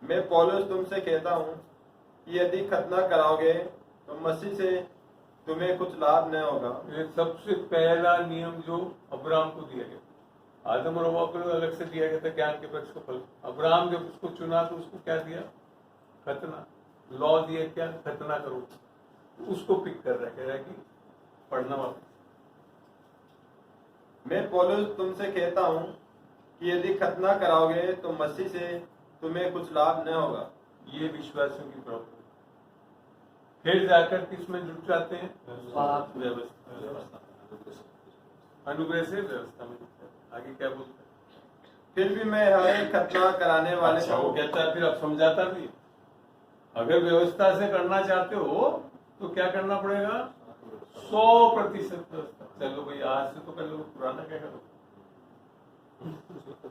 Speaker 2: मैं पौलुस तुमसे कहता हूँ कि यदि खतना कराओगे तो मसीह से तुम्हें कुछ लाभ न होगा।
Speaker 1: ये सबसे पहला नियम जो अब्राहम को दिया गया, आदम और हव्वा को अलग से दिया गया था ज्ञान के वृक्ष को फल। अब्राहम जब उसको चुना तो उसको क्या दिया? खतना। लॉ दिया क्या? खतना करो। उसको पिक कर रहा है, कह रहा है कि पढ़ना वापस।
Speaker 2: मैं पौलुस तुमसे कहता हूँ कि यदि खतना कराओगे तो मसीह से तुम्हें कुछ लाभ न होगा।
Speaker 1: ये विश्वासियों की प्रॉब्लम। फिर जाकर किसमें जुट जाते हैं? व्यवस्था, अनुग्रह से व्यवस्था में जुट जाते हैं। आगे क्या बोलते हैं?
Speaker 2: फिर भी मैं हर एक खतना कराने वाले
Speaker 1: अच्छा, वो
Speaker 2: को
Speaker 1: कहता है फिर अब समझाता भी, अगर व्यवस्था से करना चाहते हो तो क्या करना पड़ेगा? 100% व्यवस्था। चलो भाई आज से तो कर लो, पुराना क्या करो,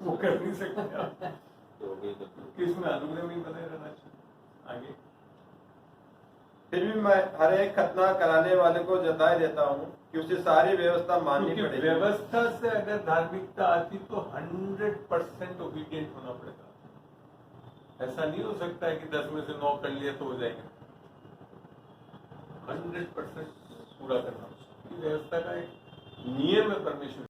Speaker 1: वो कर नहीं सकते आप। किसमें अनुग्रह में बने रहना चाहिए। आगे,
Speaker 2: फिर भी मैं हर एक खतना कराने वाले को जताए देता हूँ कि उसे सारी व्यवस्था माननी
Speaker 1: क्योंकि
Speaker 2: पड़ेगी।
Speaker 1: व्यवस्था से अगर धार्मिकता आती तो 100% ओबीडियंट होना पड़ेगा। ऐसा नहीं हो सकता है कि 10 में से 9 कर लिया तो हो जाएगा। 100% पूरा करना, व्यवस्था का एक नियम है परमेश्वर